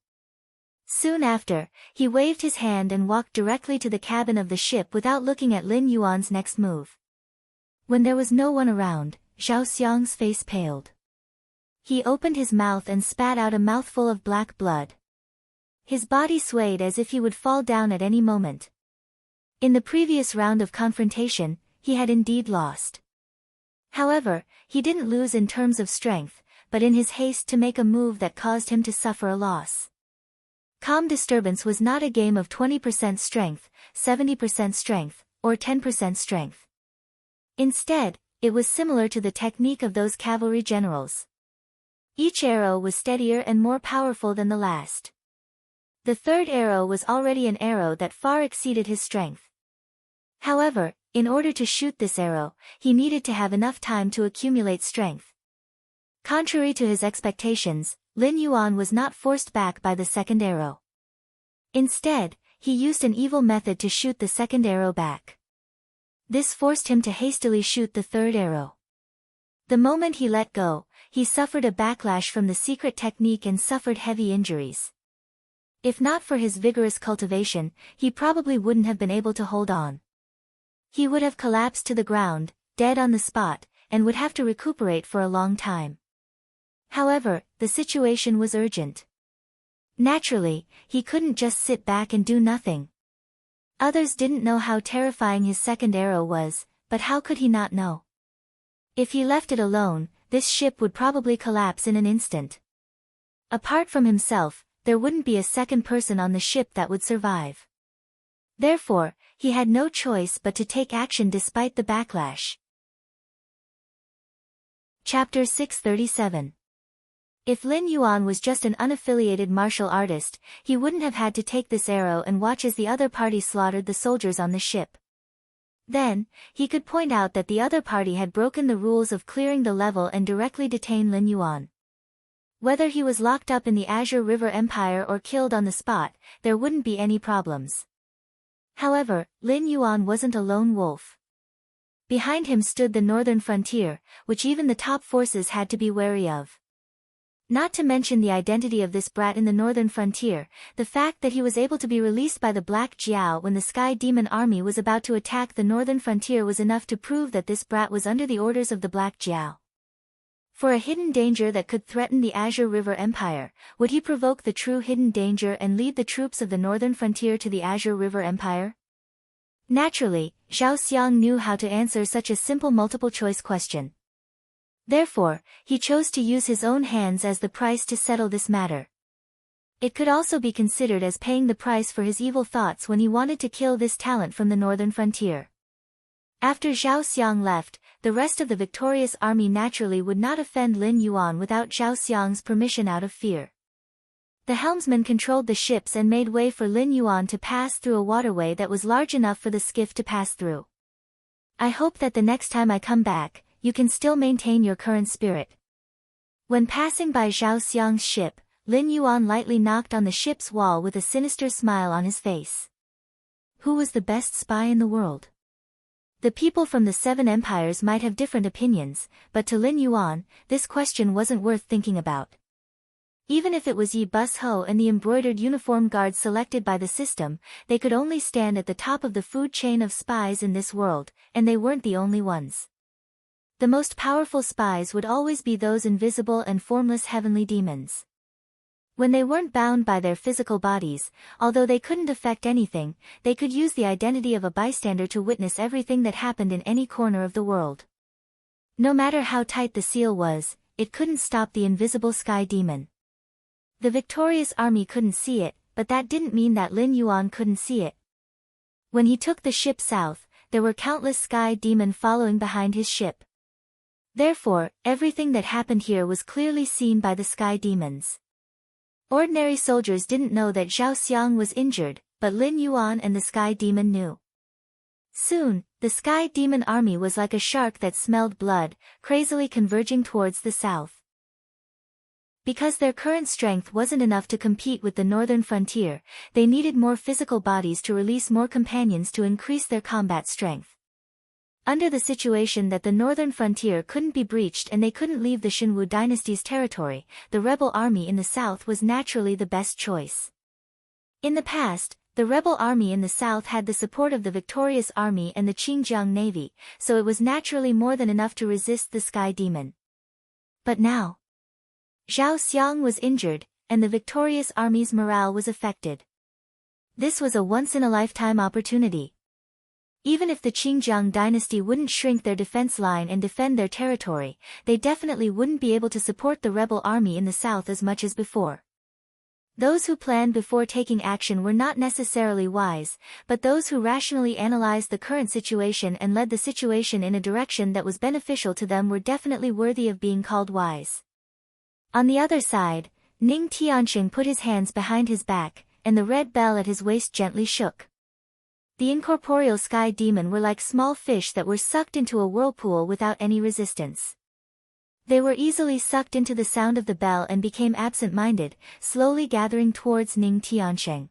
Soon after, he waved his hand and walked directly to the cabin of the ship without looking at Lin Yuan's next move. When there was no one around, Zhao Xiang's face paled. He opened his mouth and spat out a mouthful of black blood. His body swayed as if he would fall down at any moment. In the previous round of confrontation, he had indeed lost. However, he didn't lose in terms of strength, but in his haste to make a move that caused him to suffer a loss. Calm disturbance was not a game of 20% strength, 70% strength, or 10% strength. Instead, it was similar to the technique of those cavalry generals. Each arrow was steadier and more powerful than the last. The third arrow was already an arrow that far exceeded his strength. However, in order to shoot this arrow, he needed to have enough time to accumulate strength. Contrary to his expectations, Lin Yuan was not forced back by the second arrow. Instead, he used an evil method to shoot the second arrow back. This forced him to hastily shoot the third arrow. The moment he let go, he suffered a backlash from the secret technique and suffered heavy injuries. If not for his vigorous cultivation, he probably wouldn't have been able to hold on. He would have collapsed to the ground, dead on the spot, and would have to recuperate for a long time. However, the situation was urgent. Naturally, he couldn't just sit back and do nothing. Others didn't know how terrifying his second arrow was, but how could he not know? If he left it alone, this ship would probably collapse in an instant. Apart from himself, there wouldn't be a second person on the ship that would survive. Therefore, he had no choice but to take action despite the backlash. Chapter 637. If Lin Yuan was just an unaffiliated martial artist, he wouldn't have had to take this arrow and watch as the other party slaughtered the soldiers on the ship. Then, he could point out that the other party had broken the rules of clearing the level and directly detain Lin Yuan. Whether he was locked up in the Azure River Empire or killed on the spot, there wouldn't be any problems. However, Lin Yuan wasn't a lone wolf. Behind him stood the northern frontier, which even the top forces had to be wary of. Not to mention the identity of this brat in the northern frontier, the fact that he was able to be released by the Black Jiao when the Sky Demon army was about to attack the northern frontier was enough to prove that this brat was under the orders of the Black Jiao. For a hidden danger that could threaten the Azure River Empire, would he provoke the true hidden danger and lead the troops of the northern frontier to the Azure River Empire? Naturally, Zhao Xiang knew how to answer such a simple multiple-choice question. Therefore, he chose to use his own hands as the price to settle this matter. It could also be considered as paying the price for his evil thoughts when he wanted to kill this talent from the northern frontier. After Zhao Xiang left, the rest of the victorious army naturally would not offend Lin Yuan without Zhao Xiang's permission out of fear. The helmsman controlled the ships and made way for Lin Yuan to pass through a waterway that was large enough for the skiff to pass through. I hope that the next time I come back, you can still maintain your current spirit. When passing by Zhao Xiang's ship, Lin Yuan lightly knocked on the ship's wall with a sinister smile on his face. Who was the best spy in the world? The people from the Seven Empires might have different opinions, but to Lin Yuan, this question wasn't worth thinking about. Even if it was Yi Bus Ho and the embroidered uniform guards selected by the system, they could only stand at the top of the food chain of spies in this world, and they weren't the only ones. The most powerful spies would always be those invisible and formless heavenly demons. When they weren't bound by their physical bodies, although they couldn't affect anything, they could use the identity of a bystander to witness everything that happened in any corner of the world. No matter how tight the seal was, it couldn't stop the invisible sky demon. The victorious army couldn't see it, but that didn't mean that Lin Yuan couldn't see it. When he took the ship south, there were countless sky demon following behind his ship. Therefore, everything that happened here was clearly seen by the sky demons. Ordinary soldiers didn't know that Zhao Xiang was injured, but Lin Yuan and the sky demon knew. Soon, the sky demon army was like a shark that smelled blood, crazily converging towards the south. Because their current strength wasn't enough to compete with the northern frontier, they needed more physical bodies to release more companions to increase their combat strength. Under the situation that the northern frontier couldn't be breached and they couldn't leave the Shenwu dynasty's territory, the rebel army in the south was naturally the best choice. In the past, the rebel army in the south had the support of the victorious army and the Qingjiang navy, so it was naturally more than enough to resist the sky demon. But now, Zhao Xiang was injured, and the victorious army's morale was affected. This was a once-in-a-lifetime opportunity. Even if the Qingjiang dynasty wouldn't shrink their defense line and defend their territory, they definitely wouldn't be able to support the rebel army in the south as much as before. Those who planned before taking action were not necessarily wise, but those who rationally analyzed the current situation and led the situation in a direction that was beneficial to them were definitely worthy of being called wise. On the other side, Ning Tianxing put his hands behind his back, and the red bell at his waist gently shook. The incorporeal sky demon were like small fish that were sucked into a whirlpool without any resistance. They were easily sucked into the sound of the bell and became absent-minded, slowly gathering towards Ning Tianxing.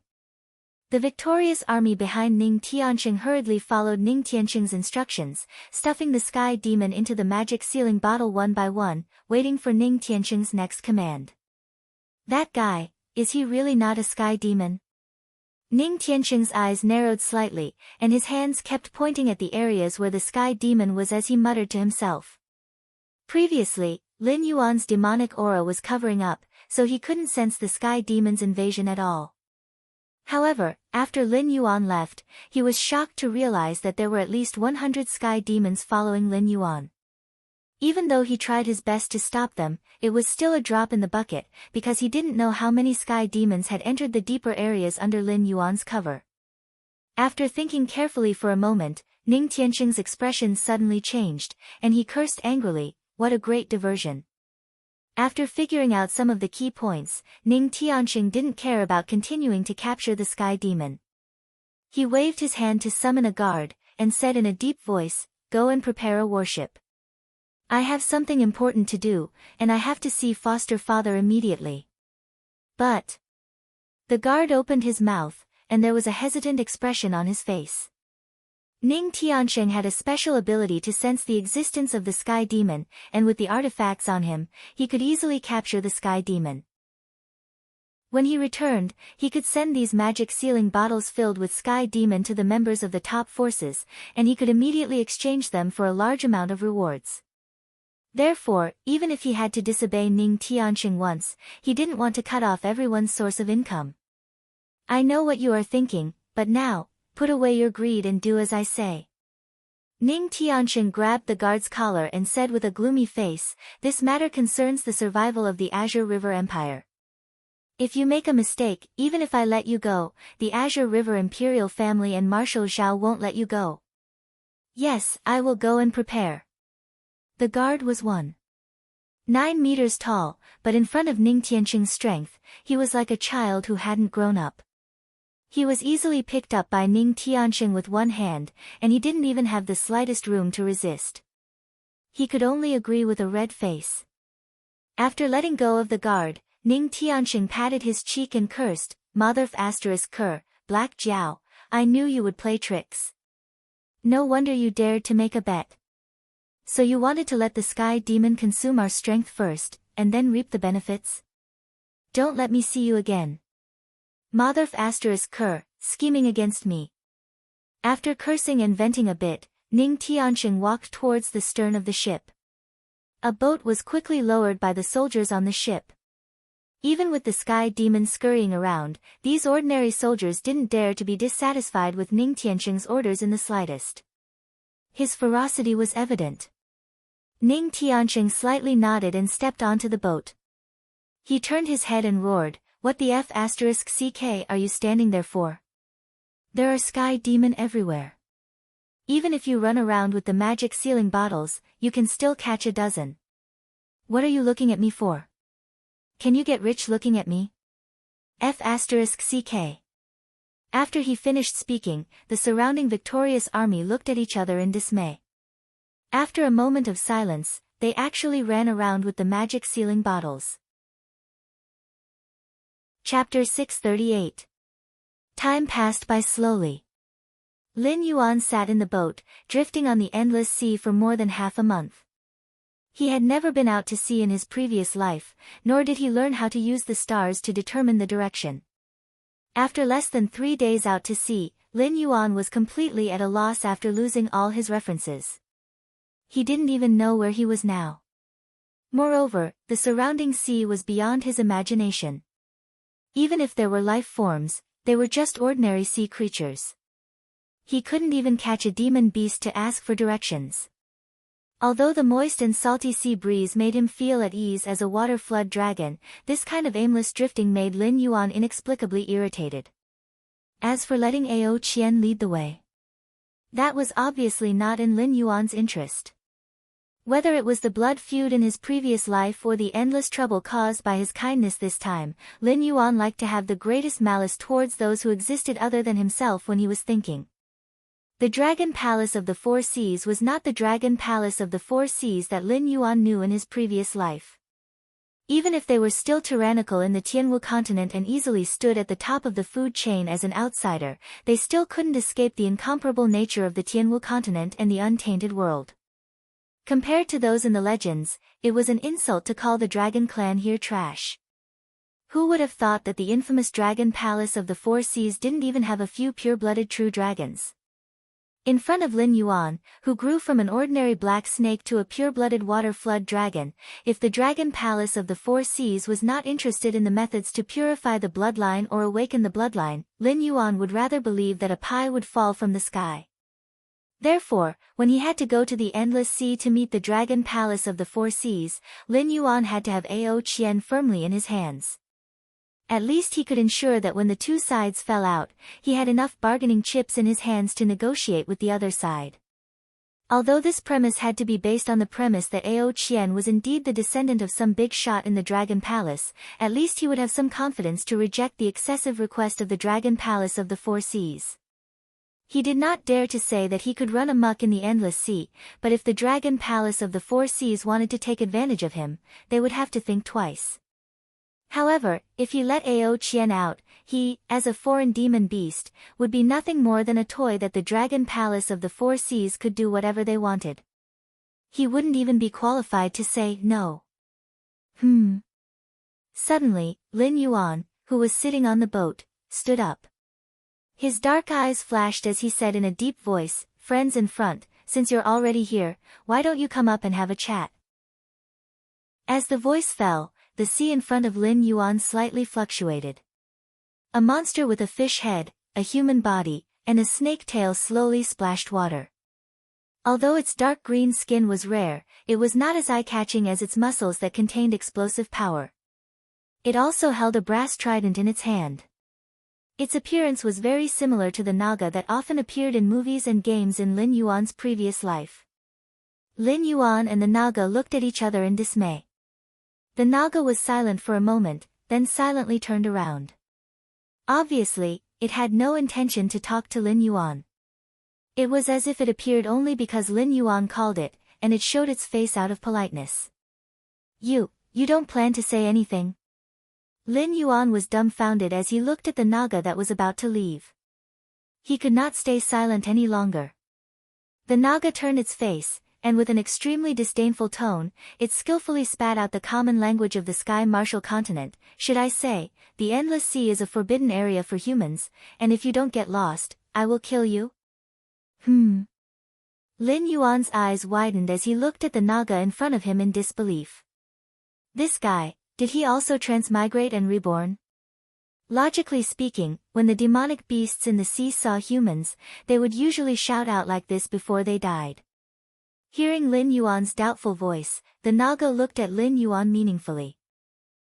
The victorious army behind Ning Tianqing hurriedly followed Ning Tianqing's instructions, stuffing the sky demon into the magic sealing bottle one by one, waiting for Ning Tianqing's next command. That guy, is he really not a sky demon? Ning Tianqing's eyes narrowed slightly, and his hands kept pointing at the areas where the sky demon was as he muttered to himself. Previously, Lin Yuan's demonic aura was covering up, so he couldn't sense the sky demon's invasion at all. However, after Lin Yuan left, he was shocked to realize that there were at least 100 sky demons following Lin Yuan. Even though he tried his best to stop them, it was still a drop in the bucket, because he didn't know how many sky demons had entered the deeper areas under Lin Yuan's cover. After thinking carefully for a moment, Ning Tianqing's expression suddenly changed, and he cursed angrily, "What a great diversion." After figuring out some of the key points, Ning Tianqing didn't care about continuing to capture the sky demon. He waved his hand to summon a guard, and said in a deep voice, "Go and prepare a warship. I have something important to do, and I have to see foster father immediately." But the guard opened his mouth, and there was a hesitant expression on his face. Ning Tianqing had a special ability to sense the existence of the sky demon, and with the artifacts on him, he could easily capture the sky demon. When he returned, he could send these magic sealing bottles filled with sky demon to the members of the top forces, and he could immediately exchange them for a large amount of rewards. Therefore, even if he had to disobey Ning Tianqing once, he didn't want to cut off everyone's source of income. "I know what you are thinking, but now, put away your greed and do as I say." Ning Tianqing grabbed the guard's collar and said with a gloomy face, "This matter concerns the survival of the Azure River Empire. If you make a mistake, even if I let you go, the Azure River Imperial family and Marshal Zhao won't let you go." "Yes, I will go and prepare." The guard was 1.9 meters tall, but in front of Ning Tianqing's strength, he was like a child who hadn't grown up. He was easily picked up by Ning Tianqing with one hand, and he didn't even have the slightest room to resist. He could only agree with a red face. After letting go of the guard, Ning Tianqing patted his cheek and cursed, "Mother ****, Black Jiao, I knew you would play tricks. No wonder you dared to make a bet. So you wanted to let the sky demon consume our strength first, and then reap the benefits? Don't let me see you again. Mother ***, scheming against me." After cursing and venting a bit, Ning Tianqing walked towards the stern of the ship. A boat was quickly lowered by the soldiers on the ship. Even with the sky demon scurrying around, these ordinary soldiers didn't dare to be dissatisfied with Ning Tianqing's orders in the slightest. His ferocity was evident. Ning Tianqing slightly nodded and stepped onto the boat. He turned his head and roared, "What the ****, are you standing there for? There are sky demon everywhere. Even if you run around with the magic sealing bottles, you can still catch a dozen. What are you looking at me for? Can you get rich looking at me? ****. After he finished speaking, the surrounding victorious army looked at each other in dismay. After a moment of silence, they actually ran around with the magic sealing bottles. Chapter 638. Time passed by slowly. Lin Yuan sat in the boat, drifting on the endless sea for more than half a month. He had never been out to sea in his previous life, nor did he learn how to use the stars to determine the direction. After less than 3 days out to sea, Lin Yuan was completely at a loss after losing all his references. He didn't even know where he was now. Moreover, the surrounding sea was beyond his imagination. Even if there were life forms, they were just ordinary sea creatures. He couldn't even catch a demon beast to ask for directions. Although the moist and salty sea breeze made him feel at ease as a water flood dragon, this kind of aimless drifting made Lin Yuan inexplicably irritated. As for letting Ao Qian lead the way, that was obviously not in Lin Yuan's interest. Whether it was the blood feud in his previous life or the endless trouble caused by his kindness this time, Lin Yuan liked to have the greatest malice towards those who existed other than himself when he was thinking. The Dragon Palace of the Four Seas was not the Dragon Palace of the Four Seas that Lin Yuan knew in his previous life. Even if they were still tyrannical in the Tianwu continent and easily stood at the top of the food chain as an outsider, they still couldn't escape the incomparable nature of the Tianwu continent and the untainted world. Compared to those in the legends, it was an insult to call the dragon clan here trash. Who would have thought that the infamous dragon palace of the Four Seas didn't even have a few pure-blooded true dragons? In front of Lin Yuan, who grew from an ordinary black snake to a pure-blooded water flood dragon, if the dragon palace of the Four Seas was not interested in the methods to purify the bloodline or awaken the bloodline, Lin Yuan would rather believe that a pie would fall from the sky. Therefore, when he had to go to the Endless Sea to meet the dragon palace of the Four Seas, Lin Yuan had to have Ao Qian firmly in his hands. At least he could ensure that when the two sides fell out, he had enough bargaining chips in his hands to negotiate with the other side. Although this premise had to be based on the premise that Ao Qian was indeed the descendant of some big shot in the Dragon Palace, at least he would have some confidence to reject the excessive request of the Dragon Palace of the Four Seas. He did not dare to say that he could run amok in the Endless Sea, but if the Dragon Palace of the Four Seas wanted to take advantage of him, they would have to think twice. However, if he let Ao Qian out, he, as a foreign demon beast, would be nothing more than a toy that the Dragon Palace of the Four Seas could do whatever they wanted. He wouldn't even be qualified to say no. Suddenly, Lin Yuan, who was sitting on the boat, stood up. His dark eyes flashed as he said in a deep voice, "Friends in front, since you're already here, why don't you come up and have a chat?" As the voice fell, the sea in front of Lin Yuan slightly fluctuated. A monster with a fish head, a human body, and a snake tail slowly splashed water. Although its dark green skin was rare, it was not as eye-catching as its muscles that contained explosive power. It also held a brass trident in its hand. Its appearance was very similar to the Naga that often appeared in movies and games in Lin Yuan's previous life. Lin Yuan and the Naga looked at each other in dismay. The Naga was silent for a moment, then silently turned around. Obviously, it had no intention to talk to Lin Yuan. It was as if it appeared only because Lin Yuan called it, and it showed its face out of politeness. You don't plan to say anything?" Lin Yuan was dumbfounded as he looked at the Naga that was about to leave. He could not stay silent any longer. The Naga turned its face, and with an extremely disdainful tone, it skillfully spat out the common language of the Sky Martial Continent. "Should I say, the Endless Sea is a forbidden area for humans, and if you don't get lost, I will kill you?" Lin Yuan's eyes widened as he looked at the Naga in front of him in disbelief. This guy, did he also transmigrate and reborn? Logically speaking, when the demonic beasts in the sea saw humans, they would usually shout out like this before they died. Hearing Lin Yuan's doubtful voice, the Naga looked at Lin Yuan meaningfully.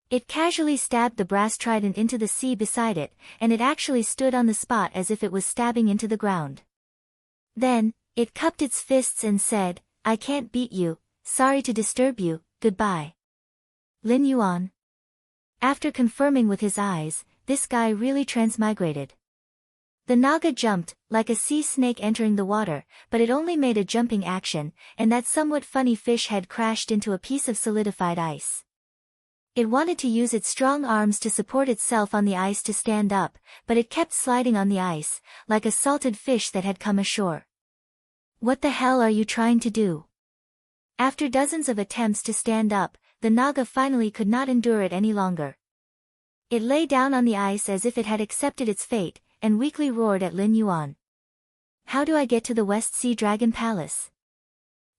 It casually stabbed the brass trident into the sea beside it, and it actually stood on the spot as if it was stabbing into the ground. Then, it cupped its fists and said, "I can't beat you, sorry to disturb you, goodbye." Lin Yuan. After confirming with his eyes, this guy really transmigrated. The Naga jumped, like a sea snake entering the water, but it only made a jumping action, and that somewhat funny fish head crashed into a piece of solidified ice. It wanted to use its strong arms to support itself on the ice to stand up, but it kept sliding on the ice, like a salted fish that had come ashore. "What the hell are you trying to do?" After dozens of attempts to stand up, the Naga finally could not endure it any longer. It lay down on the ice as if it had accepted its fate, and weakly roared at Lin Yuan. "How do I get to the West Sea Dragon Palace?"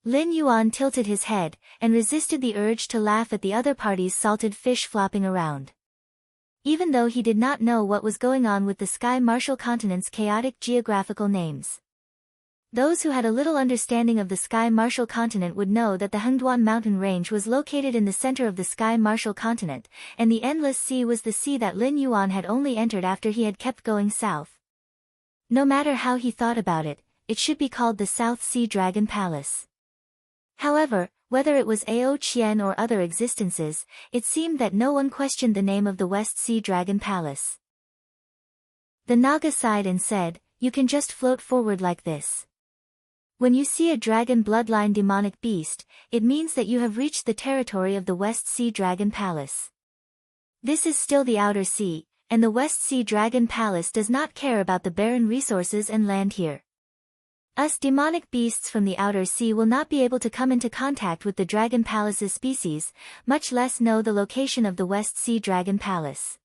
Lin Yuan tilted his head, and resisted the urge to laugh at the other party's salted fish flopping around. Even though he did not know what was going on with the Sky Martial Continent's chaotic geographical names. Those who had a little understanding of the Sky Martial Continent would know that the Hengduan mountain range was located in the center of the Sky Martial Continent, and the Endless Sea was the sea that Lin Yuan had only entered after he had kept going south. No matter how he thought about it, it should be called the South Sea Dragon Palace. However, whether it was Ao Qian or other existences, it seemed that no one questioned the name of the West Sea Dragon Palace. The Naga sighed and said, "You can just float forward like this." When you see a dragon bloodline demonic beast, it means that you have reached the territory of the West Sea Dragon Palace. This is still the Outer Sea, and the West Sea Dragon Palace does not care about the barren resources and land here. Us demonic beasts from the Outer Sea will not be able to come into contact with the Dragon Palace's species, much less know the location of the West Sea Dragon Palace.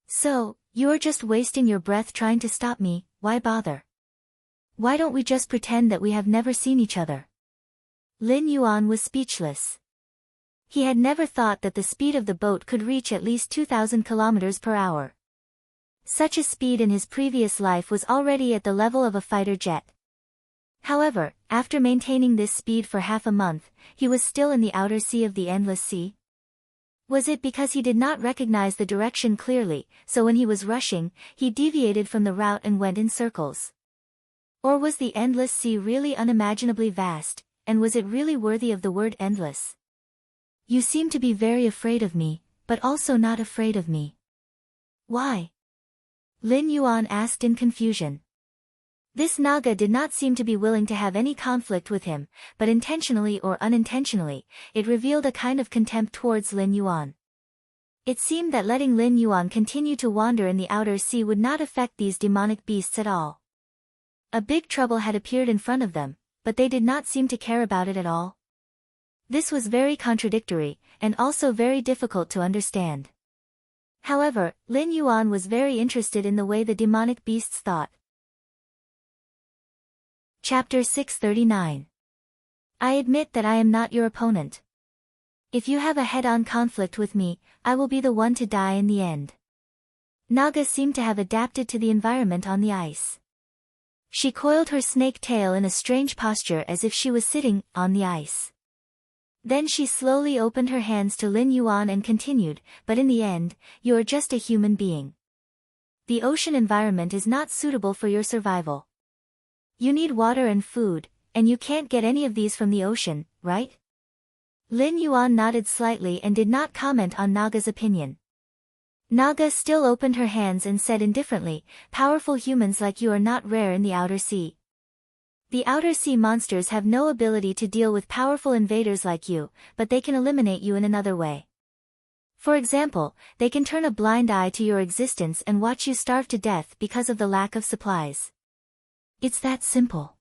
So, you are just wasting your breath trying to stop me, why bother? Why don't we just pretend that we have never seen each other? Lin Yuan was speechless. He had never thought that the speed of the boat could reach at least 2,000 kilometers per hour. Such a speed in his previous life was already at the level of a fighter jet. However, after maintaining this speed for half a month, he was still in the outer sea of the Endless Sea. Was it because he did not recognize the direction clearly, so when he was rushing, he deviated from the route and went in circles? Or was the Endless Sea really unimaginably vast, and was it really worthy of the word endless? You seem to be very afraid of me, but also not afraid of me. Why? Lin Yuan asked in confusion. This Naga did not seem to be willing to have any conflict with him, but intentionally or unintentionally, it revealed a kind of contempt towards Lin Yuan. It seemed that letting Lin Yuan continue to wander in the outer sea would not affect these demonic beasts at all. A big trouble had appeared in front of them, but they did not seem to care about it at all. This was very contradictory, and also very difficult to understand. However, Lin Yuan was very interested in the way the demonic beasts thought. Chapter 639. I admit that I am not your opponent. If you have a head-on conflict with me, I will be the one to die in the end. Naga seemed to have adapted to the environment on the ice. She coiled her snake tail in a strange posture as if she was sitting on the ice. Then she slowly opened her hands to Lin Yuan and continued, but in the end, you are just a human being. The ocean environment is not suitable for your survival. You need water and food, and you can't get any of these from the ocean, right? Lin Yuan nodded slightly and did not comment on Naga's opinion. Naga still opened her hands and said indifferently, powerful humans like you are not rare in the outer sea. The outer sea monsters have no ability to deal with powerful invaders like you, but they can eliminate you in another way. For example, they can turn a blind eye to your existence and watch you starve to death because of the lack of supplies. It's that simple.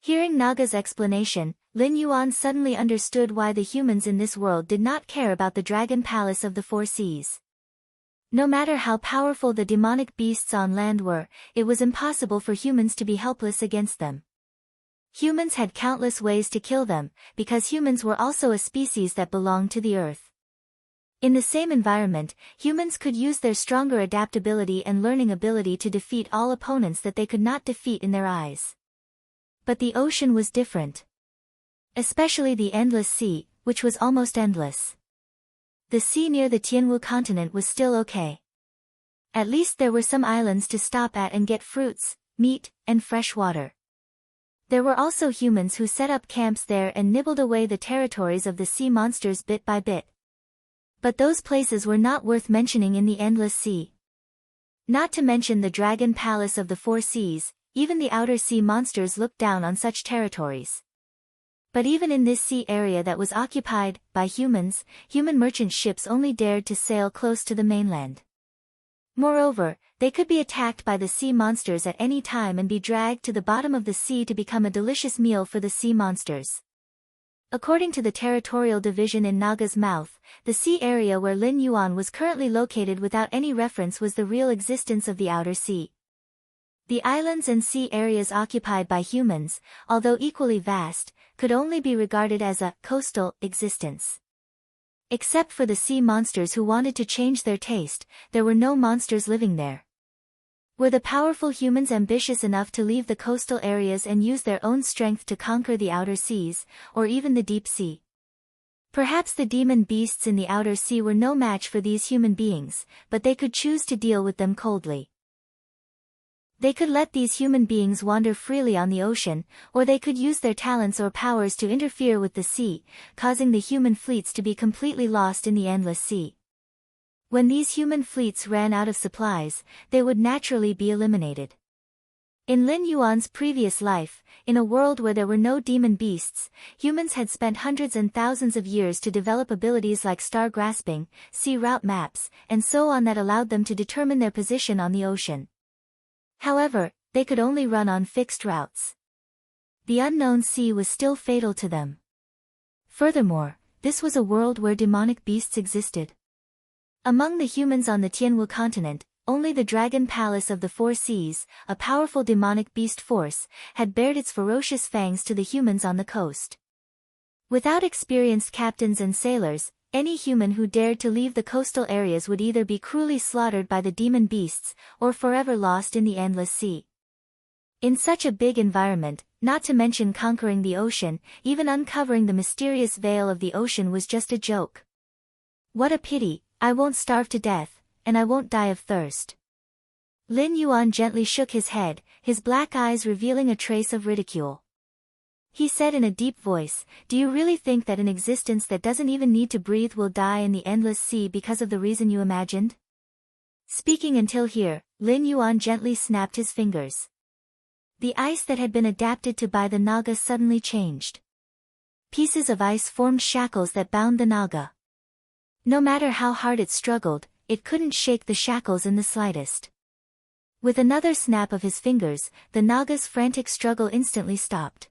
Hearing Naga's explanation, Lin Yuan suddenly understood why the humans in this world did not care about the Dragon Palace of the Four Seas. No matter how powerful the demonic beasts on land were, it was impossible for humans to be helpless against them. Humans had countless ways to kill them, because humans were also a species that belonged to the earth. In the same environment, humans could use their stronger adaptability and learning ability to defeat all opponents that they could not defeat in their eyes. But the ocean was different. Especially the Endless Sea, which was almost endless. The sea near the Tianwu continent was still okay. At least there were some islands to stop at and get fruits, meat, and fresh water. There were also humans who set up camps there and nibbled away the territories of the sea monsters bit by bit. But those places were not worth mentioning in the Endless Sea. Not to mention the Dragon Palace of the Four Seas, even the outer sea monsters looked down on such territories. But even in this sea area that was occupied by humans, human merchant ships only dared to sail close to the mainland. Moreover, they could be attacked by the sea monsters at any time and be dragged to the bottom of the sea to become a delicious meal for the sea monsters. According to the territorial division in Naga's mouth, the sea area where Lin Yuan was currently located without any reference was the real existence of the outer sea. The islands and sea areas occupied by humans, although equally vast, could only be regarded as a coastal existence. Except for the sea monsters who wanted to change their taste, there were no monsters living there. Were the powerful humans ambitious enough to leave the coastal areas and use their own strength to conquer the outer seas, or even the deep sea? Perhaps the demon beasts in the outer sea were no match for these human beings, but they could choose to deal with them coldly. They could let these human beings wander freely on the ocean, or they could use their talents or powers to interfere with the sea, causing the human fleets to be completely lost in the endless sea. When these human fleets ran out of supplies, they would naturally be eliminated. In Lin Yuan's previous life, in a world where there were no demon beasts, humans had spent hundreds and thousands of years to develop abilities like star grasping, sea route maps, and so on that allowed them to determine their position on the ocean. However, they could only run on fixed routes. The unknown sea was still fatal to them. Furthermore, this was a world where demonic beasts existed. Among the humans on the Tianwu continent, only the Dragon Palace of the Four Seas, a powerful demonic beast force, had bared its ferocious fangs to the humans on the coast. Without experienced captains and sailors, any human who dared to leave the coastal areas would either be cruelly slaughtered by the demon beasts, or forever lost in the endless sea. In such a big environment, not to mention conquering the ocean, even uncovering the mysterious veil of the ocean was just a joke. What a pity, I won't starve to death, and I won't die of thirst. Lin Yuan gently shook his head, his black eyes revealing a trace of ridicule. He said in a deep voice, "Do you really think that an existence that doesn't even need to breathe will die in the endless sea because of the reason you imagined?" Speaking until here, Lin Yuan gently snapped his fingers. The ice that had been adapted to by the Naga suddenly changed. Pieces of ice formed shackles that bound the Naga. No matter how hard it struggled, it couldn't shake the shackles in the slightest. With another snap of his fingers, the Naga's frantic struggle instantly stopped.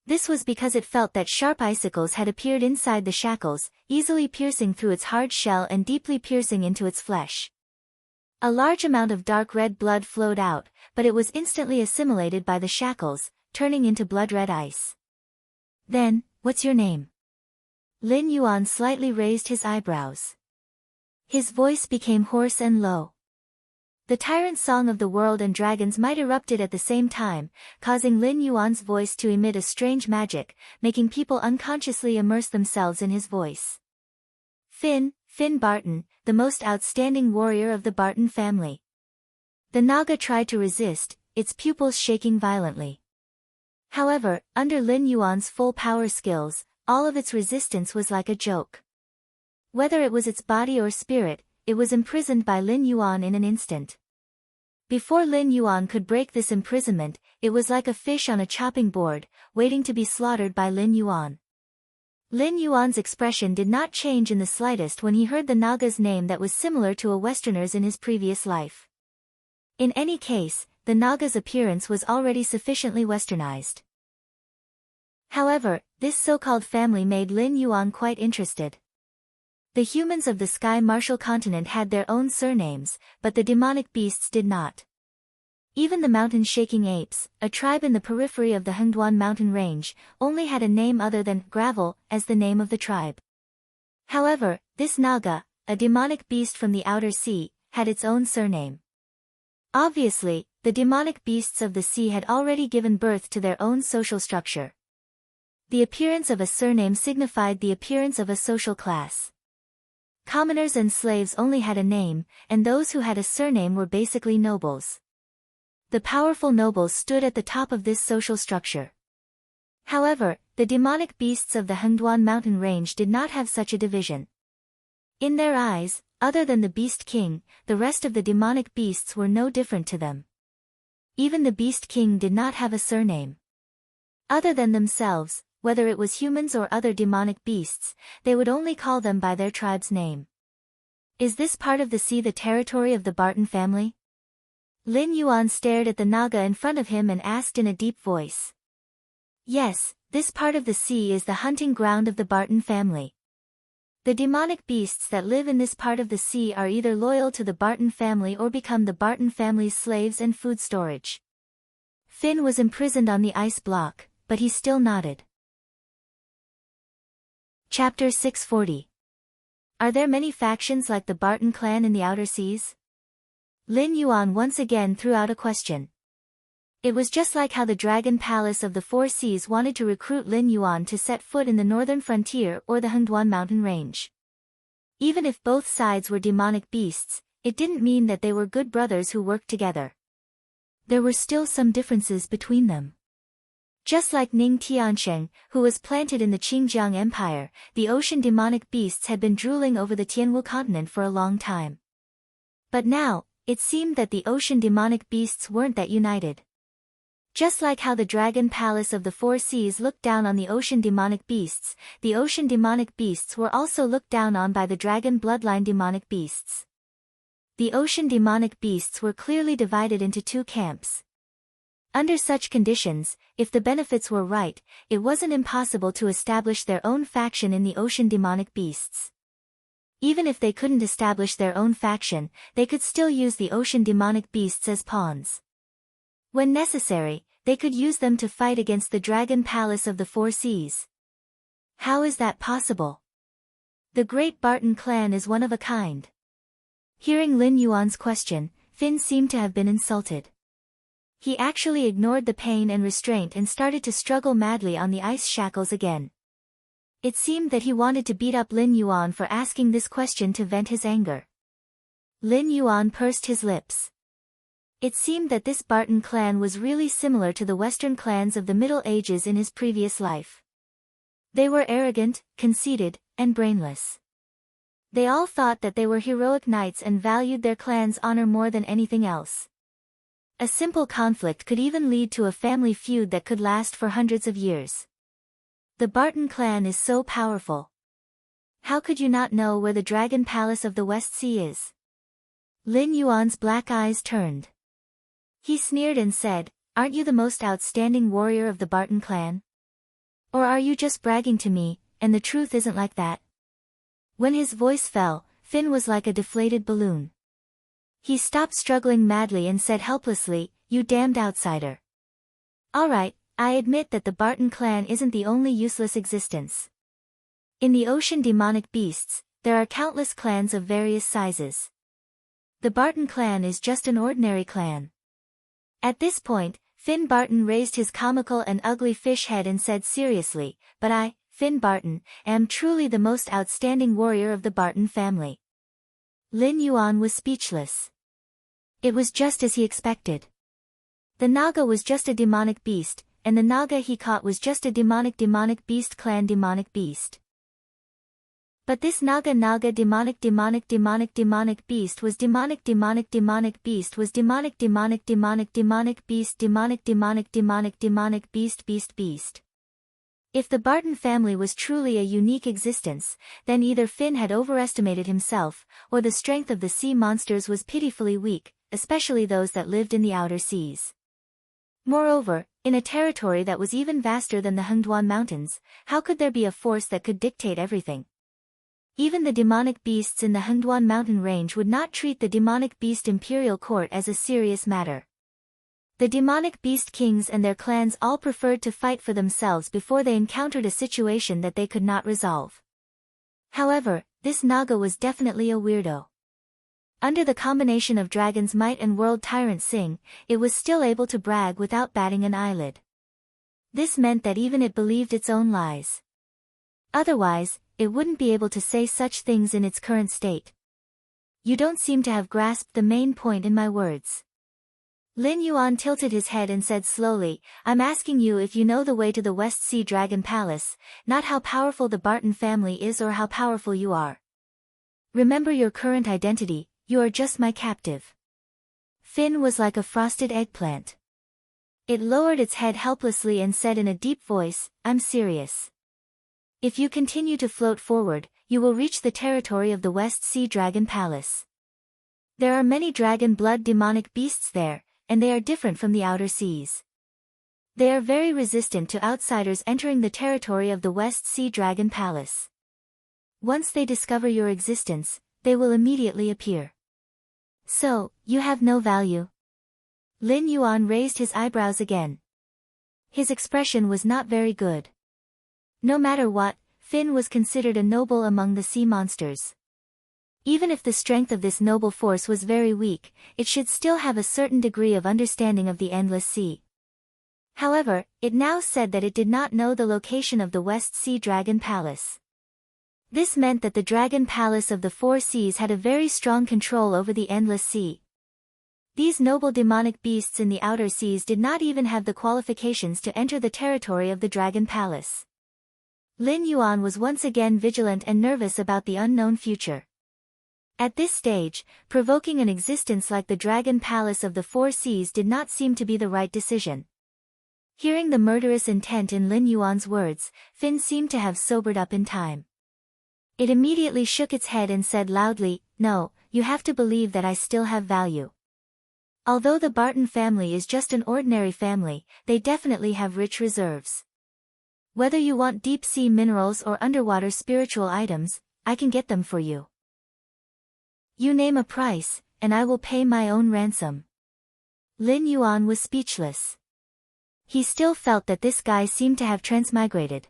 This was because it felt that sharp icicles had appeared inside the shackles, easily piercing through its hard shell and deeply piercing into its flesh. A large amount of dark red blood flowed out, but it was instantly assimilated by the shackles, turning into blood-red ice. "Then, what's your name?" Lin Yuan slightly raised his eyebrows. His voice became hoarse and low. The tyrant song of the world and dragons might erupted at the same time, causing Lin Yuan's voice to emit a strange magic, making people unconsciously immerse themselves in his voice. Finn Barton, the most outstanding warrior of the Barton family." The Naga tried to resist, its pupils shaking violently. However, under Lin Yuan's full power skills, all of its resistance was like a joke. Whether it was its body or spirit, it was imprisoned by Lin Yuan in an instant. Before Lin Yuan could break this imprisonment, it was like a fish on a chopping board, waiting to be slaughtered by Lin Yuan. Lin Yuan's expression did not change in the slightest when he heard the Naga's name that was similar to a Westerner's in his previous life. In any case, the Naga's appearance was already sufficiently westernized. However, this so-called family made Lin Yuan quite interested. The humans of the Sky Martial continent had their own surnames, but the demonic beasts did not. Even the mountain-shaking apes, a tribe in the periphery of the Hengduan mountain range, only had a name other than gravel as the name of the tribe. However, this Naga, a demonic beast from the outer sea, had its own surname. Obviously, the demonic beasts of the sea had already given birth to their own social structure. The appearance of a surname signified the appearance of a social class. Commoners and slaves only had a name, and those who had a surname were basically nobles. The powerful nobles stood at the top of this social structure. However, the demonic beasts of the Hengduan mountain range did not have such a division. In their eyes, other than the Beast King, the rest of the demonic beasts were no different to them. Even the Beast King did not have a surname. Other than themselves, whether it was humans or other demonic beasts, they would only call them by their tribe's name. Is this part of the sea the territory of the Barton family? Lin Yuan stared at the Naga in front of him and asked in a deep voice. Yes, this part of the sea is the hunting ground of the Barton family. The demonic beasts that live in this part of the sea are either loyal to the Barton family or become the Barton family's slaves and food storage. Finn was imprisoned on the ice block, but he still nodded. Chapter 640. Are there many factions like the Barton clan in the outer seas? Lin Yuan once again threw out a question. It was just like how the Dragon Palace of the Four Seas wanted to recruit Lin Yuan to set foot in the northern frontier or the Hengduan mountain range. Even if both sides were demonic beasts, it didn't mean that they were good brothers who worked together. There were still some differences between them. Just like Ning Tiansheng, who was planted in the Qingjiang Empire, the ocean demonic beasts had been drooling over the Tianwu continent for a long time. But now, it seemed that the ocean demonic beasts weren't that united. Just like how the dragon palace of the four seas looked down on the ocean demonic beasts, the ocean demonic beasts were also looked down on by the dragon bloodline demonic beasts. The ocean demonic beasts were clearly divided into two camps. Under such conditions, if the benefits were right, it wasn't impossible to establish their own faction in the ocean demonic beasts. Even if they couldn't establish their own faction, they could still use the ocean demonic beasts as pawns. When necessary, they could use them to fight against the dragon palace of the four seas. How is that possible? The Great Barton clan is one of a kind. Hearing Lin Yuan's question, Finn seemed to have been insulted. He actually ignored the pain and restraint and started to struggle madly on the ice shackles again. It seemed that he wanted to beat up Lin Yuan for asking this question to vent his anger. Lin Yuan pursed his lips. It seemed that this Barton clan was really similar to the Western clans of the Middle Ages in his previous life. They were arrogant, conceited, and brainless. They all thought that they were heroic knights and valued their clan's honor more than anything else. A simple conflict could even lead to a family feud that could last for hundreds of years. The Barton clan is so powerful. How could you not know where the Dragon Palace of the West Sea is? Lin Yuan's black eyes turned. He sneered and said, "Aren't you the most outstanding warrior of the Barton clan? Or are you just bragging to me, and the truth isn't like that?" When his voice fell, Finn was like a deflated balloon. He stopped struggling madly and said helplessly, "You damned outsider. Alright, I admit that the Barton clan isn't the only useless existence. In the ocean demonic beasts, there are countless clans of various sizes. The Barton clan is just an ordinary clan." At this point, Finn Barton raised his comical and ugly fish head and said seriously, "But I, Finn Barton, am truly the most outstanding warrior of the Barton family." Lin Yuan was speechless. It was just as he expected. The Naga was just a demonic beast, and the Naga he caught was just a demonic beast clan demonic beast. But this Naga demonic beast was demonic beast was demonic beast. If the Barton family was truly a unique existence, then either Finn had overestimated himself, or the strength of the sea monsters was pitifully weak, especially those that lived in the outer seas. Moreover, in a territory that was even vaster than the Hengduan Mountains, how could there be a force that could dictate everything? Even the demonic beasts in the Hengduan mountain range would not treat the demonic beast imperial court as a serious matter. The demonic beast kings and their clans all preferred to fight for themselves before they encountered a situation that they could not resolve. However, this Naga was definitely a weirdo. Under the combination of Dragon's Might and World Tyrant Sing, it was still able to brag without batting an eyelid. This meant that even it believed its own lies. Otherwise, it wouldn't be able to say such things in its current state. You don't seem to have grasped the main point in my words. Lin Yuan tilted his head and said slowly, "I'm asking you if you know the way to the West Sea Dragon Palace, not how powerful the Barton family is or how powerful you are. Remember your current identity, you are just my captive." Finn was like a frosted eggplant. It lowered its head helplessly and said in a deep voice, "I'm serious. If you continue to float forward, you will reach the territory of the West Sea Dragon Palace. There are many dragon blood demonic beasts there, and they are different from the outer seas. They are very resistant to outsiders entering the territory of the West Sea Dragon Palace. Once they discover your existence, they will immediately appear. So, you have no value?" Lin Yuan raised his eyebrows again. His expression was not very good. No matter what, Finn was considered a noble among the sea monsters. Even if the strength of this noble force was very weak, it should still have a certain degree of understanding of the endless sea. However, it now said that it did not know the location of the West Sea Dragon Palace. This meant that the Dragon Palace of the Four Seas had a very strong control over the endless sea. These noble demonic beasts in the outer seas did not even have the qualifications to enter the territory of the Dragon Palace. Lin Yuan was once again vigilant and nervous about the unknown future. At this stage, provoking an existence like the Dragon Palace of the Four Seas did not seem to be the right decision. Hearing the murderous intent in Lin Yuan's words, Finn seemed to have sobered up in time. It immediately shook its head and said loudly, "No, you have to believe that I still have value. Although the Barton family is just an ordinary family, they definitely have rich reserves. Whether you want deep-sea minerals or underwater spiritual items, I can get them for you. You name a price, and I will pay my own ransom." Lin Yuan was speechless. He still felt that this guy seemed to have transmigrated.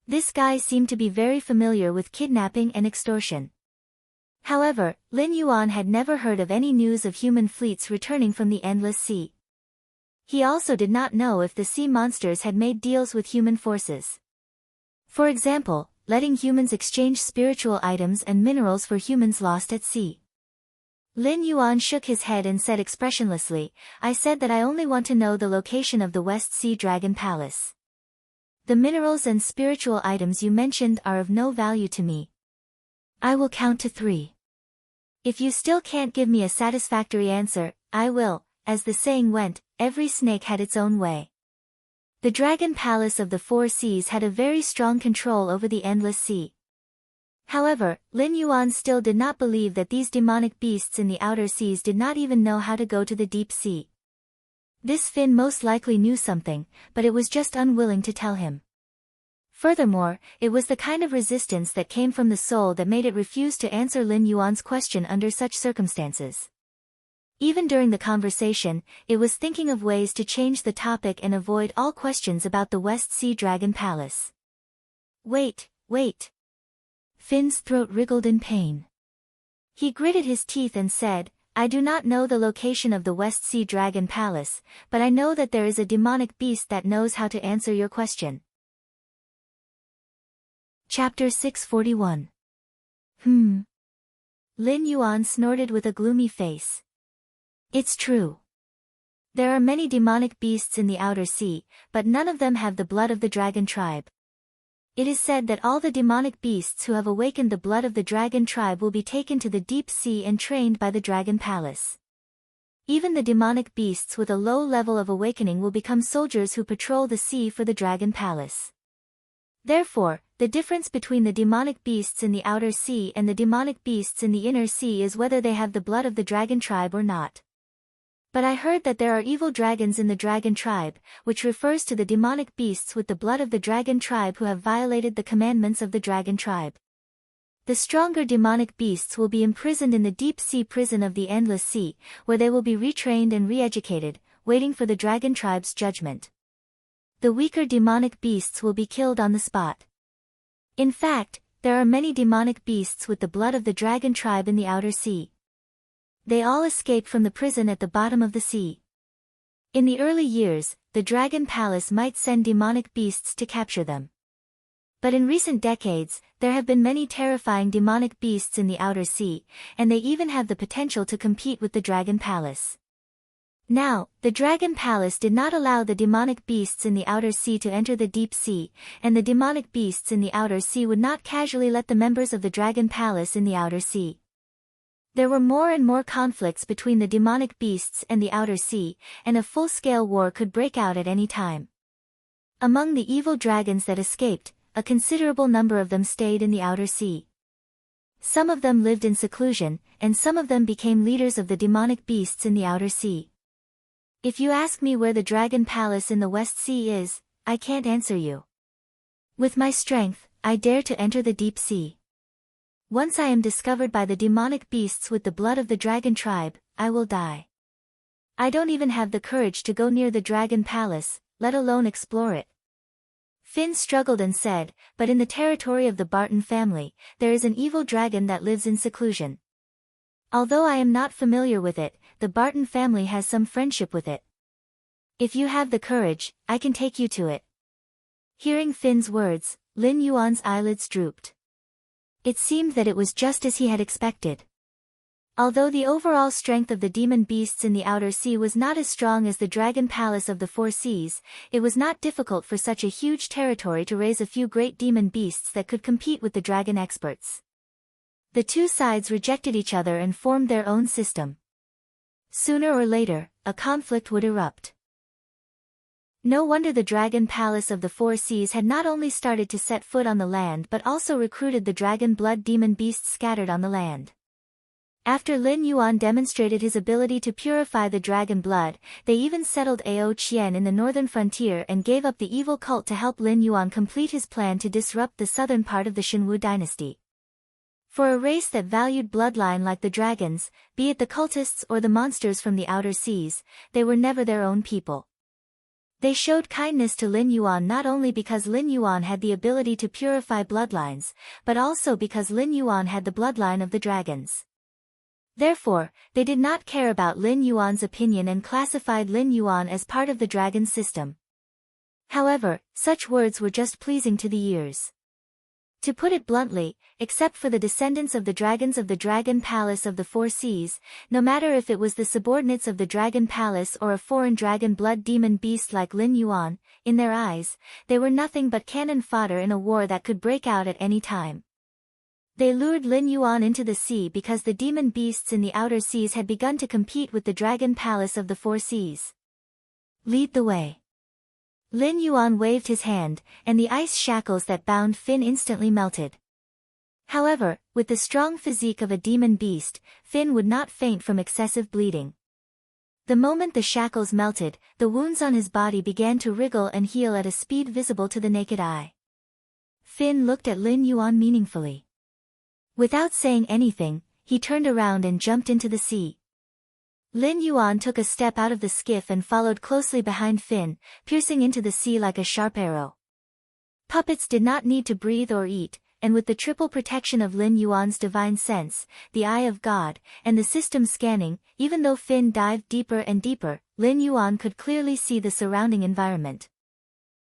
This guy seemed to be very familiar with kidnapping and extortion. However, Lin Yuan had never heard of any news of human fleets returning from the Endless Sea. He also did not know if the sea monsters had made deals with human forces. For example, letting humans exchange spiritual items and minerals for humans lost at sea. Lin Yuan shook his head and said expressionlessly, "I said that I only want to know the location of the West Sea Dragon Palace. The minerals and spiritual items you mentioned are of no value to me. I will count to 3. If you still can't give me a satisfactory answer, I will." As the saying went, every snake had its own way. The Dragon Palace of the Four Seas had a very strong control over the Endless Sea. However, Lin Yuan still did not believe that these demonic beasts in the outer seas did not even know how to go to the deep sea. This Finn most likely knew something, but it was just unwilling to tell him. Furthermore, it was the kind of resistance that came from the soul that made it refuse to answer Lin Yuan's question under such circumstances. Even during the conversation, it was thinking of ways to change the topic and avoid all questions about the West Sea Dragon Palace. Wait. Finn's throat wriggled in pain. He gritted his teeth and said, "I do not know the location of the West Sea Dragon Palace, but I know that there is a demonic beast that knows how to answer your question." Chapter 641. Lin Yuan snorted with a gloomy face. It's true. There are many demonic beasts in the outer sea, but none of them have the blood of the dragon tribe. It is said that all the demonic beasts who have awakened the blood of the dragon tribe will be taken to the deep sea and trained by the Dragon Palace. Even the demonic beasts with a low level of awakening will become soldiers who patrol the sea for the Dragon Palace. Therefore, the difference between the demonic beasts in the outer sea and the demonic beasts in the inner sea is whether they have the blood of the dragon tribe or not. But I heard that there are evil dragons in the dragon tribe, which refers to the demonic beasts with the blood of the dragon tribe who have violated the commandments of the dragon tribe. The stronger demonic beasts will be imprisoned in the deep sea prison of the Endless Sea, where they will be retrained and re-educated, waiting for the dragon tribe's judgment. The weaker demonic beasts will be killed on the spot. In fact, there are many demonic beasts with the blood of the dragon tribe in the outer sea. They all escape from the prison at the bottom of the sea. In the early years, the Dragon Palace might send demonic beasts to capture them. But in recent decades, there have been many terrifying demonic beasts in the outer sea, and they even have the potential to compete with the Dragon Palace. Now, the Dragon Palace did not allow the demonic beasts in the outer sea to enter the deep sea, and the demonic beasts in the outer sea would not casually let the members of the Dragon Palace in the outer sea. There were more and more conflicts between the demonic beasts and the outer sea, and a full-scale war could break out at any time. Among the evil dragons that escaped, a considerable number of them stayed in the outer sea. Some of them lived in seclusion, and some of them became leaders of the demonic beasts in the outer sea. If you ask me where the Dragon Palace in the West Sea is, I can't answer you. With my strength, I dare to enter the deep sea. Once I am discovered by the demonic beasts with the blood of the dragon tribe, I will die. I don't even have the courage to go near the Dragon Palace, let alone explore it. Finn struggled and said, "But in the territory of the Barton family, there is an evil dragon that lives in seclusion. Although I am not familiar with it, the Barton family has some friendship with it. If you have the courage, I can take you to it." Hearing Finn's words, Lin Yuan's eyelids drooped. It seemed that it was just as he had expected. Although the overall strength of the demon beasts in the outer sea was not as strong as the Dragon Palace of the Four Seas, it was not difficult for such a huge territory to raise a few great demon beasts that could compete with the dragon experts. The two sides rejected each other and formed their own system. Sooner or later, a conflict would erupt. No wonder the dragon palace of the four seas had not only started to set foot on the land but also recruited the dragon blood demon beasts scattered on the land. After Lin Yuan demonstrated his ability to purify the dragon blood, they even settled Ao Qian in the northern frontier and gave up the evil cult to help Lin Yuan complete his plan to disrupt the southern part of the Xinwu dynasty. For a race that valued bloodline like the dragons, be it the cultists or the monsters from the outer seas, they were never their own people. They showed kindness to Lin Yuan not only because Lin Yuan had the ability to purify bloodlines, but also because Lin Yuan had the bloodline of the dragons. Therefore, they did not care about Lin Yuan's opinion and classified Lin Yuan as part of the dragon system. However, such words were just pleasing to the ears. To put it bluntly, except for the descendants of the dragons of the Dragon Palace of the Four Seas, no matter if it was the subordinates of the Dragon Palace or a foreign dragon blood demon beast like Lin Yuan, in their eyes, they were nothing but cannon fodder in a war that could break out at any time. They lured Lin Yuan into the sea because the demon beasts in the outer seas had begun to compete with the Dragon Palace of the Four Seas. Lead the way. Lin Yuan waved his hand, and the ice shackles that bound Finn instantly melted. However, with the strong physique of a demon beast, Finn would not faint from excessive bleeding. The moment the shackles melted, the wounds on his body began to wriggle and heal at a speed visible to the naked eye. Finn looked at Lin Yuan meaningfully. Without saying anything, he turned around and jumped into the sea. Lin Yuan took a step out of the skiff and followed closely behind Finn, piercing into the sea like a sharp arrow. Puppets did not need to breathe or eat, and with the triple protection of Lin Yuan's divine sense, the Eye of God, and the system scanning, even though Finn dived deeper and deeper, Lin Yuan could clearly see the surrounding environment.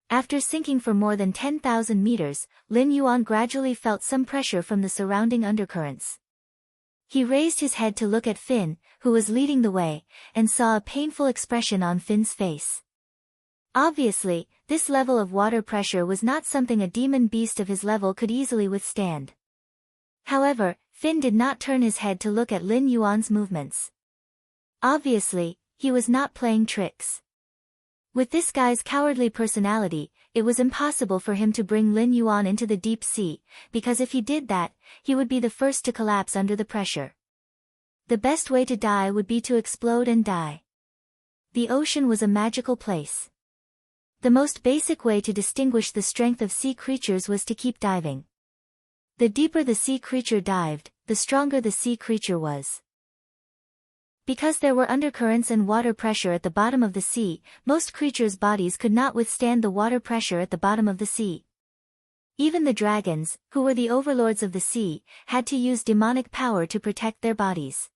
After sinking for more than 10,000 meters, Lin Yuan gradually felt some pressure from the surrounding undercurrents. He raised his head to look at Finn, who was leading the way, and saw a painful expression on Finn's face. Obviously, this level of water pressure was not something a demon beast of his level could easily withstand. However, Finn did not turn his head to look at Lin Yuan's movements. Obviously, he was not playing tricks. With this guy's cowardly personality, it was impossible for him to bring Lin Yuan into the deep sea, because if he did that, he would be the first to collapse under the pressure. The best way to die would be to explode and die. The ocean was a magical place. The most basic way to distinguish the strength of sea creatures was to keep diving. The deeper the sea creature dived, the stronger the sea creature was. Because there were undercurrents and water pressure at the bottom of the sea, most creatures' bodies could not withstand the water pressure at the bottom of the sea. Even the dragons, who were the overlords of the sea, had to use demonic power to protect their bodies.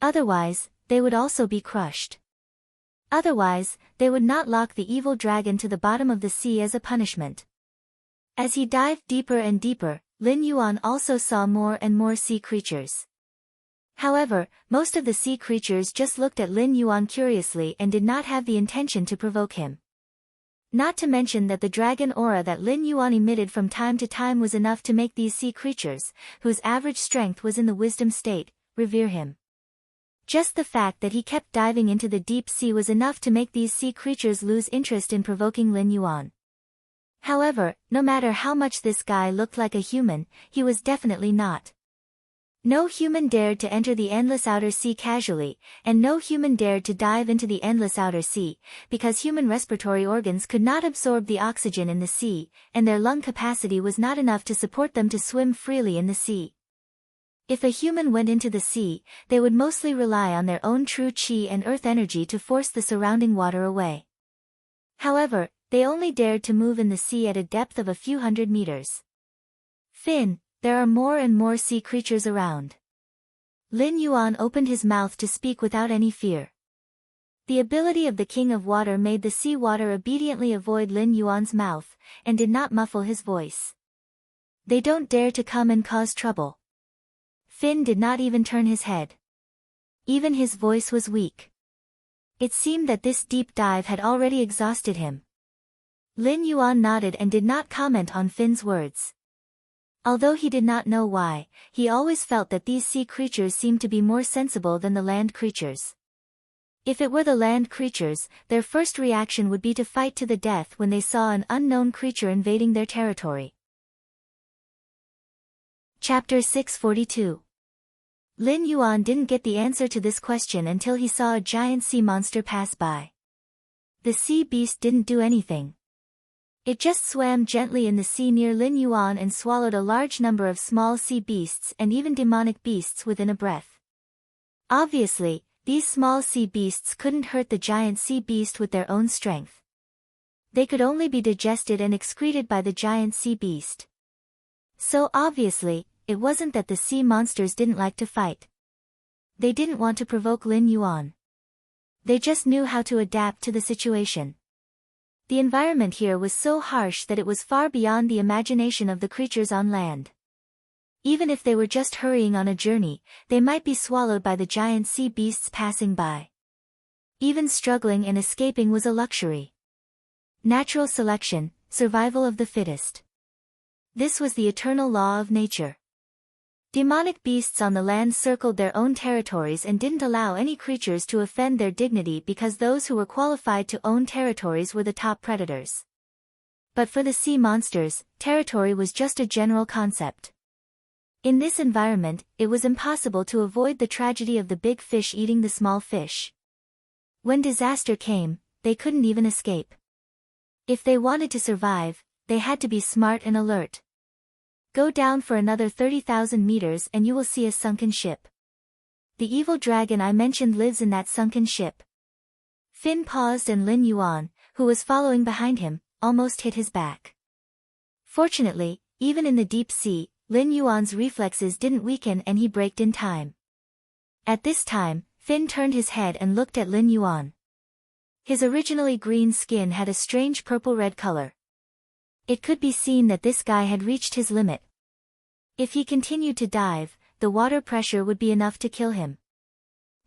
Otherwise, they would also be crushed. Otherwise, they would not lock the evil dragon to the bottom of the sea as a punishment. As he dived deeper and deeper, Lin Yuan also saw more and more sea creatures. However, most of the sea creatures just looked at Lin Yuan curiously and did not have the intention to provoke him. Not to mention that the dragon aura that Lin Yuan emitted from time to time was enough to make these sea creatures, whose average strength was in the wisdom state, revere him. Just the fact that he kept diving into the deep sea was enough to make these sea creatures lose interest in provoking Lin Yuan. However, no matter how much this guy looked like a human, he was definitely not. No human dared to enter the endless outer sea casually, and no human dared to dive into the endless outer sea, because human respiratory organs could not absorb the oxygen in the sea, and their lung capacity was not enough to support them to swim freely in the sea. If a human went into the sea, they would mostly rely on their own true chi and earth energy to force the surrounding water away. However, they only dared to move in the sea at a depth of a few hundred meters. Finn, there are more and more sea creatures around. Lin Yuan opened his mouth to speak without any fear. The ability of the King of Water made the sea water obediently avoid Lin Yuan's mouth, and did not muffle his voice. They don't dare to come and cause trouble. Finn did not even turn his head. Even his voice was weak. It seemed that this deep dive had already exhausted him. Lin Yuan nodded and did not comment on Finn's words. Although he did not know why, he always felt that these sea creatures seemed to be more sensible than the land creatures. If it were the land creatures, their first reaction would be to fight to the death when they saw an unknown creature invading their territory. Chapter 642. Lin Yuan didn't get the answer to this question until he saw a giant sea monster pass by. The sea beast didn't do anything. It just swam gently in the sea near Lin Yuan and swallowed a large number of small sea beasts and even demonic beasts within a breath. Obviously, these small sea beasts couldn't hurt the giant sea beast with their own strength. They could only be digested and excreted by the giant sea beast. So obviously, it wasn't that the sea monsters didn't like to fight. They didn't want to provoke Lin Yuan. They just knew how to adapt to the situation. The environment here was so harsh that it was far beyond the imagination of the creatures on land. Even if they were just hurrying on a journey, they might be swallowed by the giant sea beasts passing by. Even struggling and escaping was a luxury. Natural selection, survival of the fittest. This was the eternal law of nature. Demonic beasts on the land circled their own territories and didn't allow any creatures to offend their dignity because those who were qualified to own territories were the top predators. But for the sea monsters, territory was just a general concept. In this environment, it was impossible to avoid the tragedy of the big fish eating the small fish. When disaster came, they couldn't even escape. If they wanted to survive, they had to be smart and alert. Go down for another 30,000 meters and you will see a sunken ship. The evil dragon I mentioned lives in that sunken ship. Finn paused and Lin Yuan, who was following behind him, almost hit his back. Fortunately, even in the deep sea, Lin Yuan's reflexes didn't weaken and he braked in time. At this time, Finn turned his head and looked at Lin Yuan. His originally green skin had a strange purple-red color. It could be seen that this guy had reached his limit. If he continued to dive, the water pressure would be enough to kill him.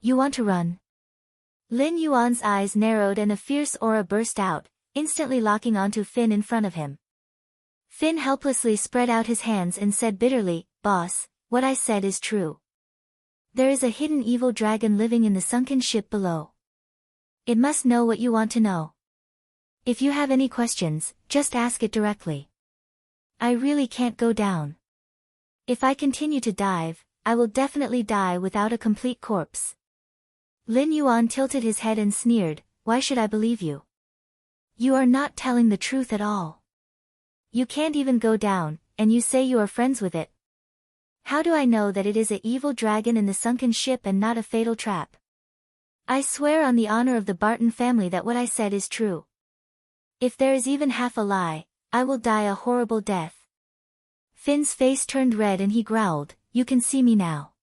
You want to run? Lin Yuan's eyes narrowed and a fierce aura burst out, instantly locking onto Finn in front of him. Finn helplessly spread out his hands and said bitterly, "Boss, what I said is true. There is a hidden evil dragon living in the sunken ship below. It must know what you want to know. If you have any questions, just ask it directly. I really can't go down. If I continue to dive, I will definitely die without a complete corpse." Lin Yuan tilted his head and sneered, "Why should I believe you? You are not telling the truth at all. You can't even go down, and you say you are friends with it. How do I know that it is an evil dragon in the sunken ship and not a fatal trap? I swear on the honor of the Barton family that what I said is true. If there is even half a lie, I will die a horrible death." Finn's face turned red and he growled, "You can see me now.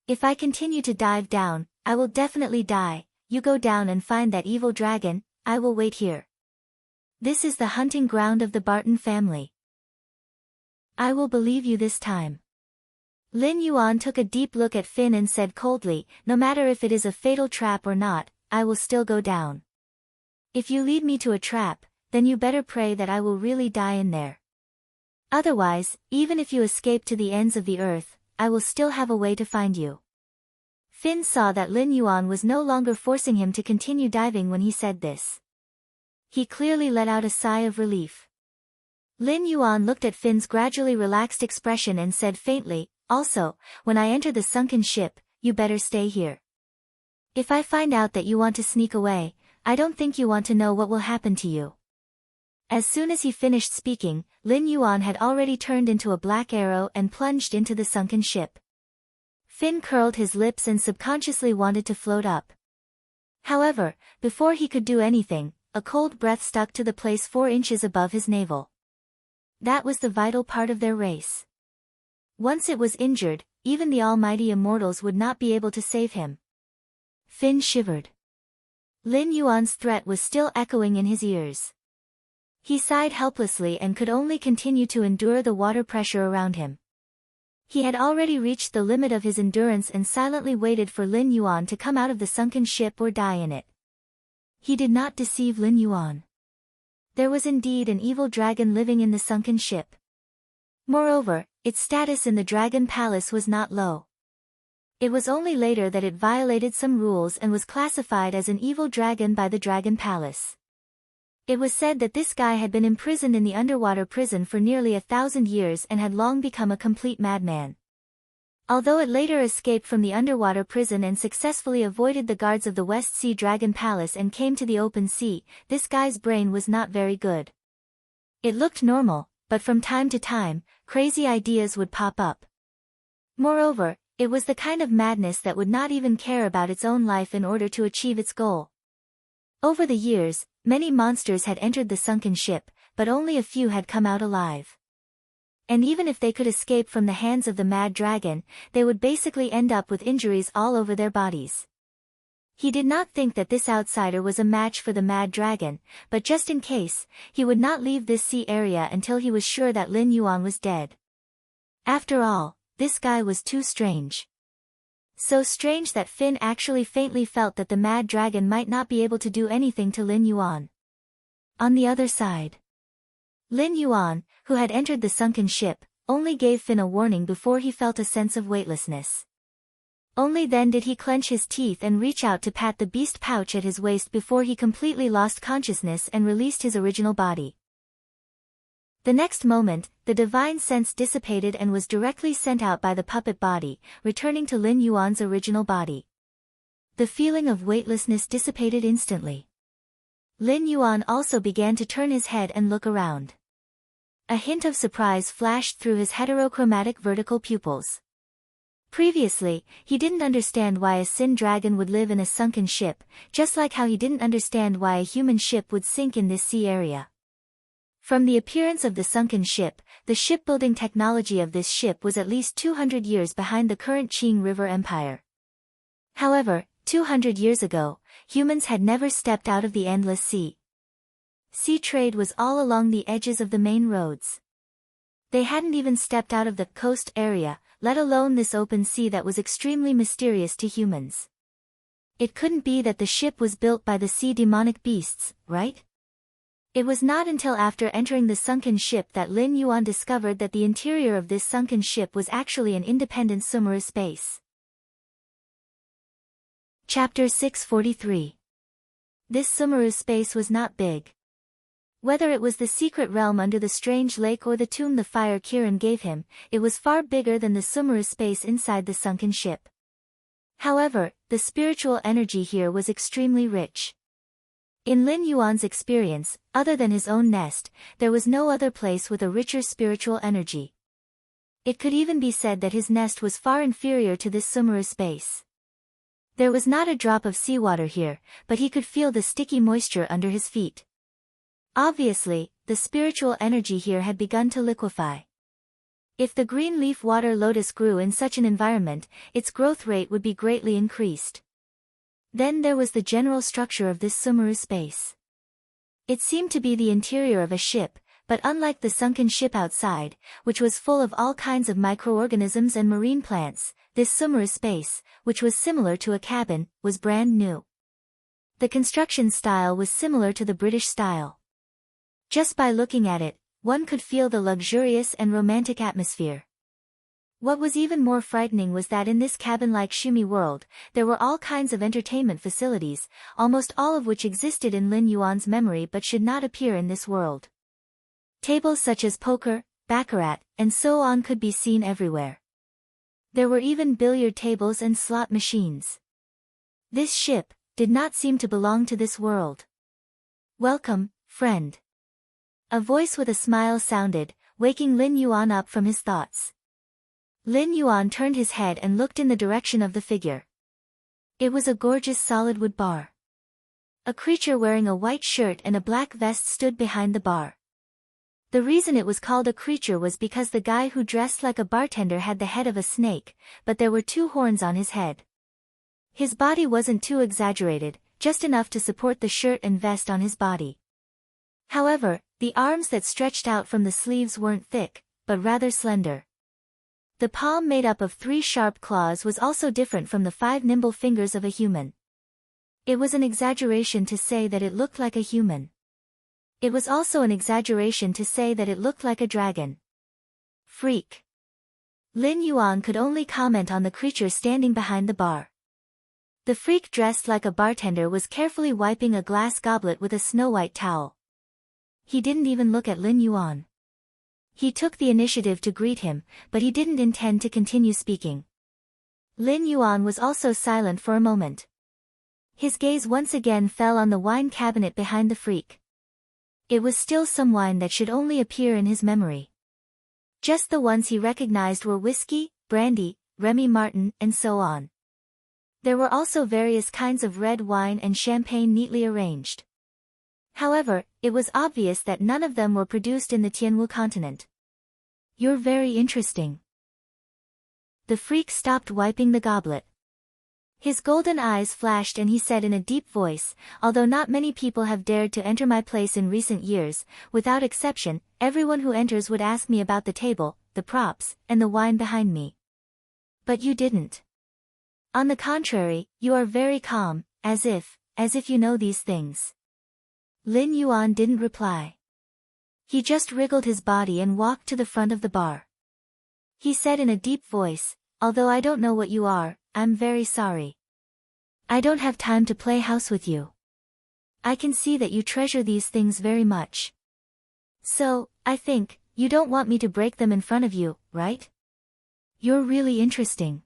If I continue to dive down, I will definitely die. You go down and find that evil dragon, I will wait here. This is the hunting ground of the Barton family. I will believe you this time." Lin Yuan took a deep look at Finn and said coldly, "No matter if it is a fatal trap or not, I will still go down. If you lead me to a trap, then you better pray that I will really die in there. Otherwise, even if you escape to the ends of the earth, I will still have a way to find you." Finn saw that Lin Yuan was no longer forcing him to continue diving when he said this. He clearly let out a sigh of relief. Lin Yuan looked at Finn's gradually relaxed expression and said faintly, "Also, when I enter the sunken ship, you better stay here. If I find out that you want to sneak away, I don't think you want to know what will happen to you." As soon as he finished speaking, Lin Yuan had already turned into a black arrow and plunged into the sunken ship. Finn curled his lips and subconsciously wanted to float up. However, before he could do anything, a cold breath stuck to the place 4 inches above his navel. That was the vital part of their race. Once it was injured, even the almighty immortals would not be able to save him. Finn shivered. Lin Yuan's threat was still echoing in his ears. He sighed helplessly and could only continue to endure the water pressure around him. He had already reached the limit of his endurance and silently waited for Lin Yuan to come out of the sunken ship or die in it. He did not deceive Lin Yuan. There was indeed an evil dragon living in the sunken ship. Moreover, its status in the Dragon Palace was not low. It was only later that it violated some rules and was classified as an evil dragon by the Dragon Palace. It was said that this guy had been imprisoned in the underwater prison for nearly 1,000 years and had long become a complete madman. Although it later escaped from the underwater prison and successfully avoided the guards of the West Sea Dragon Palace and came to the open sea, this guy's brain was not very good. It looked normal, but from time to time, crazy ideas would pop up. Moreover, it was the kind of madness that would not even care about its own life in order to achieve its goal. Over the years, many monsters had entered the sunken ship, but only a few had come out alive. And even if they could escape from the hands of the mad dragon, they would basically end up with injuries all over their bodies. He did not think that this outsider was a match for the mad dragon, but just in case, he would not leave this sea area until he was sure that Lin Yuan was dead. After all, this guy was too strange. So strange that Finn actually faintly felt that the mad dragon might not be able to do anything to Lin Yuan. On the other side, Lin Yuan, who had entered the sunken ship, only gave Finn a warning before he felt a sense of weightlessness. Only then did he clench his teeth and reach out to pat the beast pouch at his waist before he completely lost consciousness and released his original body. The next moment, the divine sense dissipated and was directly sent out by the puppet body, returning to Lin Yuan's original body. The feeling of weightlessness dissipated instantly. Lin Yuan also began to turn his head and look around. A hint of surprise flashed through his heterochromatic vertical pupils. Previously, he didn't understand why a sin dragon would live in a sunken ship, just like how he didn't understand why a human ship would sink in this sea area. From the appearance of the sunken ship, the shipbuilding technology of this ship was at least 200 years behind the current Qing River Empire. However, 200 years ago, humans had never stepped out of the endless sea. Sea trade was all along the edges of the main roads. They hadn't even stepped out of the coast area, let alone this open sea that was extremely mysterious to humans. It couldn't be that the ship was built by the sea demonic beasts, right? It was not until after entering the sunken ship that Lin Yuan discovered that the interior of this sunken ship was actually an independent Sumeru space. Chapter 643. This Sumeru space was not big. Whether it was the secret realm under the strange lake or the tomb the fire Kirin gave him, it was far bigger than the Sumeru space inside the sunken ship. However, the spiritual energy here was extremely rich. In Lin Yuan's experience, other than his own nest, there was no other place with a richer spiritual energy. It could even be said that his nest was far inferior to this Sumeru space. There was not a drop of seawater here, but he could feel the sticky moisture under his feet. Obviously, the spiritual energy here had begun to liquefy. If the green leaf water lotus grew in such an environment, its growth rate would be greatly increased. Then there was the general structure of this Sumeru space. It seemed to be the interior of a ship, but unlike the sunken ship outside, which was full of all kinds of microorganisms and marine plants, this Sumeru space, which was similar to a cabin, was brand new. The construction style was similar to the British style. Just by looking at it, one could feel the luxurious and romantic atmosphere. What was even more frightening was that in this cabin-like shumi world, there were all kinds of entertainment facilities, almost all of which existed in Lin Yuan's memory but should not appear in this world. Tables such as poker, baccarat, and so on could be seen everywhere. There were even billiard tables and slot machines. This ship did not seem to belong to this world. "Welcome, friend." A voice with a smile sounded, waking Lin Yuan up from his thoughts. Lin Yuan turned his head and looked in the direction of the figure. It was a gorgeous solid wood bar. A creature wearing a white shirt and a black vest stood behind the bar. The reason it was called a creature was because the guy who dressed like a bartender had the head of a snake, but there were 2 horns on his head. His body wasn't too exaggerated, just enough to support the shirt and vest on his body. However, the arms that stretched out from the sleeves weren't thick, but rather slender. The palm made up of 3 sharp claws was also different from the 5 nimble fingers of a human. It was an exaggeration to say that it looked like a human. It was also an exaggeration to say that it looked like a dragon. Freak. Lin Yuan could only comment on the creature standing behind the bar. The freak dressed like a bartender was carefully wiping a glass goblet with a snow-white towel. He didn't even look at Lin Yuan. He took the initiative to greet him, but he didn't intend to continue speaking. Lin Yuan was also silent for a moment. His gaze once again fell on the wine cabinet behind the freak. It was still some wine that should only appear in his memory. Just the ones he recognized were whiskey, brandy, Remy Martin, and so on. There were also various kinds of red wine and champagne neatly arranged. However, it was obvious that none of them were produced in the Tianwu continent. "You're very interesting." The freak stopped wiping the goblet. His golden eyes flashed and he said in a deep voice, "Although not many people have dared to enter my place in recent years, without exception, everyone who enters would ask me about the table, the props, and the wine behind me. But you didn't. On the contrary, you are very calm, as if you know these things." Lin Yuan didn't reply. He just wriggled his body and walked to the front of the bar. He said in a deep voice, "Although I don't know what you are, I'm very sorry. I don't have time to play house with you. I can see that you treasure these things very much. So, I think, you don't want me to break them in front of you, right? You're really interesting."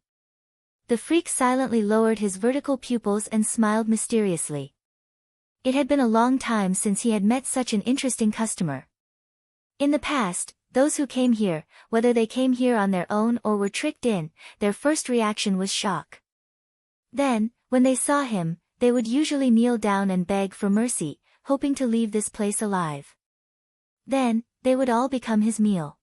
The freak silently lowered his vertical pupils and smiled mysteriously. It had been a long time since he had met such an interesting customer. In the past, those who came here, whether they came here on their own or were tricked in, their first reaction was shock. Then, when they saw him, they would usually kneel down and beg for mercy, hoping to leave this place alive. Then, they would all become his meal.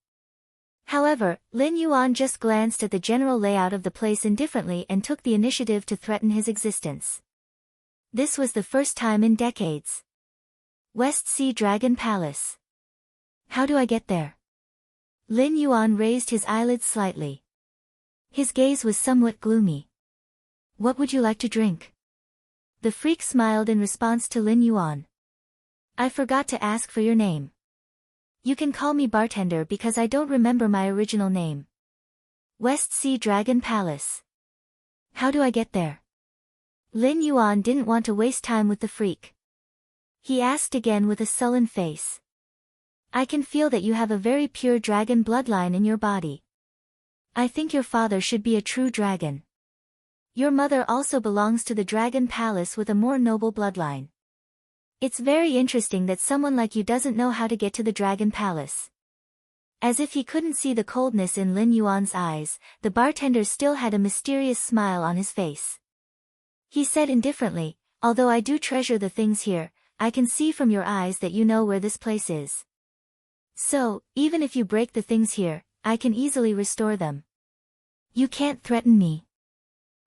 However, Lin Yuan just glanced at the general layout of the place indifferently and took the initiative to threaten his existence. This was the first time in decades. West Sea Dragon Palace. How do I get there? Lin Yuan raised his eyelids slightly. His gaze was somewhat gloomy. What would you like to drink? The freak smiled in response to Lin Yuan. I forgot to ask for your name. You can call me bartender because I don't remember my original name. West Sea Dragon Palace. How do I get there? Lin Yuan didn't want to waste time with the freak. He asked again with a sullen face. I can feel that you have a very pure dragon bloodline in your body. I think your father should be a true dragon. Your mother also belongs to the Dragon Palace with a more noble bloodline. It's very interesting that someone like you doesn't know how to get to the Dragon Palace." As if he couldn't see the coldness in Lin Yuan's eyes, the bartender still had a mysterious smile on his face. He said indifferently, "Although I do treasure the things here, I can see from your eyes that you know where this place is. So, even if you break the things here, I can easily restore them. You can't threaten me."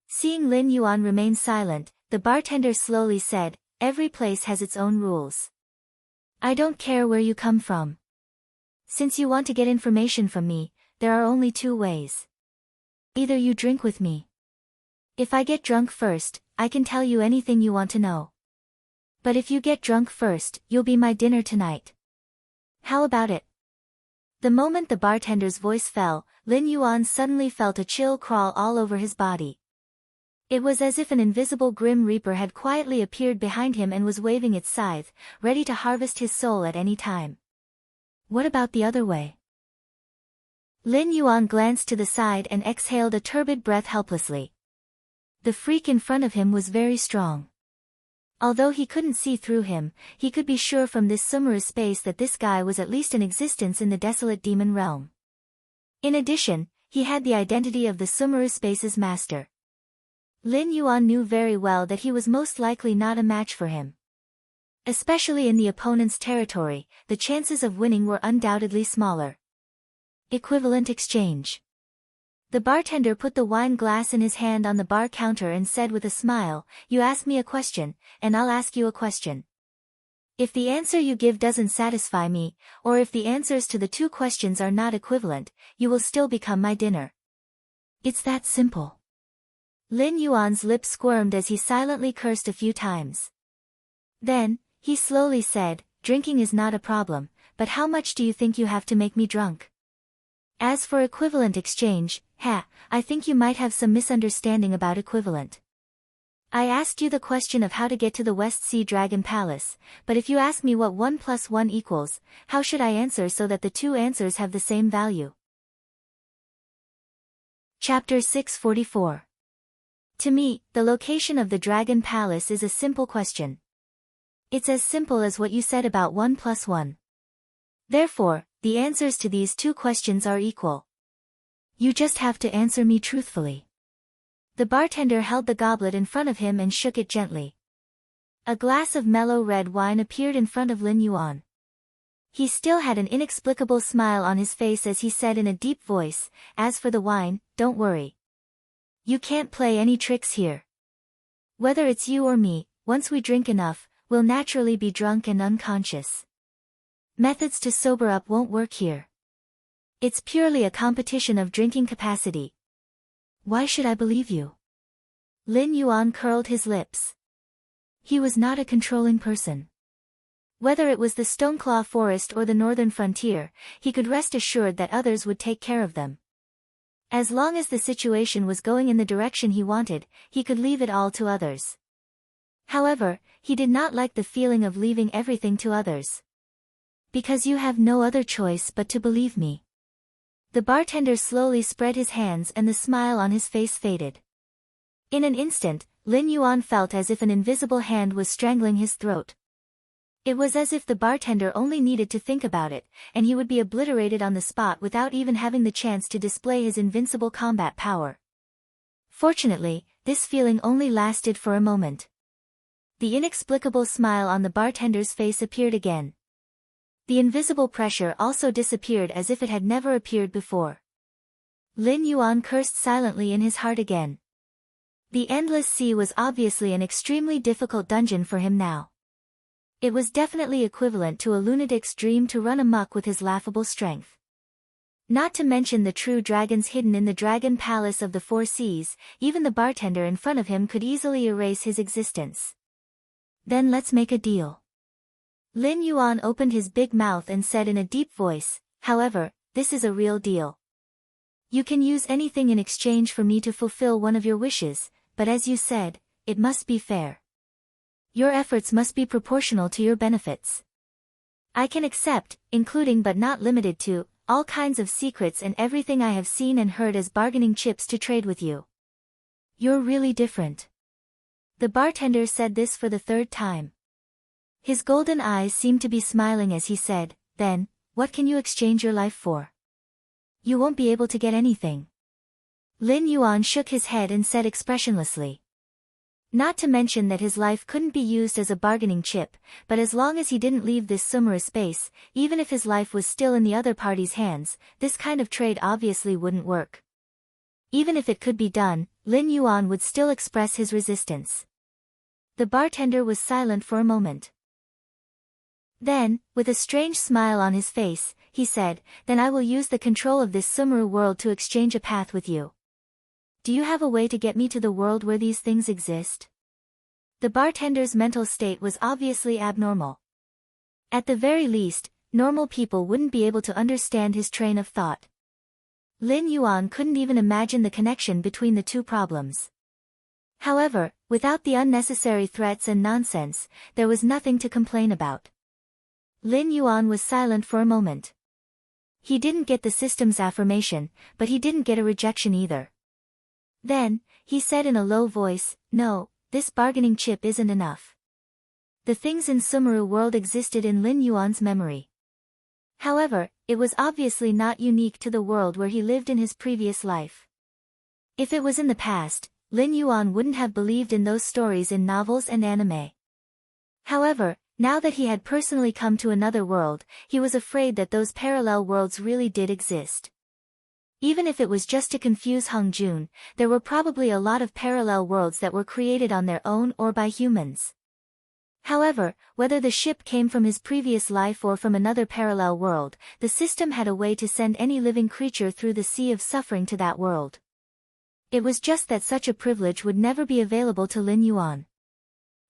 Seeing Lin Yuan remain silent, the bartender slowly said, "Every place has its own rules. I don't care where you come from. Since you want to get information from me, there are only two ways. Either you drink with me. If I get drunk first, I can tell you anything you want to know. But if you get drunk first, you'll be my dinner tonight. How about it?" The moment the bartender's voice fell, Lin Yuan suddenly felt a chill crawl all over his body. It was as if an invisible grim reaper had quietly appeared behind him and was waving its scythe, ready to harvest his soul at any time. What about the other way? Lin Yuan glanced to the side and exhaled a turbid breath helplessly. The freak in front of him was very strong. Although he couldn't see through him, he could be sure from this summer space that this guy was at least in existence in the desolate demon realm. In addition, he had the identity of the Sumeru Space's master. Lin Yuan knew very well that he was most likely not a match for him. Especially in the opponent's territory, the chances of winning were undoubtedly smaller. Equivalent exchange. The bartender put the wine glass in his hand on the bar counter and said with a smile, "You ask me a question, and I'll ask you a question. If the answer you give doesn't satisfy me, or if the answers to the two questions are not equivalent, you will still become my dinner. It's that simple." Lin Yuan's lips squirmed as he silently cursed a few times. Then, he slowly said, "Drinking is not a problem, but how much do you think you have to make me drunk? As for equivalent exchange, I think you might have some misunderstanding about equivalent. I asked you the question of how to get to the West Sea Dragon Palace, but if you ask me what 1 plus 1 equals, how should I answer so that the two answers have the same value? Chapter 644. To me, the location of the Dragon Palace is a simple question. It's as simple as what you said about 1 plus 1. Therefore, the answers to these two questions are equal. You just have to answer me truthfully. The bartender held the goblet in front of him and shook it gently. A glass of mellow red wine appeared in front of Lin Yuan. He still had an inexplicable smile on his face as he said in a deep voice, "As for the wine, don't worry. You can't play any tricks here. Whether it's you or me, once we drink enough, we'll naturally be drunk and unconscious. Methods to sober up won't work here. It's purely a competition of drinking capacity." Why should I believe you? Lin Yuan curled his lips. He was not a controlling person. Whether it was the Stoneclaw Forest or the northern frontier, he could rest assured that others would take care of them. As long as the situation was going in the direction he wanted, he could leave it all to others. However, he did not like the feeling of leaving everything to others. Because you have no other choice but to believe me. The bartender slowly spread his hands and the smile on his face faded. In an instant, Lin Yuan felt as if an invisible hand was strangling his throat. It was as if the bartender only needed to think about it, and he would be obliterated on the spot without even having the chance to display his invincible combat power. Fortunately, this feeling only lasted for a moment. The inexplicable smile on the bartender's face appeared again. The invisible pressure also disappeared as if it had never appeared before. Lin Yuan cursed silently in his heart again. The endless sea was obviously an extremely difficult dungeon for him now. It was definitely equivalent to a lunatic's dream to run amok with his laughable strength. Not to mention the true dragons hidden in the Dragon Palace of the Four Seas, even the bartender in front of him could easily erase his existence. Then let's make a deal. Lin Yuan opened his big mouth and said in a deep voice, "However, this is a real deal. You can use anything in exchange for me to fulfill one of your wishes, but as you said, it must be fair. Your efforts must be proportional to your benefits. I can accept, including but not limited to, all kinds of secrets and everything I have seen and heard as bargaining chips to trade with you." You're really different. The bartender said this for the third time. His golden eyes seemed to be smiling as he said, "Then, what can you exchange your life for? You won't be able to get anything." Lin Yuan shook his head and said expressionlessly. Not to mention that his life couldn't be used as a bargaining chip, but as long as he didn't leave this Sumera space, even if his life was still in the other party's hands, this kind of trade obviously wouldn't work. Even if it could be done, Lin Yuan would still express his resistance. The bartender was silent for a moment. Then, with a strange smile on his face, he said, "Then I will use the control of this Sumera world to exchange a path with you. Do you have a way to get me to the world where these things exist?" The bartender's mental state was obviously abnormal. At the very least, normal people wouldn't be able to understand his train of thought. Lin Yuan couldn't even imagine the connection between the two problems. However, without the unnecessary threats and nonsense, there was nothing to complain about. Lin Yuan was silent for a moment. He didn't get the system's affirmation, but he didn't get a rejection either. Then, he said in a low voice, "No, this bargaining chip isn't enough." The things in Sumera world existed in Lin Yuan's memory. However, it was obviously not unique to the world where he lived in his previous life. If it was in the past, Lin Yuan wouldn't have believed in those stories in novels and anime. However, now that he had personally come to another world, he was afraid that those parallel worlds really did exist. Even if it was just to confuse Hung Jun, there were probably a lot of parallel worlds that were created on their own or by humans. However, whether the ship came from his previous life or from another parallel world, the system had a way to send any living creature through the sea of suffering to that world. It was just that such a privilege would never be available to Lin Yuan.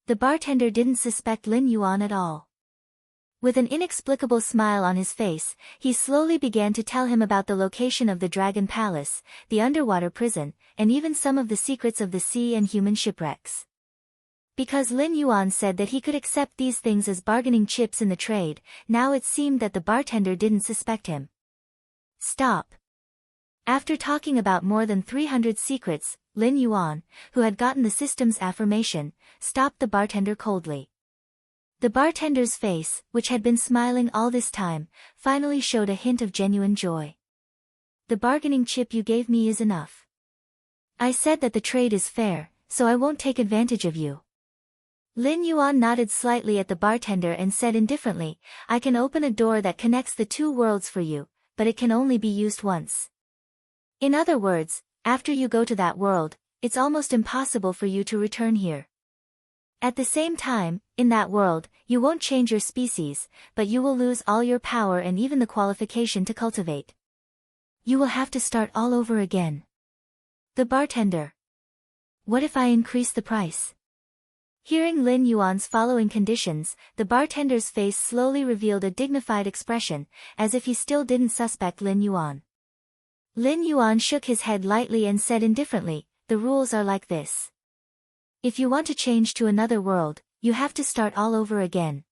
The bartender didn't suspect Lin Yuan at all. With an inexplicable smile on his face, he slowly began to tell him about the location of the Dragon Palace, the underwater prison, and even some of the secrets of the sea and human shipwrecks. Because Lin Yuan said that he could accept these things as bargaining chips in the trade, now it seemed that the bartender didn't suspect him. Stop. After talking about more than 300 secrets, Lin Yuan, who had gotten the system's affirmation, stopped the bartender coldly. The bartender's face, which had been smiling all this time, finally showed a hint of genuine joy. The bargaining chip you gave me is enough. I said that the trade is fair, so I won't take advantage of you. Lin Yuan nodded slightly at the bartender and said indifferently, I can open a door that connects the two worlds for you, but it can only be used once. In other words, after you go to that world, it's almost impossible for you to return here. At the same time, in that world, you won't change your species, but you will lose all your power and even the qualification to cultivate. You will have to start all over again. The bartender. What if I increase the price? Hearing Lin Yuan's following conditions, the bartender's face slowly revealed a dignified expression, as if he still didn't suspect Lin Yuan. Lin Yuan shook his head lightly and said indifferently, the rules are like this. If you want to change to another world, you have to start all over again.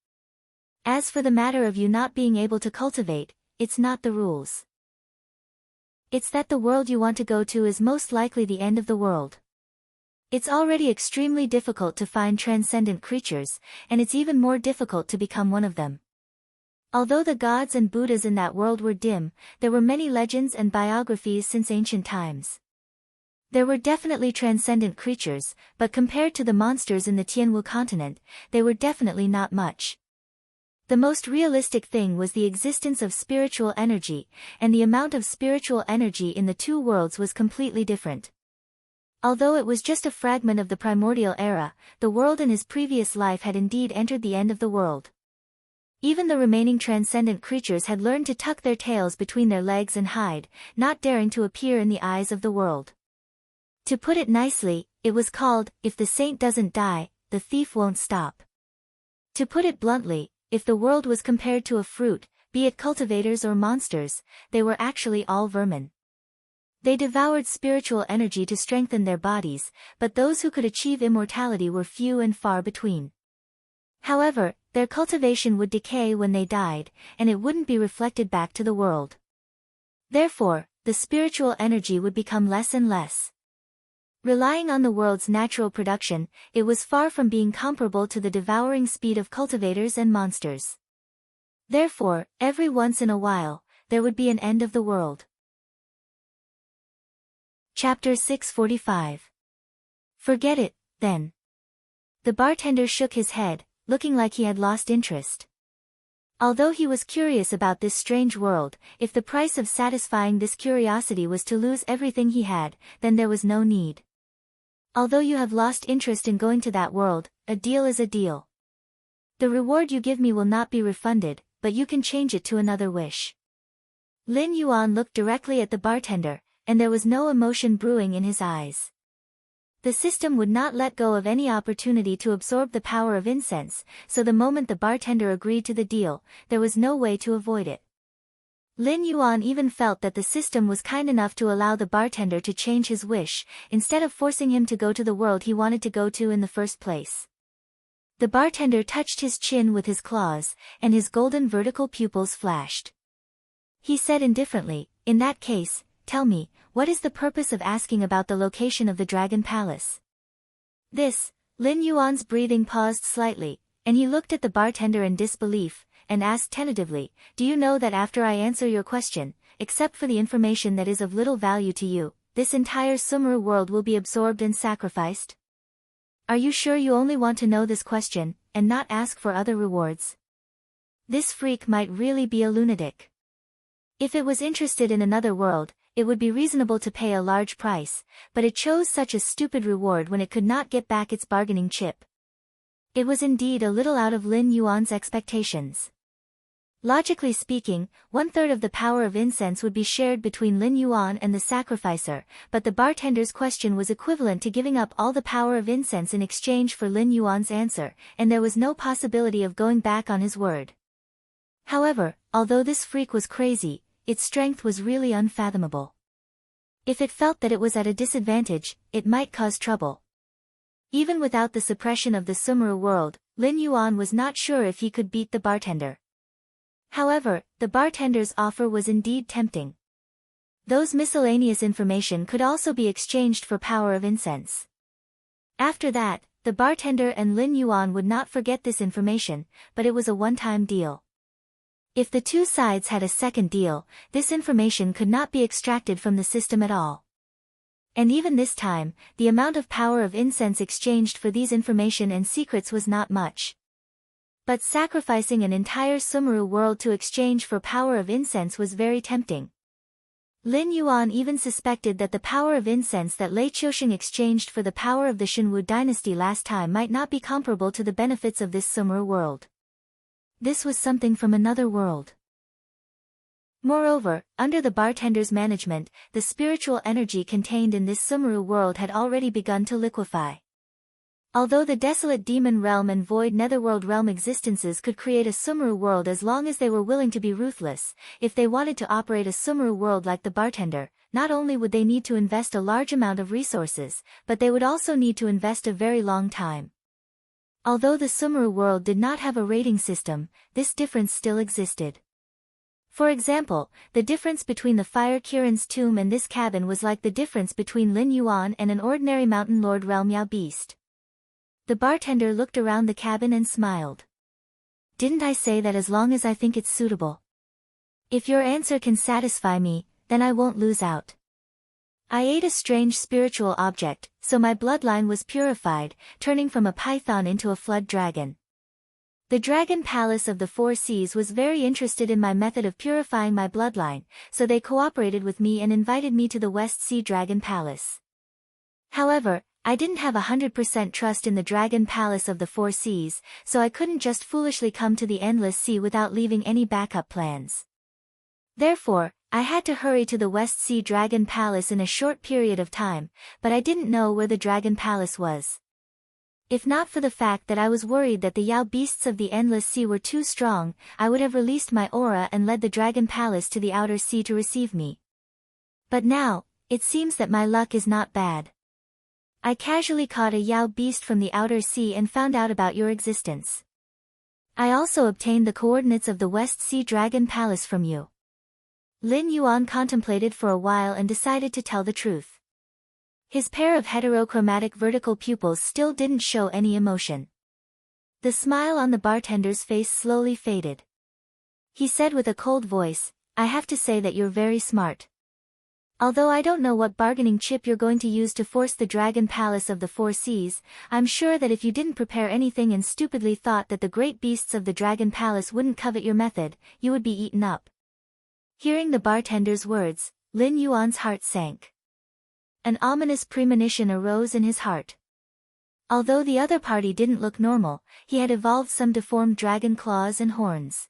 As for the matter of you not being able to cultivate, it's not the rules. It's that the world you want to go to is most likely the end of the world. It's already extremely difficult to find transcendent creatures, and it's even more difficult to become one of them. Although the gods and Buddhas in that world were dim, there were many legends and biographies since ancient times. There were definitely transcendent creatures, but compared to the monsters in the Tianwu continent, they were definitely not much. The most realistic thing was the existence of spiritual energy, and the amount of spiritual energy in the two worlds was completely different. Although it was just a fragment of the primordial era, the world in his previous life had indeed entered the end of the world. Even the remaining transcendent creatures had learned to tuck their tails between their legs and hide, not daring to appear in the eyes of the world. To put it nicely, it was called, if the saint doesn't die, the thief won't stop. To put it bluntly, if the world was compared to a fruit, be it cultivators or monsters, they were actually all vermin. They devoured spiritual energy to strengthen their bodies, but those who could achieve immortality were few and far between. However, their cultivation would decay when they died, and it wouldn't be reflected back to the world. Therefore, the spiritual energy would become less and less. Relying on the world's natural production, it was far from being comparable to the devouring speed of cultivators and monsters. Therefore, every once in a while, there would be an end of the world. Chapter 645. Forget it, then. The bartender shook his head, looking like he had lost interest. Although he was curious about this strange world, if the price of satisfying this curiosity was to lose everything he had, then there was no need. Although you have lost interest in going to that world, a deal is a deal. The reward you give me will not be refunded, but you can change it to another wish. Lin Yuan looked directly at the bartender, and there was no emotion brewing in his eyes. The system would not let go of any opportunity to absorb the power of incense, so the moment the bartender agreed to the deal, there was no way to avoid it. Lin Yuan even felt that the system was kind enough to allow the bartender to change his wish, instead of forcing him to go to the world he wanted to go to in the first place. The bartender touched his chin with his claws, and his golden vertical pupils flashed. He said indifferently, in that case, tell me, what is the purpose of asking about the location of the Dragon Palace? This, Lin Yuan's breathing paused slightly, and he looked at the bartender in disbelief, and asked tentatively, do you know that after I answer your question, except for the information that is of little value to you, this entire Sumru world will be absorbed and sacrificed? Are you sure you only want to know this question, and not ask for other rewards? This freak might really be a lunatic. If it was interested in another world, it would be reasonable to pay a large price, but it chose such a stupid reward when it could not get back its bargaining chip. It was indeed a little out of Lin Yuan's expectations. Logically speaking, 1/3 of the power of incense would be shared between Lin Yuan and the sacrificer, but the bartender's question was equivalent to giving up all the power of incense in exchange for Lin Yuan's answer, and there was no possibility of going back on his word. However, although this freak was crazy, its strength was really unfathomable. If it felt that it was at a disadvantage, it might cause trouble. Even without the suppression of the Sumeru world, Lin Yuan was not sure if he could beat the bartender. However, the bartender's offer was indeed tempting. Those miscellaneous information could also be exchanged for power of incense. After that, the bartender and Lin Yuan would not forget this information, but it was a one-time deal. If the two sides had a second deal, this information could not be extracted from the system at all. And even this time, the amount of power of incense exchanged for these information and secrets was not much. But sacrificing an entire Sumeru world to exchange for power of incense was very tempting. Lin Yuan even suspected that the power of incense that Lei Qiusheng exchanged for the power of the Shinwu dynasty last time might not be comparable to the benefits of this Sumeru world. This was something from another world. Moreover, under the bartender's management, the spiritual energy contained in this Sumeru world had already begun to liquefy. Although the desolate demon realm and void netherworld realm existences could create a Sumeru world as long as they were willing to be ruthless, if they wanted to operate a Sumeru world like the bartender, not only would they need to invest a large amount of resources, but they would also need to invest a very long time. Although the Sumeru world did not have a rating system, this difference still existed. For example, the difference between the Fire Kirin's tomb and this cabin was like the difference between Lin Yuan and an ordinary mountain lord realm Yao beast. The bartender looked around the cabin and smiled. Didn't I say that as long as I think it's suitable? If your answer can satisfy me, then I won't lose out. I ate a strange spiritual object, so my bloodline was purified, turning from a python into a flood dragon. The Dragon Palace of the Four Seas was very interested in my method of purifying my bloodline, so they cooperated with me and invited me to the West Sea Dragon Palace. However, I didn't have 100% trust in the Dragon Palace of the Four Seas, so I couldn't just foolishly come to the Endless Sea without leaving any backup plans. Therefore, I had to hurry to the West Sea Dragon Palace in a short period of time, but I didn't know where the Dragon Palace was. If not for the fact that I was worried that the Yao beasts of the Endless Sea were too strong, I would have released my aura and led the Dragon Palace to the outer sea to receive me. But now, it seems that my luck is not bad. I casually caught a Yao beast from the outer sea and found out about your existence. I also obtained the coordinates of the West Sea Dragon Palace from you. Lin Yuan contemplated for a while and decided to tell the truth. His pair of heterochromatic vertical pupils still didn't show any emotion. The smile on the bartender's face slowly faded. He said with a cold voice, I have to say that you're very smart. Although I don't know what bargaining chip you're going to use to force the Dragon Palace of the Four Seas, I'm sure that if you didn't prepare anything and stupidly thought that the great beasts of the Dragon Palace wouldn't covet your method, you would be eaten up. Hearing the bartender's words, Lin Yuan's heart sank. An ominous premonition arose in his heart. Although the other party didn't look normal, he had evolved some deformed dragon claws and horns.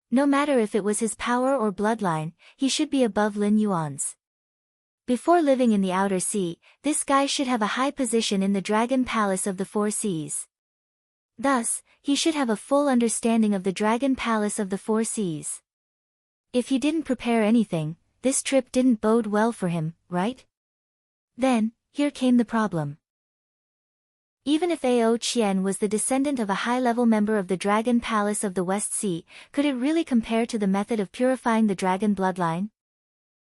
No matter if it was his power or bloodline, he should be above Lin Yuan's. Before living in the outer sea, this guy should have a high position in the Dragon Palace of the Four Seas. Thus, he should have a full understanding of the Dragon Palace of the Four Seas. If he didn't prepare anything, this trip didn't bode well for him, right? Then, here came the problem. Even if Ao Qian was the descendant of a high-level member of the Dragon Palace of the West Sea, could it really compare to the method of purifying the dragon bloodline?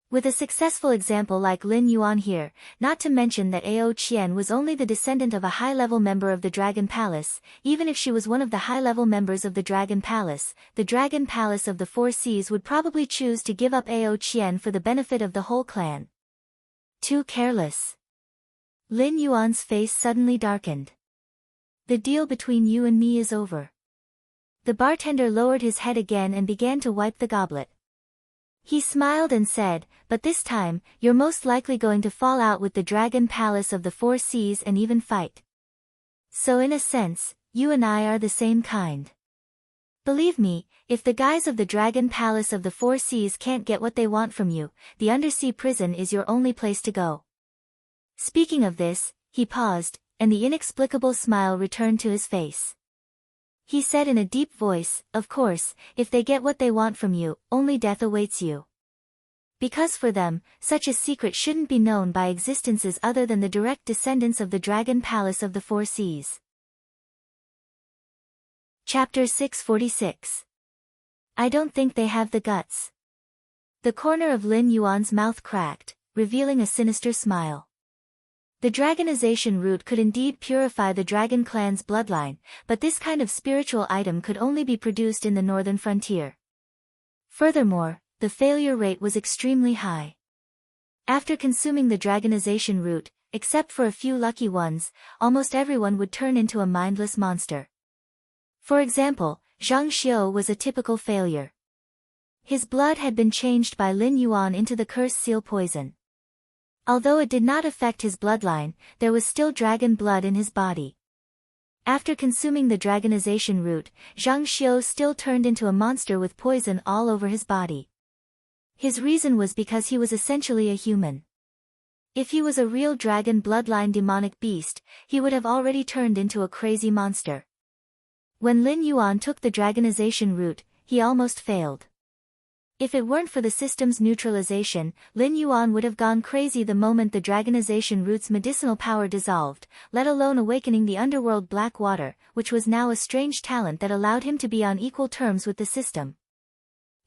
With a successful example like Lin Yuan here, not to mention that Ao Qian was only the descendant of a high-level member of the Dragon Palace, even if she was one of the high-level members of the Dragon Palace, the Dragon Palace of the Four Seas would probably choose to give up Ao Qian for the benefit of the whole clan. Too careless. Lin Yuan's face suddenly darkened. The deal between you and me is over. The bartender lowered his head again and began to wipe the goblet. He smiled and said, but this time, you're most likely going to fall out with the Dragon Palace of the Four Seas and even fight. So in a sense, you and I are the same kind. Believe me, if the guys of the Dragon Palace of the Four Seas can't get what they want from you, the undersea prison is your only place to go. Speaking of this, he paused, and the inexplicable smile returned to his face. He said in a deep voice, "Of course, if they get what they want from you, only death awaits you. Because for them, such a secret shouldn't be known by existences other than the direct descendants of the Dragon Palace of the Four Seas." Chapter 646. I don't think they have the guts. The corner of Lin Yuan's mouth cracked, revealing a sinister smile. The dragonization root could indeed purify the dragon clan's bloodline, but this kind of spiritual item could only be produced in the northern frontier. Furthermore, the failure rate was extremely high. After consuming the dragonization root, except for a few lucky ones, almost everyone would turn into a mindless monster. For example, Zhang Xiu was a typical failure. His blood had been changed by Lin Yuan into the cursed seal poison. Although it did not affect his bloodline, there was still dragon blood in his body. After consuming the dragonization root, Zhang Xiu still turned into a monster with poison all over his body. His reason was because he was essentially a human. If he was a real dragon bloodline demonic beast, he would have already turned into a crazy monster. When Lin Yuan took the dragonization root, he almost failed. If it weren't for the system's neutralization, Lin Yuan would have gone crazy the moment the dragonization root's medicinal power dissolved, let alone awakening the underworld black water, which was now a strange talent that allowed him to be on equal terms with the system.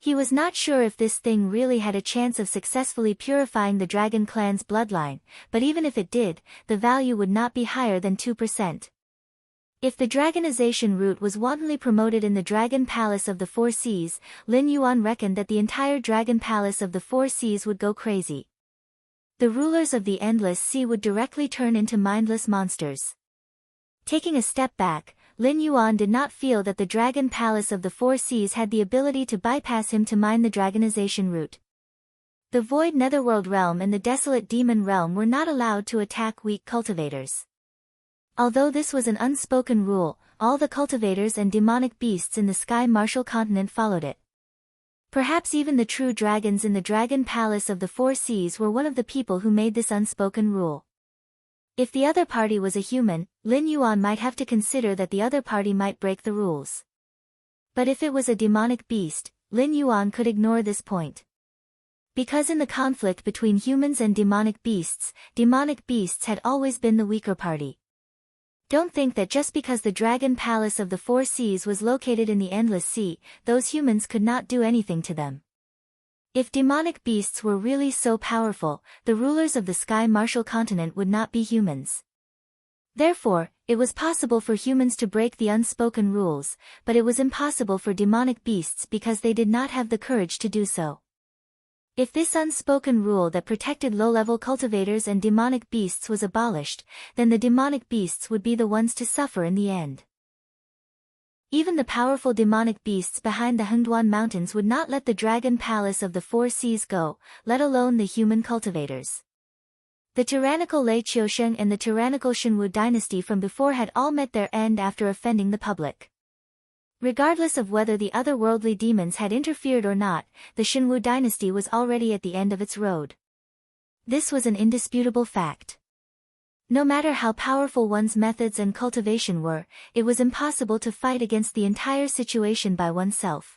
He was not sure if this thing really had a chance of successfully purifying the dragon clan's bloodline, but even if it did, the value would not be higher than 2%. If the dragonization root was wantonly promoted in the Dragon Palace of the Four Seas, Lin Yuan reckoned that the entire Dragon Palace of the Four Seas would go crazy. The rulers of the Endless Sea would directly turn into mindless monsters. Taking a step back, Lin Yuan did not feel that the Dragon Palace of the Four Seas had the ability to bypass him to mine the dragonization root. The Void Netherworld Realm and the Desolate Demon Realm were not allowed to attack weak cultivators. Although this was an unspoken rule, all the cultivators and demonic beasts in the Sky Martial Continent followed it. Perhaps even the true dragons in the Dragon Palace of the Four Seas were one of the people who made this unspoken rule. If the other party was a human, Lin Yuan might have to consider that the other party might break the rules. But if it was a demonic beast, Lin Yuan could ignore this point. Because in the conflict between humans and demonic beasts had always been the weaker party. Don't think that just because the Dragon Palace of the Four Seas was located in the Endless Sea, those humans could not do anything to them. If demonic beasts were really so powerful, the rulers of the Sky Martial Continent would not be humans. Therefore, it was possible for humans to break the unspoken rules, but it was impossible for demonic beasts because they did not have the courage to do so. If this unspoken rule that protected low-level cultivators and demonic beasts was abolished, then the demonic beasts would be the ones to suffer in the end. Even the powerful demonic beasts behind the Hengduan Mountains would not let the Dragon Palace of the Four Seas go, let alone the human cultivators. The tyrannical Lei Qiusheng and the tyrannical Shenwu dynasty from before had all met their end after offending the public. Regardless of whether the otherworldly demons had interfered or not, the Shenwu dynasty was already at the end of its road. This was an indisputable fact. No matter how powerful one's methods and cultivation were, it was impossible to fight against the entire situation by oneself.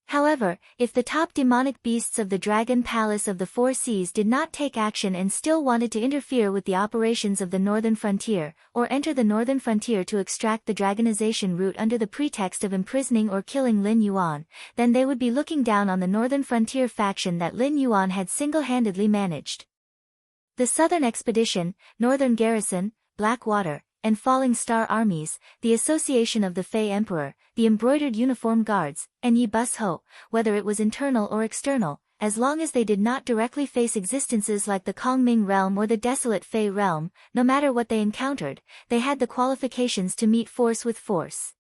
However, if the top demonic beasts of the Dragon Palace of the Four Seas did not take action and still wanted to interfere with the operations of the Northern Frontier, or enter the Northern Frontier to extract the dragonization root under the pretext of imprisoning or killing Lin Yuan, then they would be looking down on the Northern Frontier faction that Lin Yuan had single-handedly managed. The Southern Expedition, Northern Garrison, Blackwater, and Falling Star armies, the Association of the Fey Emperor, the Embroidered Uniform Guards, and Yi Bus Ho, whether it was internal or external, as long as they did not directly face existences like the Kongming Realm or the Desolate Fey Realm, no matter what they encountered, they had the qualifications to meet force with force.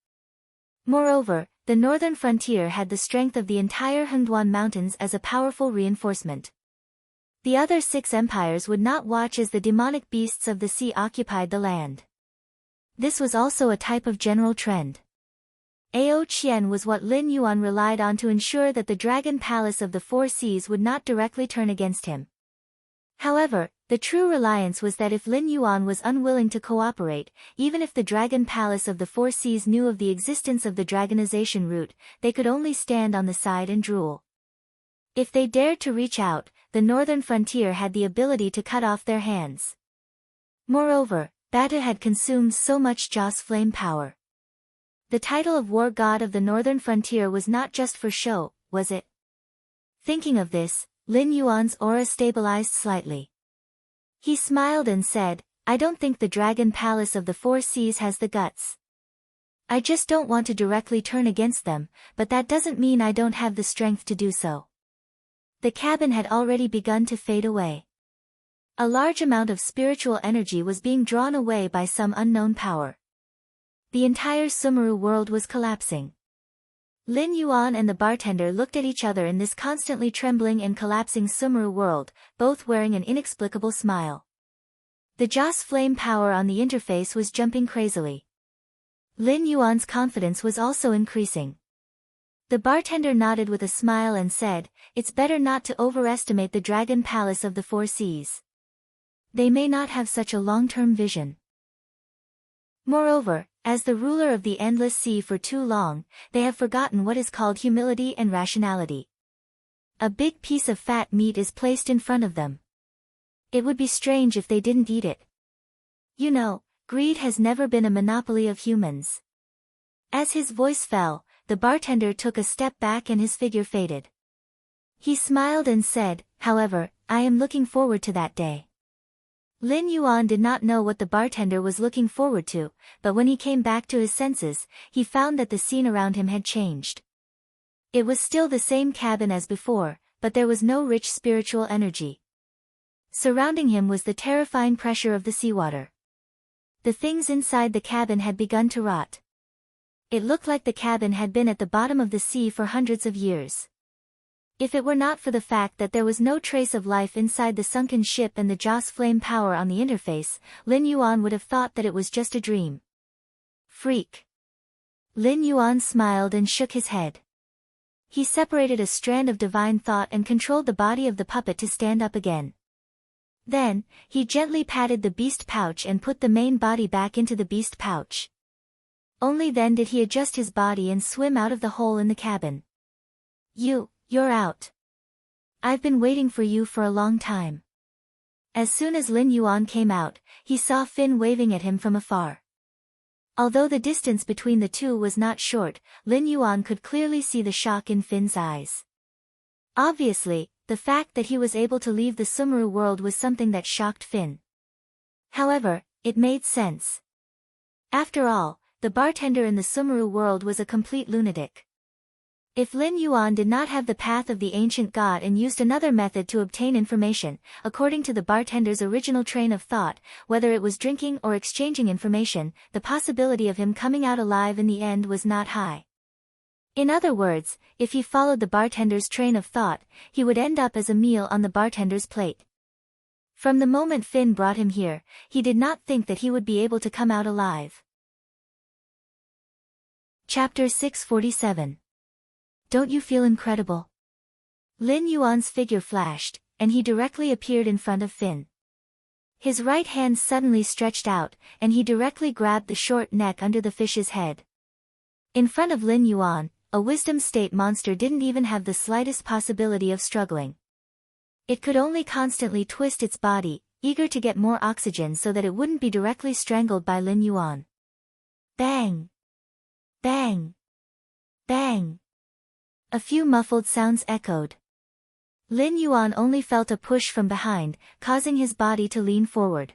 Moreover, the Northern Frontier had the strength of the entire Hengduan Mountains as a powerful reinforcement. The other 6 empires would not watch as the demonic beasts of the sea occupied the land. This was also a type of general trend. Ao Qian was what Lin Yuan relied on to ensure that the Dragon Palace of the Four Seas would not directly turn against him. However, The true reliance was that if Lin Yuan was unwilling to cooperate, even if the Dragon Palace of the Four Seas knew of the existence of the dragonization route, they could only stand on the side and drool. If they dared to reach out, the northern frontier had the ability to cut off their hands. Moreover, Batu had consumed so much Joss flame power. The title of war god of the northern frontier was not just for show, was it? Thinking of this, Lin Yuan's aura stabilized slightly. He smiled and said, I don't think the Dragon Palace of the Four Seas has the guts. I just don't want to directly turn against them, but that doesn't mean I don't have the strength to do so. The cabin had already begun to fade away. A large amount of spiritual energy was being drawn away by some unknown power. The entire Sumeru world was collapsing. Lin Yuan and the bartender looked at each other in this constantly trembling and collapsing Sumeru world, both wearing an inexplicable smile. The Joss flame power on the interface was jumping crazily. Lin Yuan's confidence was also increasing. The bartender nodded with a smile and said, it's better not to overestimate the Dragon Palace of the Four Seas. They may not have such a long-term vision. Moreover, as the ruler of the endless sea for too long, they have forgotten what is called humility and rationality. A big piece of fat meat is placed in front of them. It would be strange if they didn't eat it. You know, greed has never been a monopoly of humans. As his voice fell, the bartender took a step back and his figure faded. He smiled and said, however, I am looking forward to that day. Lin Yuan did not know what the bartender was looking forward to, but when he came back to his senses, he found that the scene around him had changed. It was still the same cabin as before, but there was no rich spiritual energy. Surrounding him was the terrifying pressure of the seawater. The things inside the cabin had begun to rot. It looked like the cabin had been at the bottom of the sea for hundreds of years. If it were not for the fact that there was no trace of life inside the sunken ship and the Joss flame power on the interface, Lin Yuan would have thought that it was just a dream. Freak. Lin Yuan smiled and shook his head. He separated a strand of divine thought and controlled the body of the puppet to stand up again. Then, he gently patted the beast pouch and put the main body back into the beast pouch. Only then did he adjust his body and swim out of the hole in the cabin. You're out. I've been waiting for you for a long time. As soon as Lin Yuan came out, he saw Finn waving at him from afar. Although the distance between the two was not short, Lin Yuan could clearly see the shock in Finn's eyes. Obviously, the fact that he was able to leave the Sumeru world was something that shocked Finn. However, it made sense. After all, the bartender in the Sumeru world was a complete lunatic. If Lin Yuan did not have the path of the ancient god and used another method to obtain information, according to the bartender's original train of thought, whether it was drinking or exchanging information, the possibility of him coming out alive in the end was not high. In other words, if he followed the bartender's train of thought, he would end up as a meal on the bartender's plate. From the moment Finn brought him here, he did not think that he would be able to come out alive. Chapter 647. Don't you feel incredible? Lin Yuan's figure flashed, and he directly appeared in front of Finn. His right hand suddenly stretched out, and he directly grabbed the short neck under the fish's head. In front of Lin Yuan, a wisdom state monster didn't even have the slightest possibility of struggling. It could only constantly twist its body, eager to get more oxygen so that it wouldn't be directly strangled by Lin Yuan. Bang! Bang! Bang! A few muffled sounds echoed. Lin Yuan only felt a push from behind, causing his body to lean forward.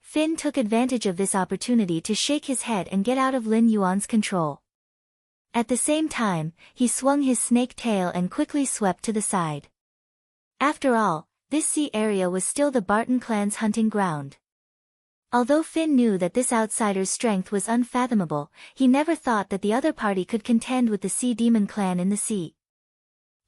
Finn took advantage of this opportunity to shake his head and get out of Lin Yuan's control. At the same time, he swung his snake tail and quickly swept to the side. After all, this sea area was still the Barton clan's hunting ground. Although Finn knew that this outsider's strength was unfathomable, he never thought that the other party could contend with the Sea Demon clan in the sea.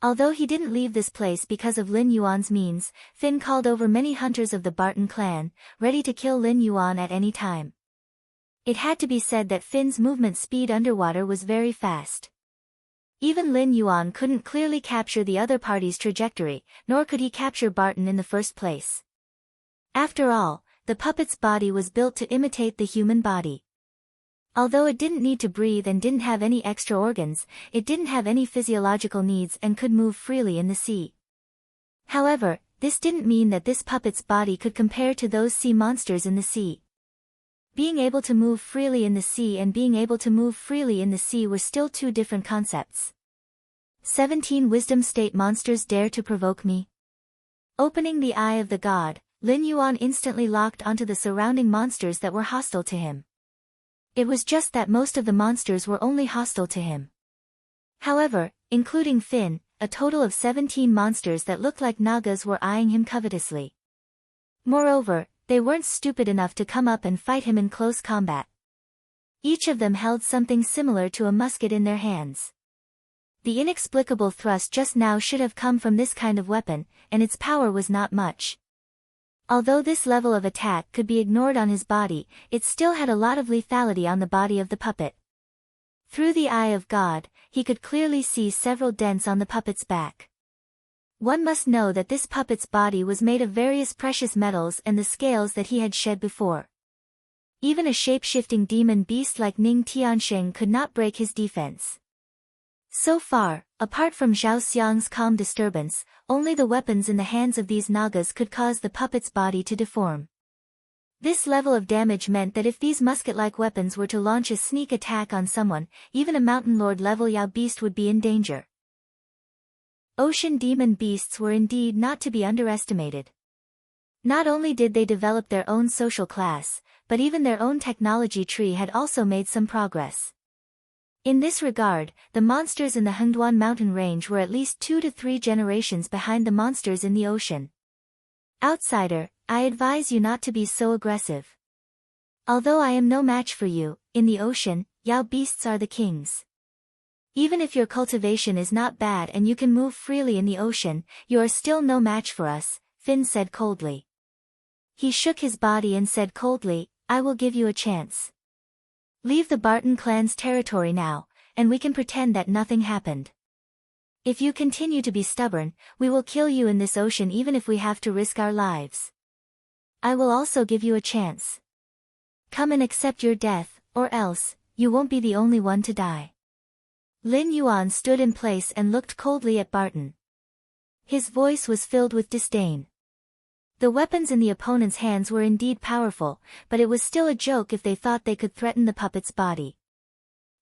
Although he didn't leave this place because of Lin Yuan's means, Finn called over many hunters of the Barton clan, ready to kill Lin Yuan at any time. It had to be said that Finn's movement speed underwater was very fast. Even Lin Yuan couldn't clearly capture the other party's trajectory, nor could he capture Barton in the first place. After all, the puppet's body was built to imitate the human body. Although it didn't need to breathe and didn't have any extra organs, it didn't have any physiological needs and could move freely in the sea. However, this didn't mean that this puppet's body could compare to those sea monsters in the sea. Being able to move freely in the sea and being able to move freely in the sea were still two different concepts. 17 Wisdom State monsters dare to provoke me. Opening the eye of the god, Lin Yuan instantly locked onto the surrounding monsters that were hostile to him. It was just that most of the monsters were only hostile to him. However, including Finn, a total of 17 monsters that looked like Nagas were eyeing him covetously. Moreover, they weren't stupid enough to come up and fight him in close combat. Each of them held something similar to a musket in their hands. The inexplicable thrust just now should have come from this kind of weapon, and its power was not much. Although this level of attack could be ignored on his body, it still had a lot of lethality on the body of the puppet. Through the eye of God, he could clearly see several dents on the puppet's back. One must know that this puppet's body was made of various precious metals and the scales that he had shed before. Even a shape-shifting demon beast like Ning Tiansheng could not break his defense. So far, apart from Zhao Xiang's calm disturbance, only the weapons in the hands of these Nagas could cause the puppet's body to deform. This level of damage meant that if these musket-like weapons were to launch a sneak attack on someone, even a Mountain Lord level Yao beast would be in danger. Ocean demon beasts were indeed not to be underestimated. Not only did they develop their own social class, but even their own technology tree had also made some progress. In this regard, the monsters in the Hengduan mountain range were at least 2 to 3 generations behind the monsters in the ocean. Outsider, I advise you not to be so aggressive. Although I am no match for you, in the ocean, Yao beasts are the kings. Even if your cultivation is not bad and you can move freely in the ocean, you are still no match for us, Finn said coldly. He shook his body and said coldly, I will give you a chance. Leave the Barton clan's territory now, and we can pretend that nothing happened. If you continue to be stubborn, we will kill you in this ocean even if we have to risk our lives. I will also give you a chance. Come and accept your death, or else, you won't be the only one to die. Lin Yuan stood in place and looked coldly at Barton. His voice was filled with disdain. The weapons in the opponent's hands were indeed powerful, but it was still a joke if they thought they could threaten the puppet's body.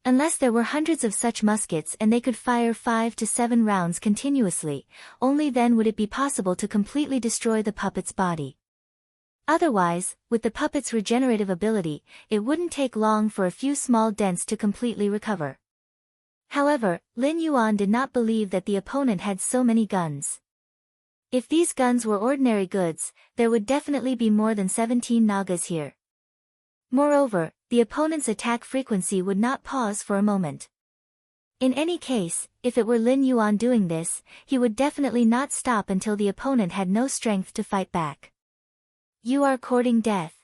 Unless there were hundreds of such muskets and they could fire 5 to 7 rounds continuously, only then would it be possible to completely destroy the puppet's body. Otherwise, with the puppet's regenerative ability, it wouldn't take long for a few small dents to completely recover. However, Lin Yuan did not believe that the opponent had so many guns. If these guns were ordinary goods, there would definitely be more than 17 Nagas here. Moreover, the opponent's attack frequency would not pause for a moment. In any case, if it were Lin Yuan doing this, he would definitely not stop until the opponent had no strength to fight back. You are courting death.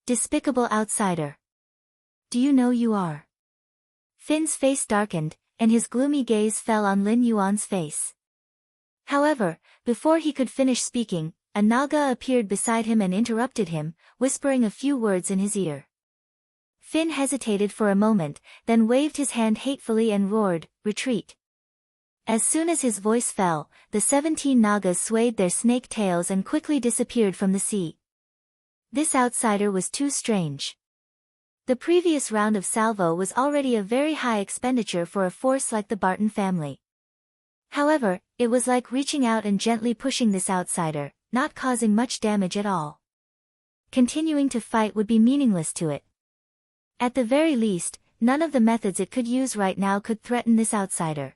Despicable outsider. Do you know you are? Finn's face darkened, and his gloomy gaze fell on Lin Yuan's face. However, before he could finish speaking, a Naga appeared beside him and interrupted him, whispering a few words in his ear. Finn hesitated for a moment, then waved his hand hatefully and roared, "Retreat!" As soon as his voice fell, the 17 Nagas swayed their snake tails and quickly disappeared from the sea. This outsider was too strange. The previous round of salvo was already a very high expenditure for a force like the Barton family. However, it was like reaching out and gently pushing this outsider, not causing much damage at all. Continuing to fight would be meaningless to it. At the very least, none of the methods it could use right now could threaten this outsider.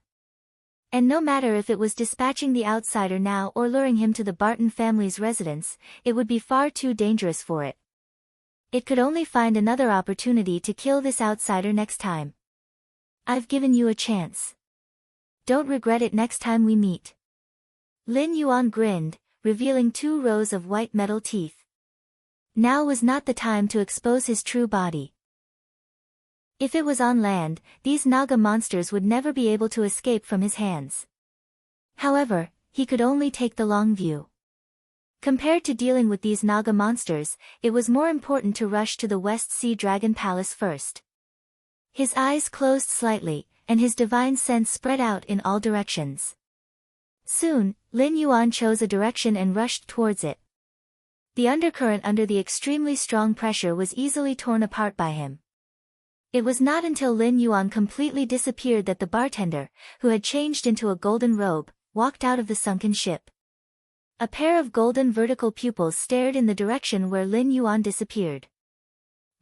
And no matter if it was dispatching the outsider now or luring him to the Barton family's residence, it would be far too dangerous for it. It could only find another opportunity to kill this outsider next time. I've given you a chance. Don't regret it next time we meet. Lin Yuan grinned, revealing 2 rows of white metal teeth. Now was not the time to expose his true body. If it was on land, these Naga monsters would never be able to escape from his hands. However, he could only take the long view. Compared to dealing with these Naga monsters, it was more important to rush to the West Sea Dragon Palace first. His eyes closed slightly, and his divine sense spread out in all directions. Soon, Lin Yuan chose a direction and rushed towards it. The undercurrent under the extremely strong pressure was easily torn apart by him. It was not until Lin Yuan completely disappeared that the bartender, who had changed into a golden robe, walked out of the sunken ship. A pair of golden vertical pupils stared in the direction where Lin Yuan disappeared.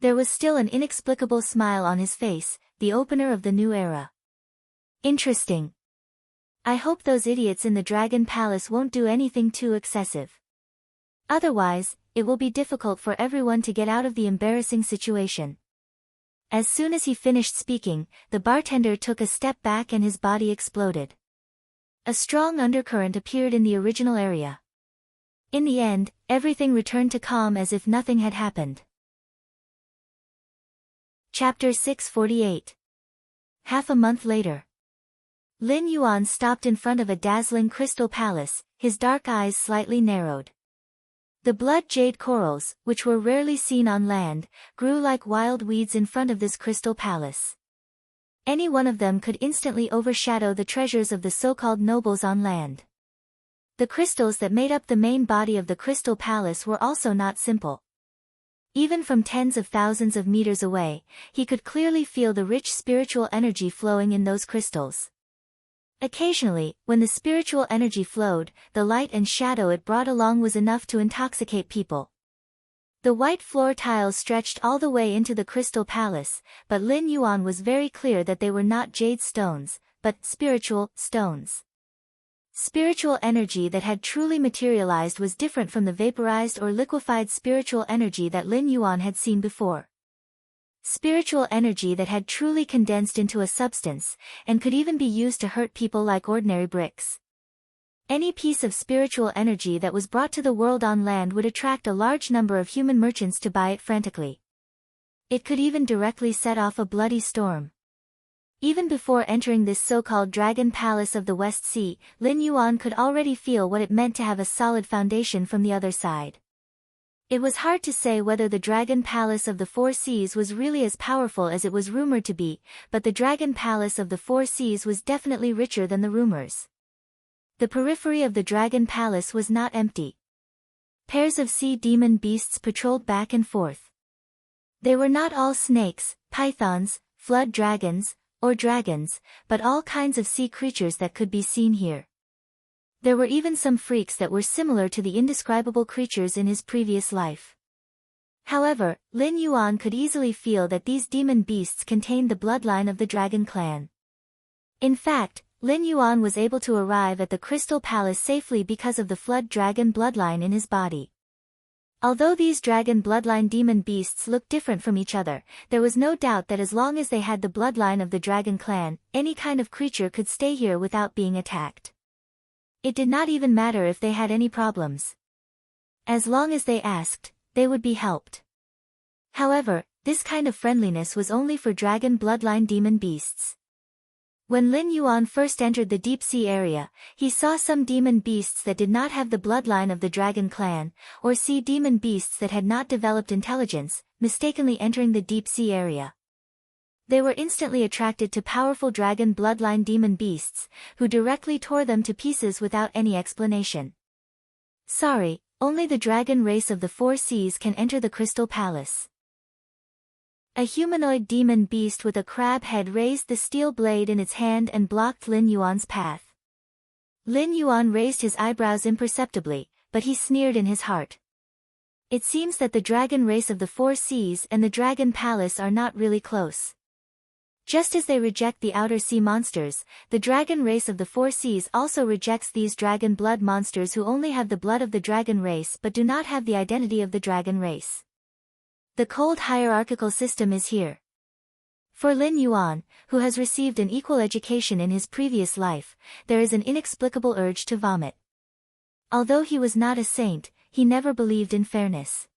There was still an inexplicable smile on his face, the opener of the new era. Interesting. I hope those idiots in the Dragon Palace won't do anything too excessive. Otherwise, it will be difficult for everyone to get out of the embarrassing situation. As soon as he finished speaking, the bartender took a step back and his body exploded. A strong undercurrent appeared in the original area. In the end, everything returned to calm as if nothing had happened. Chapter 648. Half a month later. Lin Yuan stopped in front of a dazzling crystal palace, his dark eyes slightly narrowed. The blood jade corals, which were rarely seen on land, grew like wild weeds in front of this crystal palace. Any one of them could instantly overshadow the treasures of the so-called nobles on land. The crystals that made up the main body of the crystal palace were also not simple. Even from tens of thousands of meters away, he could clearly feel the rich spiritual energy flowing in those crystals. Occasionally, when the spiritual energy flowed, the light and shadow it brought along was enough to intoxicate people. The white floor tiles stretched all the way into the crystal palace, but Lin Yuan was very clear that they were not jade stones, but spiritual stones. Spiritual energy that had truly materialized was different from the vaporized or liquefied spiritual energy that Lin Yuan had seen before. Spiritual energy that had truly condensed into a substance, and could even be used to hurt people like ordinary bricks. Any piece of spiritual energy that was brought to the world on land would attract a large number of human merchants to buy it frantically. It could even directly set off a bloody storm. Even before entering this so-called Dragon Palace of the West Sea, Lin Yuan could already feel what it meant to have a solid foundation from the other side. It was hard to say whether the Dragon Palace of the Four Seas was really as powerful as it was rumored to be, but the Dragon Palace of the Four Seas was definitely richer than the rumors. The periphery of the Dragon Palace was not empty. Pairs of sea demon beasts patrolled back and forth. They were not all snakes, pythons, flood dragons, or dragons, but all kinds of sea creatures that could be seen here. There were even some freaks that were similar to the indescribable creatures in his previous life. However, Lin Yuan could easily feel that these demon beasts contained the bloodline of the dragon clan. In fact, Lin Yuan was able to arrive at the Crystal Palace safely because of the flood dragon bloodline in his body. Although these dragon bloodline demon beasts looked different from each other, there was no doubt that as long as they had the bloodline of the dragon clan, any kind of creature could stay here without being attacked. It did not even matter if they had any problems. As long as they asked, they would be helped. However, this kind of friendliness was only for dragon bloodline demon beasts. When Lin Yuan first entered the deep sea area, he saw some demon beasts that did not have the bloodline of the dragon clan, or sea demon beasts that had not developed intelligence, mistakenly entering the deep sea area. They were instantly attracted to powerful dragon bloodline demon beasts, who directly tore them to pieces without any explanation. Sorry, only the dragon race of the Four Seas can enter the Crystal Palace. A humanoid demon beast with a crab head raised the steel blade in its hand and blocked Lin Yuan's path. Lin Yuan raised his eyebrows imperceptibly, but he sneered in his heart. It seems that the dragon race of the Four Seas and the Dragon Palace are not really close. Just as they reject the outer sea monsters, the dragon race of the Four Seas also rejects these dragon blood monsters who only have the blood of the dragon race but do not have the identity of the dragon race. The cold hierarchical system is here. For Lin Yuan, who has received an equal education in his previous life, there is an inexplicable urge to vomit. Although he was not a saint, he never believed in fairness.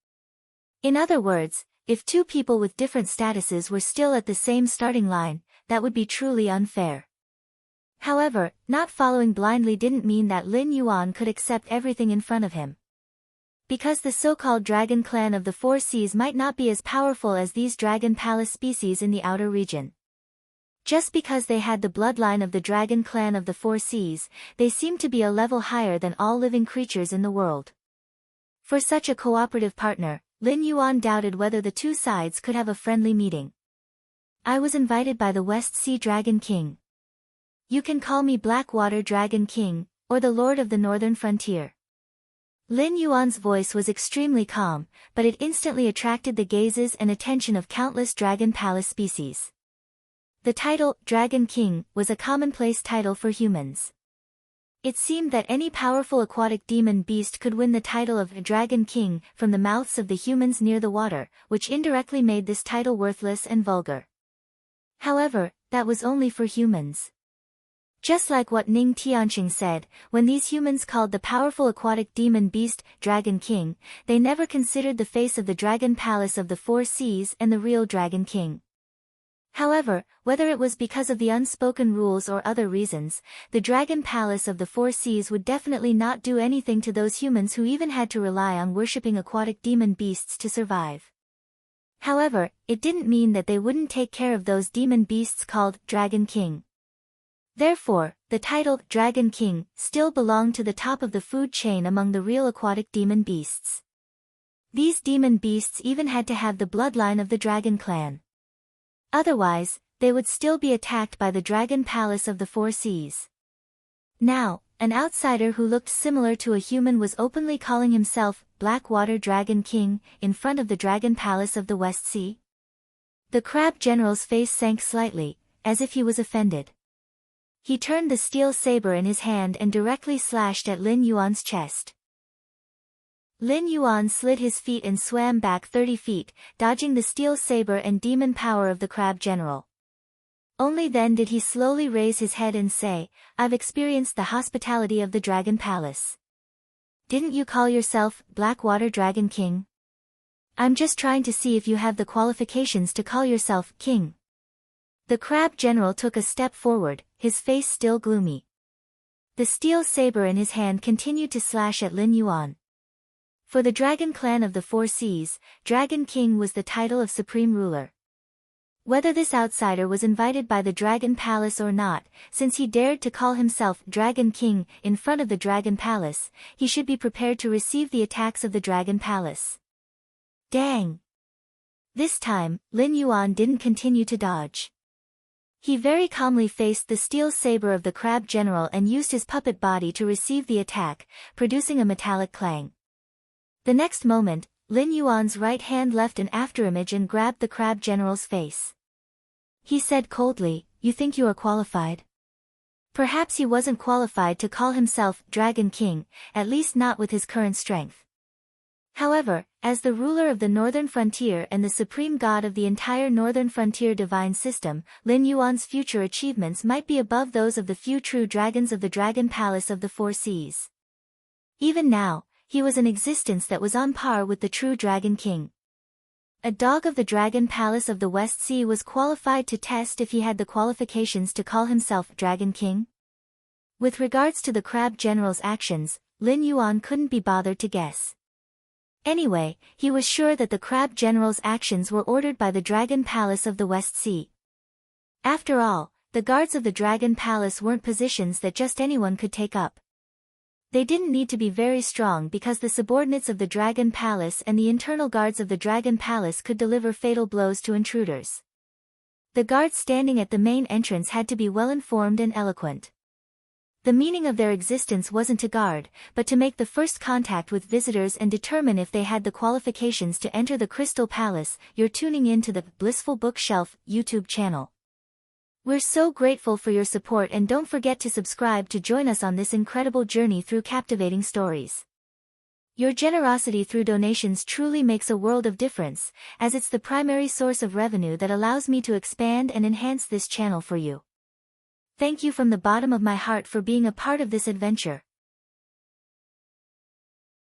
In other words, if two people with different statuses were still at the same starting line, that would be truly unfair. However, not following blindly didn't mean that Lin Yuan could accept everything in front of him. Because the so-called dragon clan of the Four Seas might not be as powerful as these dragon palace species in the outer region. Just because they had the bloodline of the dragon clan of the Four Seas, they seemed to be a level higher than all living creatures in the world. For such a cooperative partner, Lin Yuan doubted whether the two sides could have a friendly meeting. I was invited by the West Sea Dragon King. You can call me Blackwater Dragon King, or the Lord of the Northern Frontier. Lin Yuan's voice was extremely calm, but it instantly attracted the gazes and attention of countless dragon palace species. The title, Dragon King, was a commonplace title for humans. It seemed that any powerful aquatic demon beast could win the title of Dragon King from the mouths of the humans near the water, which indirectly made this title worthless and vulgar. However, that was only for humans. Just like what Ning Tianqing said, when these humans called the powerful aquatic demon beast Dragon King, they never considered the face of the dragon palace of the Four Seas and the real Dragon King. However, whether it was because of the unspoken rules or other reasons, the dragon palace of the Four Seas would definitely not do anything to those humans who even had to rely on worshipping aquatic demon beasts to survive. However, it didn't mean that they wouldn't take care of those demon beasts called Dragon King. Therefore, the title Dragon King still belonged to the top of the food chain among the real aquatic demon beasts. These demon beasts even had to have the bloodline of the dragon clan. Otherwise, they would still be attacked by the dragon palace of the Four Seas. Now, an outsider who looked similar to a human was openly calling himself Blackwater Dragon King in front of the dragon palace of the West Sea. The crab general's face sank slightly, as if he was offended. He turned the steel saber in his hand and directly slashed at Lin Yuan's chest. Lin Yuan slid his feet and swam back 30 feet, dodging the steel saber and demon power of the crab general. Only then did he slowly raise his head and say, "I've experienced the hospitality of the Dragon Palace. Didn't you call yourself Blackwater Dragon King? I'm just trying to see if you have the qualifications to call yourself King." The crab general took a step forward, his face still gloomy. The steel saber in his hand continued to slash at Lin Yuan. For the dragon clan of the Four Seas, Dragon King was the title of supreme ruler. Whether this outsider was invited by the Dragon Palace or not, since he dared to call himself Dragon King in front of the Dragon Palace, he should be prepared to receive the attacks of the Dragon Palace. Dang! This time, Lin Yuan didn't continue to dodge. He very calmly faced the steel saber of the crab general and used his puppet body to receive the attack, producing a metallic clang. The next moment, Lin Yuan's right hand left an afterimage and grabbed the crab general's face. He said coldly, "You think you are qualified?" Perhaps he wasn't qualified to call himself Dragon King, at least not with his current strength. However, as the ruler of the Northern Frontier and the supreme god of the entire Northern Frontier divine system, Lin Yuan's future achievements might be above those of the few true dragons of the Dragon Palace of the Four Seas. Even now, he was an existence that was on par with the true Dragon King. A dog of the Dragon Palace of the West Sea was qualified to test if he had the qualifications to call himself Dragon King? With regards to the crab general's actions, Lin Yuan couldn't be bothered to guess. Anyway, he was sure that the crab general's actions were ordered by the Dragon Palace of the West Sea. After all, the guards of the Dragon Palace weren't positions that just anyone could take up. They didn't need to be very strong because the subordinates of the Dragon Palace and the internal guards of the Dragon Palace could deliver fatal blows to intruders. The guards standing at the main entrance had to be well-informed and eloquent. The meaning of their existence wasn't to guard, but to make the first contact with visitors and determine if they had the qualifications to enter the Crystal Palace. You're tuning in to the Blissful Bookshelf YouTube channel. We're so grateful for your support, and don't forget to subscribe to join us on this incredible journey through captivating stories. Your generosity through donations truly makes a world of difference, as it's the primary source of revenue that allows me to expand and enhance this channel for you. Thank you from the bottom of my heart for being a part of this adventure.